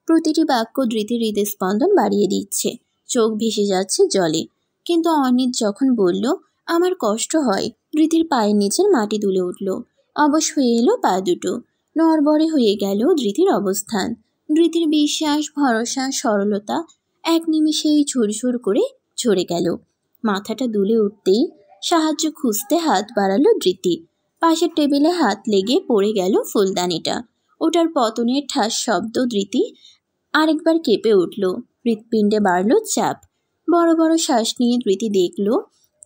[SPEAKER 3] প্রতিটি বাক্য ধৃতির হৃদস্পন্দন বাড়িয়ে দিচ্ছে। চোখ ভেসে যাচ্ছে জলে। কিন্তু অর্নিত যখন বলল আমার কষ্ট হয়, ধৃতির পায়ের নিচের মাটি দুলে উঠল। অবশ হয়ে এলো পা দুটো। নড়বড়ে হয়ে গেল ধৃতির অবস্থান। ধৃতির বিশ্বাস, ভরসা, সরলতা এক নিমিষেই ঝুরঝুর করে ঝরে গেল। মাথাটা দুলে উঠতেই সাহায্য খুঁজতে হাত বাড়ালো ধৃতি। পাশের টেবিলে হাত লেগে পড়ে গেল ফুলদানিটা। ওটার পতনের ঠাস শব্দ ধৃতি আরেকবার কেঁপে উঠল। হৃৎপিণ্ডে বাড়ল চাপ। বড় বড় শ্বাস নিয়ে ধৃতি দেখল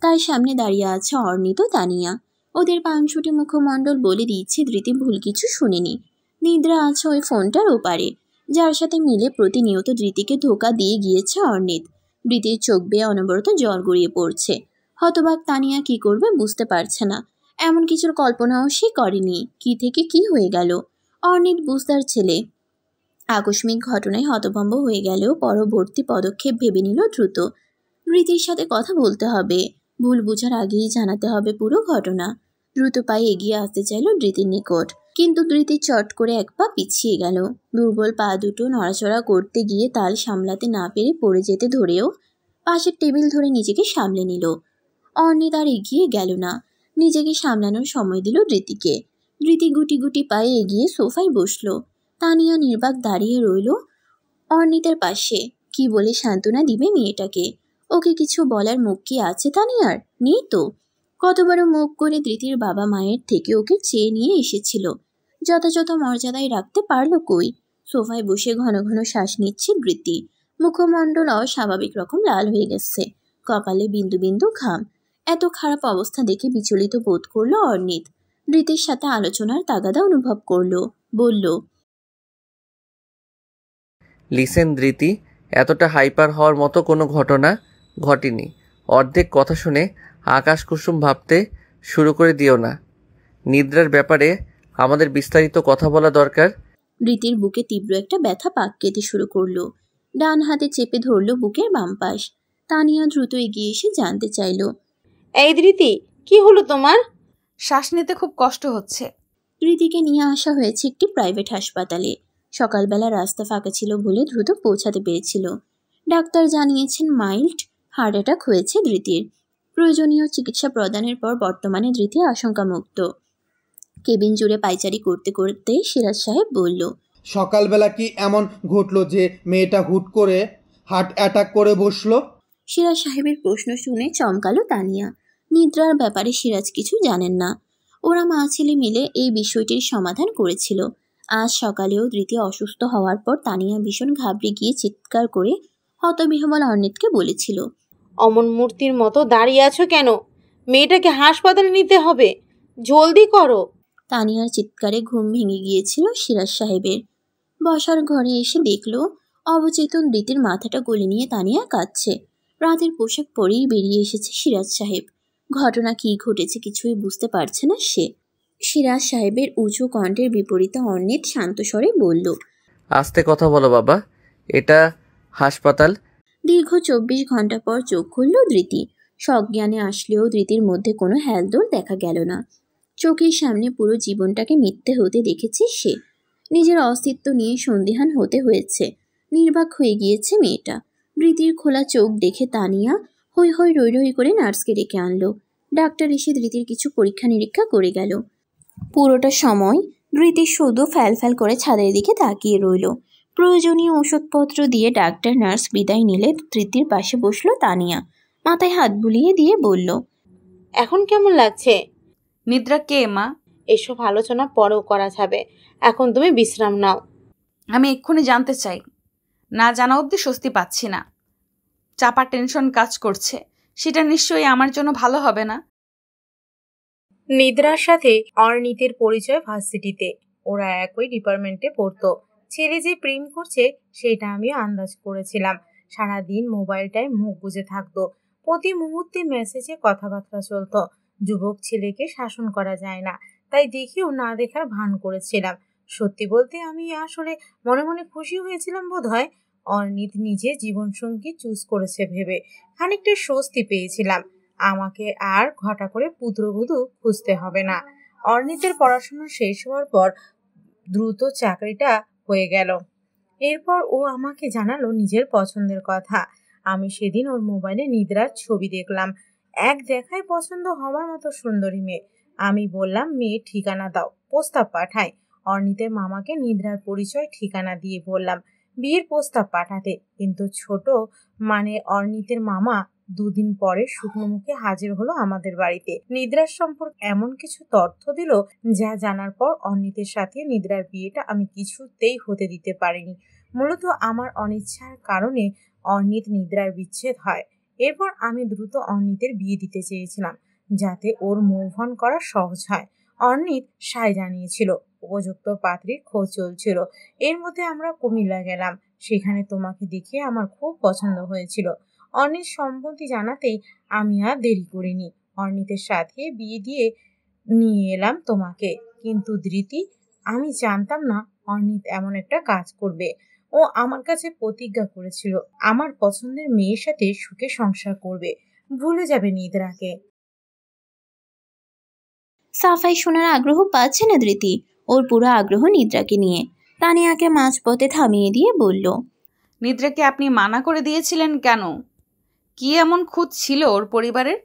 [SPEAKER 3] তার সামনে দাঁড়িয়ে আছে অর্নিত, তানিয়া। ওদের পাংশুটি মুখমণ্ডল বলে দিচ্ছে ধৃতি ভুল কিছু শুনেনি। নিদ্রা আছে ওই ফোনটার ওপারে, যার সাথে মিলে প্রতিনিয়ত ধৃতিকে ধোঁকা দিয়ে গিয়েছে অর্নিত। ধৃতির চোখ বেয়ে অনবরত জল গড়িয়ে পড়ছে। হতবাক তানিয়া কি করবে বুঝতে পারছে না। এমন কিছুর কল্পনাও সে করেনি। কি থেকে কি হয়ে গেল। অর্নিত বুঝদার ছেলে। আকস্মিক ঘটনায় হতভম্ব হয়ে গেলেও পরবর্তী পদক্ষেপ ভেবে নিল দ্রুত। ধৃতির সাথে কথা বলতে হবে। ভুল বুঝার আগেই জানাতে হবে পুরো ঘটনা। দ্রুত পায়ে এগিয়ে আসতে চাইল ধৃতির নিকট, কিন্তু ধৃতি চট করে এক পা পিছিয়ে গেল। দুর্বল পা দুটো নড়াচড়া করতে গিয়ে তাল সামলাতে না পেরে পড়ে যেতে ধরেও পাশের টেবিল ধরে নিজেকে সামলে নিল। অর্নিত আর এগিয়ে গেল না, নিজেকে সামলানোর সময় দিল ধৃতিকে। ধৃতি গুটি গুটি পায়ে এগিয়ে সোফায় বসল। তানিয়া নির্বাক দাঁড়িয়ে রইল অর্নিতের পাশে। কি বলে সান্ত্বনা দিবে মেয়েটাকে? ওকে কিছু বলার মুখ কি আছে তানিয়ার? নেই তো। কতবারও মুখ করে ধৃতির বাবা মায়ের থেকে ওকে চেয়ে নিয়ে এসেছিল, যথাযথ মর্যাদায় রাখতে পারল কই? সোফায় বসে ঘন ঘন শ্বাস নিচ্ছে ধৃতি। মুখমণ্ডল অস্বাভাবিক রকম লাল হয়ে গেছে, কপালে বিন্দু বিন্দু ঘাম। এত খারাপ অবস্থা দেখে বিচলিত বোধ করলো অর্নিত। ধৃতির সাথে আলোচনার তাগাদা অনুভব করলো। বলল,
[SPEAKER 1] লিসেন ধৃতি, এতটা হাইপার হওয়ার মতো কোনো ঘটনা ঘটেনি। অর্ধেক কথা শুনে আকাশ কুসুম ভাবতে শুরু করে দিও না। নিদ্রার ব্যাপারে আমাদের বিস্তারিত কথা বলা দরকার।
[SPEAKER 3] ধৃতির বুকে তীব্র একটা ব্যথা পাক কেটে শুরু করলো। ডান হাতে চেপে ধরলো বুকের বাম পাশ। তানিয়া দ্রুত এগিয়ে এসে জানতে চাইল,
[SPEAKER 8] এই ধৃতি, কি হলো তোমার?
[SPEAKER 2] শ্বাস নিতে খুব কষ্ট হচ্ছে।
[SPEAKER 3] ধৃতিকে নিয়ে আসা হয়েছে একটি প্রাইভেট হাসপাতালে। সকালবেলা রাস্তা ফাঁকা ছিল বলে দ্রুত পৌঁছাতে পেরেছিল। ডাক্তার জানিয়েছেন মাইল্ড হার্ট অ্যাটাক হয়েছে ধৃতির। প্রয়োজনীয় চিকিৎসা প্রদানের পর বর্তমানে ধৃতি আশঙ্কামুক্ত। কেবিন জুড়ে পাইচারি করতে করতে সিরাজ সাহেব বলল,
[SPEAKER 11] সকালবেলা কি এমন ঘটলো যে মেয়েটা হুট করে হার্ট অ্যাটাক করে বসলো?
[SPEAKER 3] সিরাজ সাহেবের প্রশ্ন শুনে চমকালো তানিয়া। নিদ্রার ব্যাপারে সিরাজ কিছু জানেন না। ওরা মা ছেলে মিলে এই বিষয়টির সমাধান করেছিল। আজ সকালেও ধৃতি অসুস্থ হওয়ার পর তানিয়া ভীষণ ঘাবড়ে গিয়ে চিৎকার করে হতবিহ্বল অর্নিতকে বলেছিল,
[SPEAKER 8] অমন মূর্তির মতো দাঁড়িয়ে আছো কেন? মেয়েটাকে হাসপাতালে নিতে হবে, জলদি করো।
[SPEAKER 3] তানিয়ার চিৎকারে ঘুম ভেঙে গিয়েছিল সিরাজ সাহেবের। বসার ঘরে এসে দেখল অবচেতন ধৃতির মাথাটা গলে নিয়ে তানিয়া কাঁদছে। রাতের পোশাক পরেই বেরিয়ে এসেছে সিরাজ সাহেব। ঘটনা কি ঘটেছে কিছুই বুঝতে পারছে না সে। সিরাজ সাহেবের উঁচু কণ্ঠের বিপরীতে অর্নিত শান্ত স্বরে বলল,
[SPEAKER 1] আস্তে কথা বলো বাবা, এটা হাসপাতাল।
[SPEAKER 3] দীর্ঘ 24 ঘন্টা পর চোখ খুলল ধৃতি। সজ্ঞানে আসলেও ধৃতির মধ্যে কোনো হেলদোল দেখা গেল না। চোখের সামনে পুরো জীবনটাকে মিথ্যে হতে দেখেছে সে। নিজের অস্তিত্ব নিয়ে সন্দিহান হতে হয়েছে। নির্বাক হয়ে গিয়েছে মেয়েটা। ধৃতির খোলা চোখ দেখে তানিয়া হৈ হৈ রই রই করে নার্সকে ডেকে আনলো। ডাক্তার এসে ধৃতির কিছু পরীক্ষা নিরীক্ষা করে গেল। পুরোটা সময় ধৃতি শুধু ফ্যাল ফ্যাল করে ছাদের দিকে তাকিয়ে রইল। প্রয়োজনীয় ওষুধপত্র দিয়ে ডাক্তার নার্স বিদায় নিলে ধৃতির পাশে বসলো তানিয়া। মাথায় হাত বুলিয়ে দিয়ে বলল,
[SPEAKER 8] এখন কেমন লাগছে?
[SPEAKER 2] নিদ্রা কে মা?
[SPEAKER 8] এসব আলোচনা পরেও করা যাবে, এখন তুমি বিশ্রাম নাও।
[SPEAKER 2] আমি এক্ষুনি জানতে চাই। না জানা অবধি স্বস্তি পাচ্ছি না। চাপা টেনশন কাজ করছে, সেটা নিশ্চয়ই আমার জন্য ভালো হবে না।
[SPEAKER 14] নিদ্রার সাথে অর্নিতের পরিচয় ভার্সিটিতে। ওরা একই ডিপার্টমেন্টে পড়তো। ছেলে যে প্রেম করছে সেটা আমিও আন্দাজ করেছিলাম। সারাদিন মোবাইলটায় মুখ গুজে থাকতো। প্রতি মুহূর্তে মেসেজে কথাবার্তা চলতো। যুবক ছেলেকে শাসন করা যায় না, তাই দেখেও না দেখার ভান করেছিলাম। সত্যি বলতে আমি আসলে মনে মনে খুশি হয়েছিলাম বোধহয়। অর্ণিত নিজে জীবনসঙ্গী চুজ করেছে ভেবে খানিকটা স্বস্তি পেয়েছিলাম। আমাকে আর ঘটা করে পুত্রবধূ খুঁজতে হবে না। অর্ণিতের পড়াশোনা শেষ হওয়ার পর দ্রুত চাকরিটা হয়ে গেল। এরপর ও আমাকে জানালো নিজের পছন্দের কথা। আমি সেদিন ওর মোবাইলে নিদ্রার ছবি দেখলাম। এক দেখায় পছন্দ হওয়ার মতো সুন্দরী মেয়ে। আমি বললাম, মেয়ের ঠিকানা দাও, প্রস্তাব পাঠাই। অর্ণিতের মামাকে নিদ্রার পরিচয় ঠিকানা দিয়ে বললাম বিয়ের প্রস্তাব পাঠাতে, কিন্তু ছোট মানে অর্ণিতের মামা 2 দিন পরে শুকনো মুখে হাজির হলো আমাদের বাড়িতে। নিদ্রার সম্পর্কে এমন কিছু তথ্য দিল যা জানার পর অর্ণিতের সাথে নিদ্রার বিয়েটা আমি কিছুতেই হতে দিতে পারিনি। মূলত আমার অনিচ্ছার কারণে অর্ণিত নিদ্রার বিচ্ছেদ হয়। এরপর আমি দ্রুত অর্ণিতের বিয়ে দিতে চেয়েছিলাম, যাতে ওর মুভ অন করা সহজ হয়। অর্ণিত সায় জানিয়েছিল, উপযুক্ত পাত্রীর খোঁজ চলছিল। এর মধ্যে আমরা কুমিল্লা গেলাম। সেখানে তোমাকে দেখে আমার খুব পছন্দ হয়েছিল। অর্ণিত সম্মতি জানাতেই আমি আর দেরি করিনি। অর্ণিতের সাথে বিয়ে দিয়ে নিয়ে এলাম তোমাকে। কিন্তু ধৃতি, আমি জানতাম না অর্ণিত এমন একটা কাজ করবে। ও আমার কাছে প্রতিজ্ঞা করেছিল আমার পছন্দের মেয়ের সাথে সুখে সংসার করবে, ভুলে যাবে নিদ্রাকে।
[SPEAKER 3] সাফাই শোনার আগ্রহ পাচ্ছে না ধৃতি। ওর পুরো আগ্রহ নিদ্রাকে নিয়ে। তানিয়াকে মাঝপথে থামিয়ে দিয়ে বলল,
[SPEAKER 2] নিদ্রাকে আপনি মানা করে দিয়েছিলেন কেন? কি এমন খুঁত ছিল ওর পরিবারের?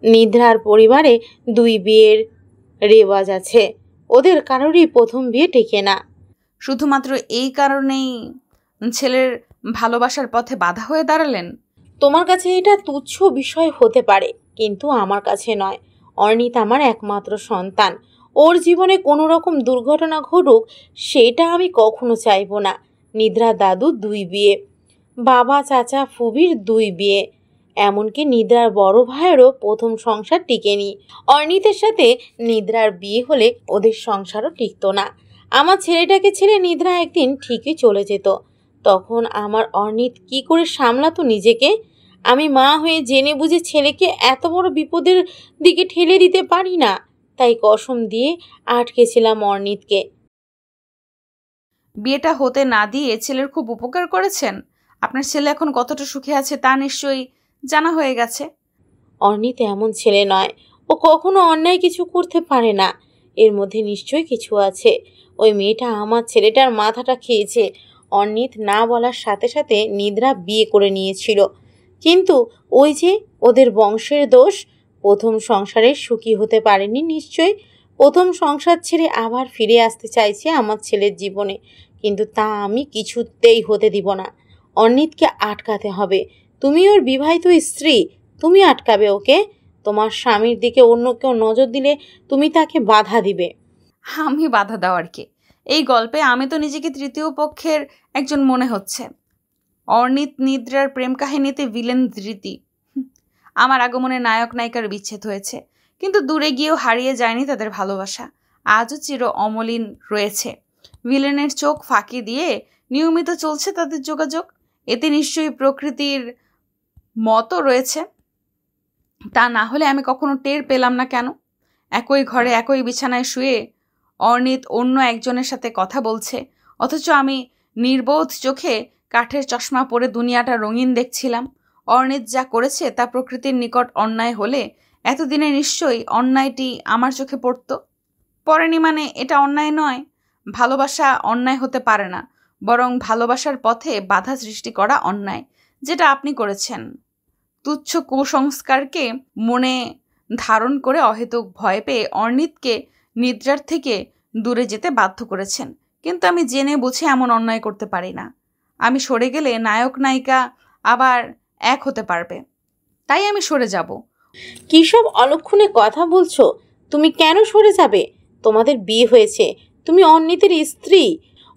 [SPEAKER 8] নিদ্রার পরিবারে 2 বিয়ের রেওয়াজ আছে। ওদের কারোরই প্রথম বিয়ে টেকে না।
[SPEAKER 2] শুধুমাত্র এই কারণেই ছেলের ভালোবাসার পথে বাধা হয়ে দাঁড়ালেন?
[SPEAKER 8] তোমার কাছে এটা তুচ্ছ বিষয় হতে পারে, কিন্তু আমার কাছে নয়। অর্ণিত আমার একমাত্র সন্তান। ওর জীবনে কোনো রকম দুর্ঘটনা ঘটুক সেটা আমি কখনো চাইবো না। নিদ্রা দাদু 2 বিয়ে, বাবা চাচা ফুবির 2 বিয়ে, এমনকি নিদ্রার বড় ভাইয়েরও প্রথম সংসার টিকেনি। অর্ণিতের সাথে নিদ্রার বিয়ে হলে ওদের সংসারও টিকতো না। আমার ছেলেটাকে ছেড়ে নিদ্রা একদিন ঠিকই চলে যেত। তখন আমার অর্ণিত কি করে সামলাতো নিজেকে? আমি মা হয়ে জেনে বুঝে ছেলেকে এত বড় বিপদের দিকে ঠেলে দিতে পারি না। তাই কসম দিয়ে আটকেছিলাম অর্ণিতকে।
[SPEAKER 2] বিয়েটা হতে না দিয়ে ছেলের খুব উপকার করেছেন। আপনার ছেলে এখন কতটা সুখে আছে তা নিশ্চয়ই জানা হয়ে গেছে।
[SPEAKER 8] অর্ণিত এমন ছেলে নয়। ও কখনো অন্যায় কিছু করতে পারে না। এর মধ্যে নিশ্চয়ই কিছু আছে। ওই মেয়েটা আমার ছেলেটার মাথাটা খেয়েছে। অর্ণিত না বলার সাথে সাথে নিদ্রা বিয়ে করে নিয়েছিল। কিন্তু ওই যে ওদের বংশের দোষ, প্রথম সংসারে সুখী হতে পারেনি নিশ্চয়ই। প্রথম সংসার ছেড়ে আবার ফিরে আসতে চাইছে আমার ছেলের জীবনে, কিন্তু তা আমি কিছুতেই হতে দিব না। অর্ণিতকে আটকাতে হবে। তুমি ওর বিবাহিত স্ত্রী, তুমি আটকাবে ওকে? তোমার স্বামীর দিকে অন্য কেউ নজর দিলে তুমি তাকে বাধা দিবে।
[SPEAKER 2] আমি বাধা দেওয়ার কে? এই গল্পে আমি তো নিজেকে তৃতীয় পক্ষের একজন মনে হচ্ছে। অর্ণিত নিদ্রার প্রেম কাহিনীতে ভিলেন ধৃতি। আমার আগমনে নায়ক নায়িকার বিচ্ছেদ হয়েছে, কিন্তু দূরে গিয়েও হারিয়ে যায়নি তাদের ভালোবাসা। আজও চির অমলিন রয়েছে। ভিলেনের চোখ ফাঁকি দিয়ে নিয়মিত চলছে তাদের যোগাযোগ। এতে নিশ্চয়ই প্রকৃতির মতো রয়েছে। তা না হলে আমি কখনো টের পেলাম না কেন? একই ঘরে একই বিছানায় শুয়ে অর্ণিত অন্য একজনের সাথে কথা বলছে, অথচ আমি নির্বোধ চোখে কাঠের চশমা পরে দুনিয়াটা রঙিন দেখছিলাম। অর্ণিত যা করেছে তা প্রকৃতির নিকট অন্যায় হলে এতদিনে নিশ্চয়ই অন্যায়টি আমার চোখে পড়েনি মানে এটা অন্যায় নয়। ভালোবাসা অন্যায় হতে পারে না, বরং ভালোবাসার পথে বাধা সৃষ্টি করা অন্যায়, যেটা আপনি করেছেন। তুচ্ছ কুসংস্কারকে মনে ধারণ করে অহেতুক ভয় পেয়ে অর্ণিতকে নিদ্রার থেকে দূরে যেতে বাধ্য করেছেন। কিন্তু আমি জেনে বুঝে এমন অন্যায় করতে পারি না। আমি সরে গেলে নায়ক নায়িকা আবার এক হতে পারবে, তাই আমি সরে যাব।
[SPEAKER 8] কী সব অলক্ষণে কথা বলছো? তুমি কেন সরে যাবে? তোমাদের বিয়ে হয়েছে, তুমি অর্ণিতের স্ত্রী।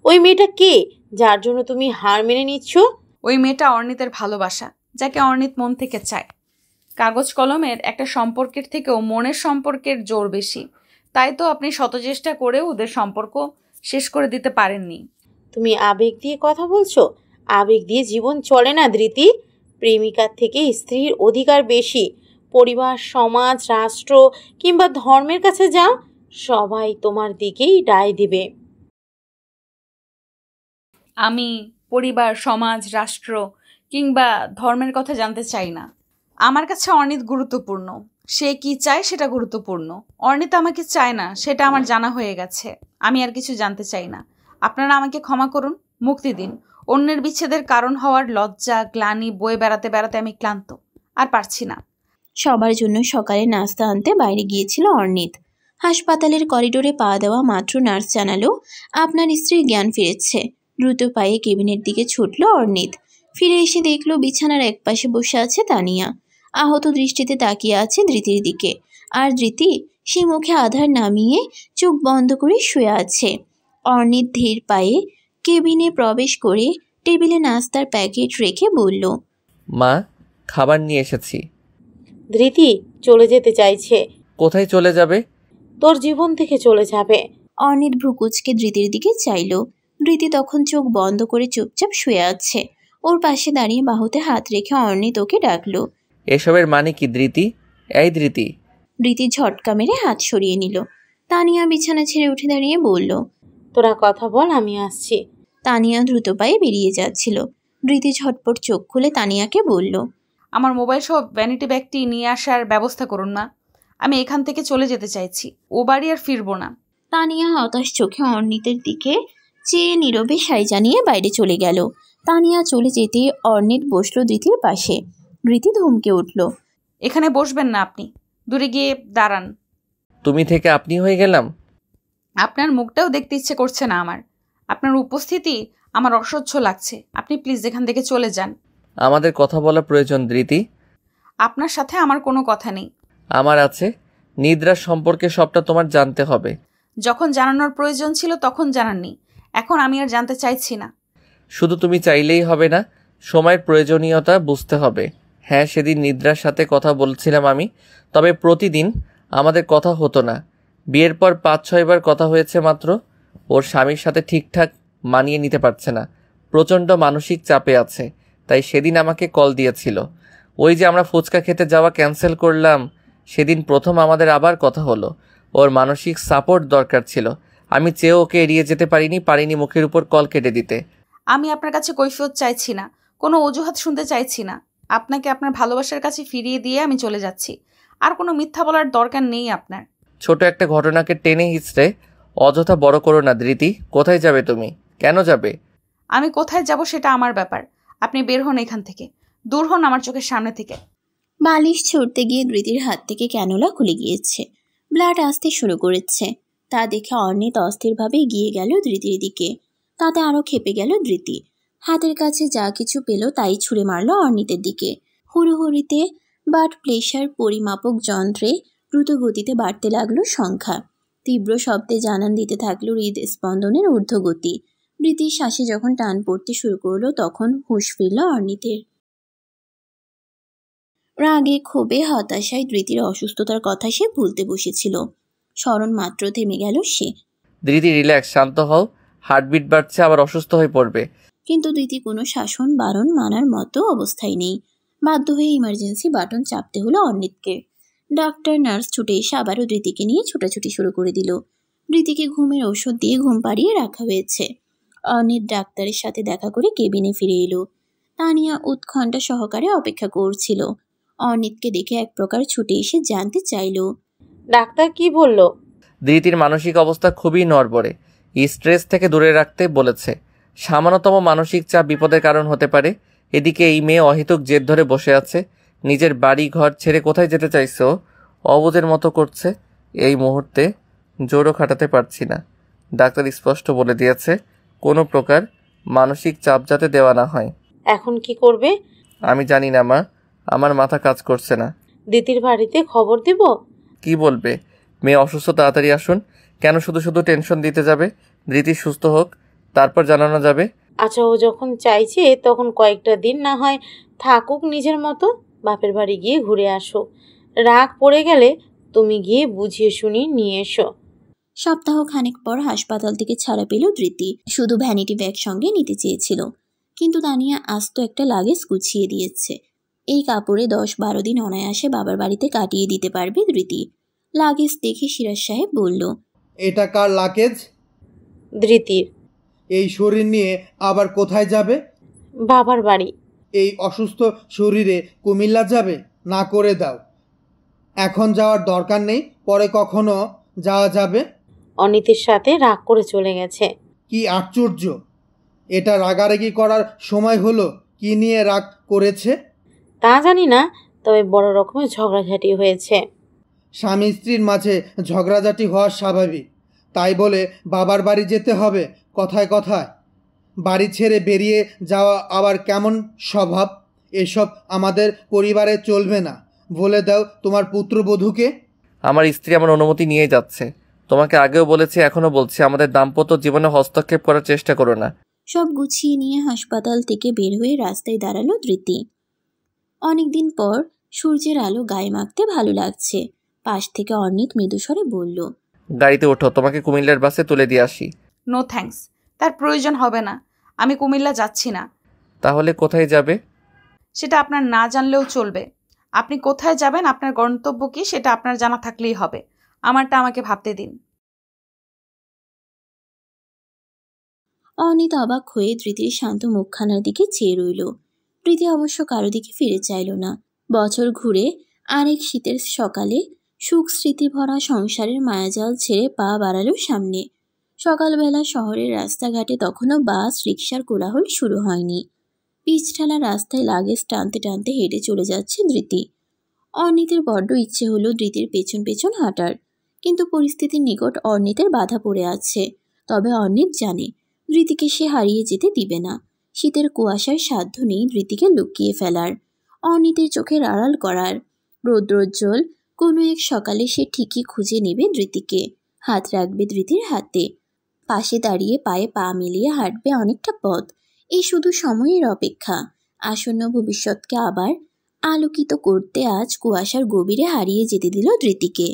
[SPEAKER 8] ওই মেয়েটা কে যার জন্য তুমি হার মেনে নিচ্ছ?
[SPEAKER 2] ওই মেয়েটা অর্ণিতের ভালোবাসা, যাকে অর্ণিত মন থেকে চায়। কাগজ কলমের একটা সম্পর্কের থেকেও মনের সম্পর্কের জোর বেশি। তাই তো আপনি শত চেষ্টা করেও ওদের সম্পর্ক শেষ করে দিতে পারেননি।
[SPEAKER 8] তুমি আবেগ দিয়ে কথা বলছো। আবেগ দিয়ে জীবন চলে না ধৃতি। প্রেমিকার থেকে স্ত্রীর অধিকার বেশি। পরিবার, সমাজ, রাষ্ট্র কিংবা ধর্মের কাছে যাও, সবাই তোমার দিকেই রায় দিবে।
[SPEAKER 2] আমি পরিবার, সমাজ, রাষ্ট্র কিংবা ধর্মের কথা জানতে চাই না। আমার কাছে অর্ণিত গুরুত্বপূর্ণ। সে কি চায় সেটা গুরুত্বপূর্ণ। অর্ণিত আমাকে চায় না সেটা আমার জানা হয়ে গেছে। আমি আর কিছু জানতে চাই না। আপনারা আমাকে ক্ষমা করুন, মুক্তি দিন। অন্যের বিচ্ছেদের কারণ হওয়ার লজ্জা, গ্লানি বয়ে বেড়াতে বেড়াতে আমি ক্লান্ত, আর পারছি না।
[SPEAKER 3] সবার জন্য সকালে নাস্তা আনতে বাইরে গিয়েছিল অর্ণিত। হাসপাতালের করিডোরে পা দেওয়া মাত্র নার্স জানালো, আপনার স্ত্রীর জ্ঞান ফিরেছে। দ্রুত পায়ে কেবিনের দিকে ছুটল অর্ণিত। ফিরে এসে দেখল বিছানার একপাশে বসে আছে তানিয়া। আহত দৃষ্টিতে তাকিয়ে আছে ধৃতির দিকে। আর ধৃতি সে মুখে আধার নামিয়ে চোখ বন্ধ করে শুয়ে আছে। অর্ণিত ধীর পায়ে কেবিনে প্রবেশ করে টেবিলে নাস্তার প্যাকেট রেখে বলল,
[SPEAKER 1] মা, খাবার নিয়ে এসেছি।
[SPEAKER 8] ধৃতি চলে যেতে চাইছে।
[SPEAKER 1] কোথায় চলে যাবে?
[SPEAKER 8] তোর জীবন থেকে চলে যাবে।
[SPEAKER 3] অর্ণিত ভ্রুকুচকে ধৃতির দিকে চাইল। ধৃতি তখন চোখ বন্ধ করে চুপচাপ শুয়ে আছে। ওর পাশে দাঁড়িয়ে বাহুতে হাত রেখে অর্ণিত ওকে ডাকলো।
[SPEAKER 1] এসবের মানে কি ধৃতি? এই ধৃতি।
[SPEAKER 3] ধৃতি ঝটকা মেরে হাত সরিয়ে নিল। তানিয়া বিছানা ছেড়ে উঠে দাঁড়িয়ে বলল,
[SPEAKER 8] তোরা কথা বল, আমি আসছি।
[SPEAKER 3] তানিয়া দ্রুত পায়ে বেরিয়ে যাচ্ছিল। ধৃতি ঝটপট চোখ খুলে তানিয়াকে বলল,
[SPEAKER 2] আমার মোবাইল সহ ভ্যানিটি ব্যাগটি নিয়ে আসার ব্যবস্থা করুন মা। আমি এখান থেকে চলে যেতে চাইছি। ও বাড়ি আর ফিরবো না।
[SPEAKER 3] তানিয়া হতাশ চোখে অর্ণিতের দিকে চেয়ে নীরবে সাই জানিয়ে বাইরে চলে গেল। তানিয়া চলে যেতে অর্ণিত বসলো ধৃতির পাশে। ধৃতি ধমকে উঠল,
[SPEAKER 2] এখানে বসবেন না আপনি, দূরে গিয়ে দাঁড়ান।
[SPEAKER 1] তুমি থেকে আপনি হয়ে গেলাম।
[SPEAKER 2] আপনার মুখটাও দেখতে ইচ্ছে করছে না আমার। আপনার উপস্থিতি আমার অসহ্য লাগছে। আপনি প্লিজ এখান থেকে চলে যান।
[SPEAKER 1] আমাদের কথা বলা প্রয়োজন ধৃতি।
[SPEAKER 2] আপনার সাথে আমার কোনো কথা নেই।
[SPEAKER 1] আমার আছে। নিদ্রার সম্পর্কে সবটা তোমার জানতে হবে।
[SPEAKER 2] যখন জানানোর প্রয়োজন ছিল তখন জানাননি। এখন আমি আর জানতে চাইছি না।
[SPEAKER 1] শুধু তুমি চাইলেই হবে না, সময়ের প্রয়োজনীয়তা বুঝতে হবে। হ্যাঁ, সেদিন নিদ্রার সাথে কথা বলছিলাম আমি, তবে প্রতিদিন আমাদের কথা হতো না। বিয়ের পর ৫-৬ বার কথা হয়েছে মাত্র। ওর স্বামীর সাথে ঠিকঠাক মানিয়ে নিতে পারছে না, প্রচণ্ড মানসিক চাপে আছে। তাই সেদিন আমাকে কল দিয়েছিল। ওই যে আমরা ফুচকা খেতে যাওয়া ক্যান্সেল করলাম, সেদিন প্রথম আমাদের আবার কথা হলো। ওর মানসিক সাপোর্ট দরকার ছিল। আমি চেয়েও ওকে এড়িয়ে যেতে পারিনি মুখের উপর কল কেটে দিতে।
[SPEAKER 2] আমি আপনার কাছে কৈফিয়ত চাইছি না, কোনো অজুহাত শুনতে চাইছি না। আপনাকে আপনার ভালোবাসার কাছে ফিরিয়ে দিয়ে আমি চলে যাচ্ছি। আর কোনো মিথ্যা বলার দরকার নেই আপনার।
[SPEAKER 1] ছোট একটা ঘটনাকে টেনে হিঁচড়ে অযথা বড় করো না ধৃতি। কোথায় যাবে তুমি? কেন যাবে?
[SPEAKER 2] আমি কোথায় যাব সেটা আমার ব্যাপার। আপনি বের হন এখান থেকে, দূর হন আমার চোখের সামনে থেকে।
[SPEAKER 3] বালিশ ছুটতে গিয়ে ধৃতির হাত থেকে ক্যানোলা খুলে গিয়েছে। ব্লাড আসতে শুরু করেছে। তা দেখে অর্ণিত অস্থিরভাবে এগিয়ে গেল ধৃতির দিকে। তাতে আরও ক্ষেপে গেল ধৃতি। হাতের কাছে যা কিছু পেল তাই ছুঁড়ে মারল অর্ণিতের দিকে। হুড়োহুড়িতে ব্লাড প্রেশার পরিমাপক যন্ত্রে দ্রুত গতিতে বাড়তে লাগলো সংখ্যা। তীব্র শব্দে জানান দিতে থাকলো হৃদস্পন্দনের ঊর্ধ্বগতি। ধৃতির শ্বাসে যখন টান পড়তে শুরু করলো তখন হুঁশ ফিরল অর্ণিতের। রাগে, ক্ষোভে, হতাশায় ধৃতির অসুস্থতার কথা সে ভুলতে বসেছিল। স্মরণ মাত্র থেমে গেল সে।
[SPEAKER 1] ধৃতি, রিল্যাক্স, শান্ত হও। হার্টবিট বাড়ছে, আবার অসুস্থ হয়ে পড়বে।
[SPEAKER 3] কিন্তু ধৃতি কোনো শাসন বারণ মানার মতো অবস্থায় নেই। বাধ্য হয়ে ইমার্জেন্সি বাটন চাপতে হলো অর্ণিতকে। ডাক্তার, নার্স ছুটে এসে আবারও ধৃতিকে নিয়ে ছোটাছুটি শুরু করে দিল। ধৃতিকে ঘুমের ওষুধ দিয়ে ঘুম পাড়িয়ে রাখা হয়েছে। অর্ণিত ডাক্তারের সাথে দেখা করে কেবিনে ফিরে এলো। তানিয়া উৎকণ্ঠা সহকারে অপেক্ষা করছিল। অর্ণিতকে দেখে এক প্রকার ছুটে এসে জানতে চাইল,
[SPEAKER 8] ডাক্তার কি বলল?
[SPEAKER 1] ধৃতির মানসিক অবস্থা খুবই নড়বড়ে। স্ট্রেস থেকে দূরে রাখতে বলেছে। সামান্যতম মানসিক চাপ বিপদের কারণ হতে পারে। এদিকে এই মেয়ে অহেতুক জেদ ধরে বসে আছে। নিজের বাড়ি ঘর ছেড়ে কোথায় যেতে চাইছে ও? অবুঝের মতো করছে। এই মুহূর্তে জোরও খাটাতে পারছি না। ডাক্তার স্পষ্ট বলে দিয়েছে, কোনো প্রকার মানসিক চাপ যাতে দেওয়া না হয়।
[SPEAKER 8] এখন কি করবে?
[SPEAKER 1] আমি জানি না মা, আমার মাথা কাজ করছে না।
[SPEAKER 8] দিদির বাড়িতে খবর দিব?
[SPEAKER 1] কি বলবে? মেয়ে অসুস্থ, তাড়াতাড়ি আসুন। কেন শুধু শুধু টেনশন দিতে যাবে? ধৃতি সুস্থ হোক, তারপর জানানো যাবে।
[SPEAKER 8] আচ্ছা, ও যখন চাইছে তখন কয়েকটা দিন না হয় থাকুক নিজের মতো। বাপের বাড়ি গিয়ে ঘুরে আসো। রাগ পড়ে গেলে তুমি গিয়ে বুঝিয়ে শুনিয়ে নিয়ে এসো।
[SPEAKER 3] সপ্তাহ খানেক পর হাসপাতাল থেকে ছাড়া পেল ধৃতি। শুধু ভ্যানিটি ব্যাগ সঙ্গে নিতে চেয়েছিল, কিন্তু তানিয়া আস্ত একটা লাগেজ গুছিয়ে দিয়েছে। এই কাপড়ে 10-12 দিন অনায়াসে বাবার বাড়িতে কাটিয়ে দিতে পারবে ধৃতি। লাগেজ দেখে সিরাজ সাহেব বলল,
[SPEAKER 11] এটা কার লাগেজ?
[SPEAKER 8] ধৃতির।
[SPEAKER 11] এই শরীর নিয়ে আবার কোথায় যাবে?
[SPEAKER 8] বাবার বাড়ি।
[SPEAKER 11] এই অসুস্থ শরীরে কুমিল্লা যাবে? না করে দাও, এখন যাওয়ার দরকার নেই, পরে কখনো যাওয়া যাবে।
[SPEAKER 8] অনিতের সাথে রাগ করে চলে গেছে।
[SPEAKER 11] কি আশ্চর্য, এটা রাগারাগি করার সময় হলো? কি নিয়ে রাগ করেছে
[SPEAKER 8] তা জানি না, তবে বড় রকমের ঝগড়াঝাটি হয়েছে।
[SPEAKER 11] স্বামী স্ত্রীর মাঝে ঝগড়াঝাটি হওয়া স্বাভাবিক, তাই বলে বাবার বাড়ি যেতে হবে কথায় কথায়? বাড়ি ছেড়ে বেরিয়ে যাওয়া আবার কেমন স্বভাব? এসব আমাদের পরিবারে চলবে না, বলে দাও তোমার পুত্রবধূকে।
[SPEAKER 1] আমার স্ত্রী আমার অনুমতি নিয়ে যাচ্ছে। তোমাকে আগেও বলেছি, এখনও বলছি, আমাদের দাম্পত্য জীবনে হস্তক্ষেপ করার চেষ্টা করো না।
[SPEAKER 3] সব গুছিয়ে নিয়ে হাসপাতাল থেকে বের হয়ে রাস্তায় দাঁড়ালো ধৃতি। অনেকদিন পর সূর্যের আলো গায়ে মাখতে ভালো লাগছে। পাশ থেকে অর্ণিত মৃদুস্বরে বলল,
[SPEAKER 1] গাড়িতে ওঠো, তোমাকে কুমিল্লার বাসে তুলে দিয়ে আসি।
[SPEAKER 2] নো থ্যাঙ্কস, তার প্রয়োজন হবে না। আমি কুমিল্লা যাচ্ছি না।
[SPEAKER 1] তাহলে কোথায় যাবে?
[SPEAKER 2] সেটা আপনার না জানলেও চলবে। আপনি কোথায় যাবেন, আপনার গন্তব্য কি, সেটা আপনার জানা থাকলেই হবে। আমারটা আমাকে ভাবতে দিন।
[SPEAKER 3] অনিত অবাক হয়ে ধৃতির শান্ত মুখখানার দিকে চেয়ে রইল। ধৃতি অবশ্য কারো দিকে ফিরে চাইল না। বছর ঘুরে আরেক শীতের সকালে সুখ স্মৃতি ভরা সংসারের মায়াজাল ছেড়ে পা বাড়ালো সামনে। সকালবেলা শহরের রাস্তাঘাটে তখনও বাস রিকশার কোলাহল শুরু হয়নি। পিচঢালা রাস্তায় লাগেজ টানতে টানতে হেঁটে চলে যাচ্ছে ধৃতি। অর্ণিতের বড্ড ইচ্ছে হলো ধৃতির পেছন পেছন হাঁটার, কিন্তু পরিস্থিতির নিকট অর্ণিতের বাধা পড়ে আছে। তবে অর্ণিত জানে ধৃতিকে সে হারিয়ে যেতে দিবে না। শীতের কুয়াশার সাধ্য নেই ধৃতিকে লুকিয়ে ফেলার, অর্ণিতের চোখের আড়াল করার। রৌদ্রোজ্জ্বল কোনো এক সকালে সে ঠিকই খুঁজে নেবে ধৃতিকে, হাত রাখবে ধৃতির হাতে, পাশে দাঁড়িয়ে পায়ে পা মিলিয়ে হাঁটবে অনেকটা পথ। এই শুধু সময়ের অপেক্ষা। আসন্ন ভবিষ্যৎকে আবার আলোকিত করতে আজ কুয়াশার গভীরে হারিয়ে যেতে দিল ধৃতিকে।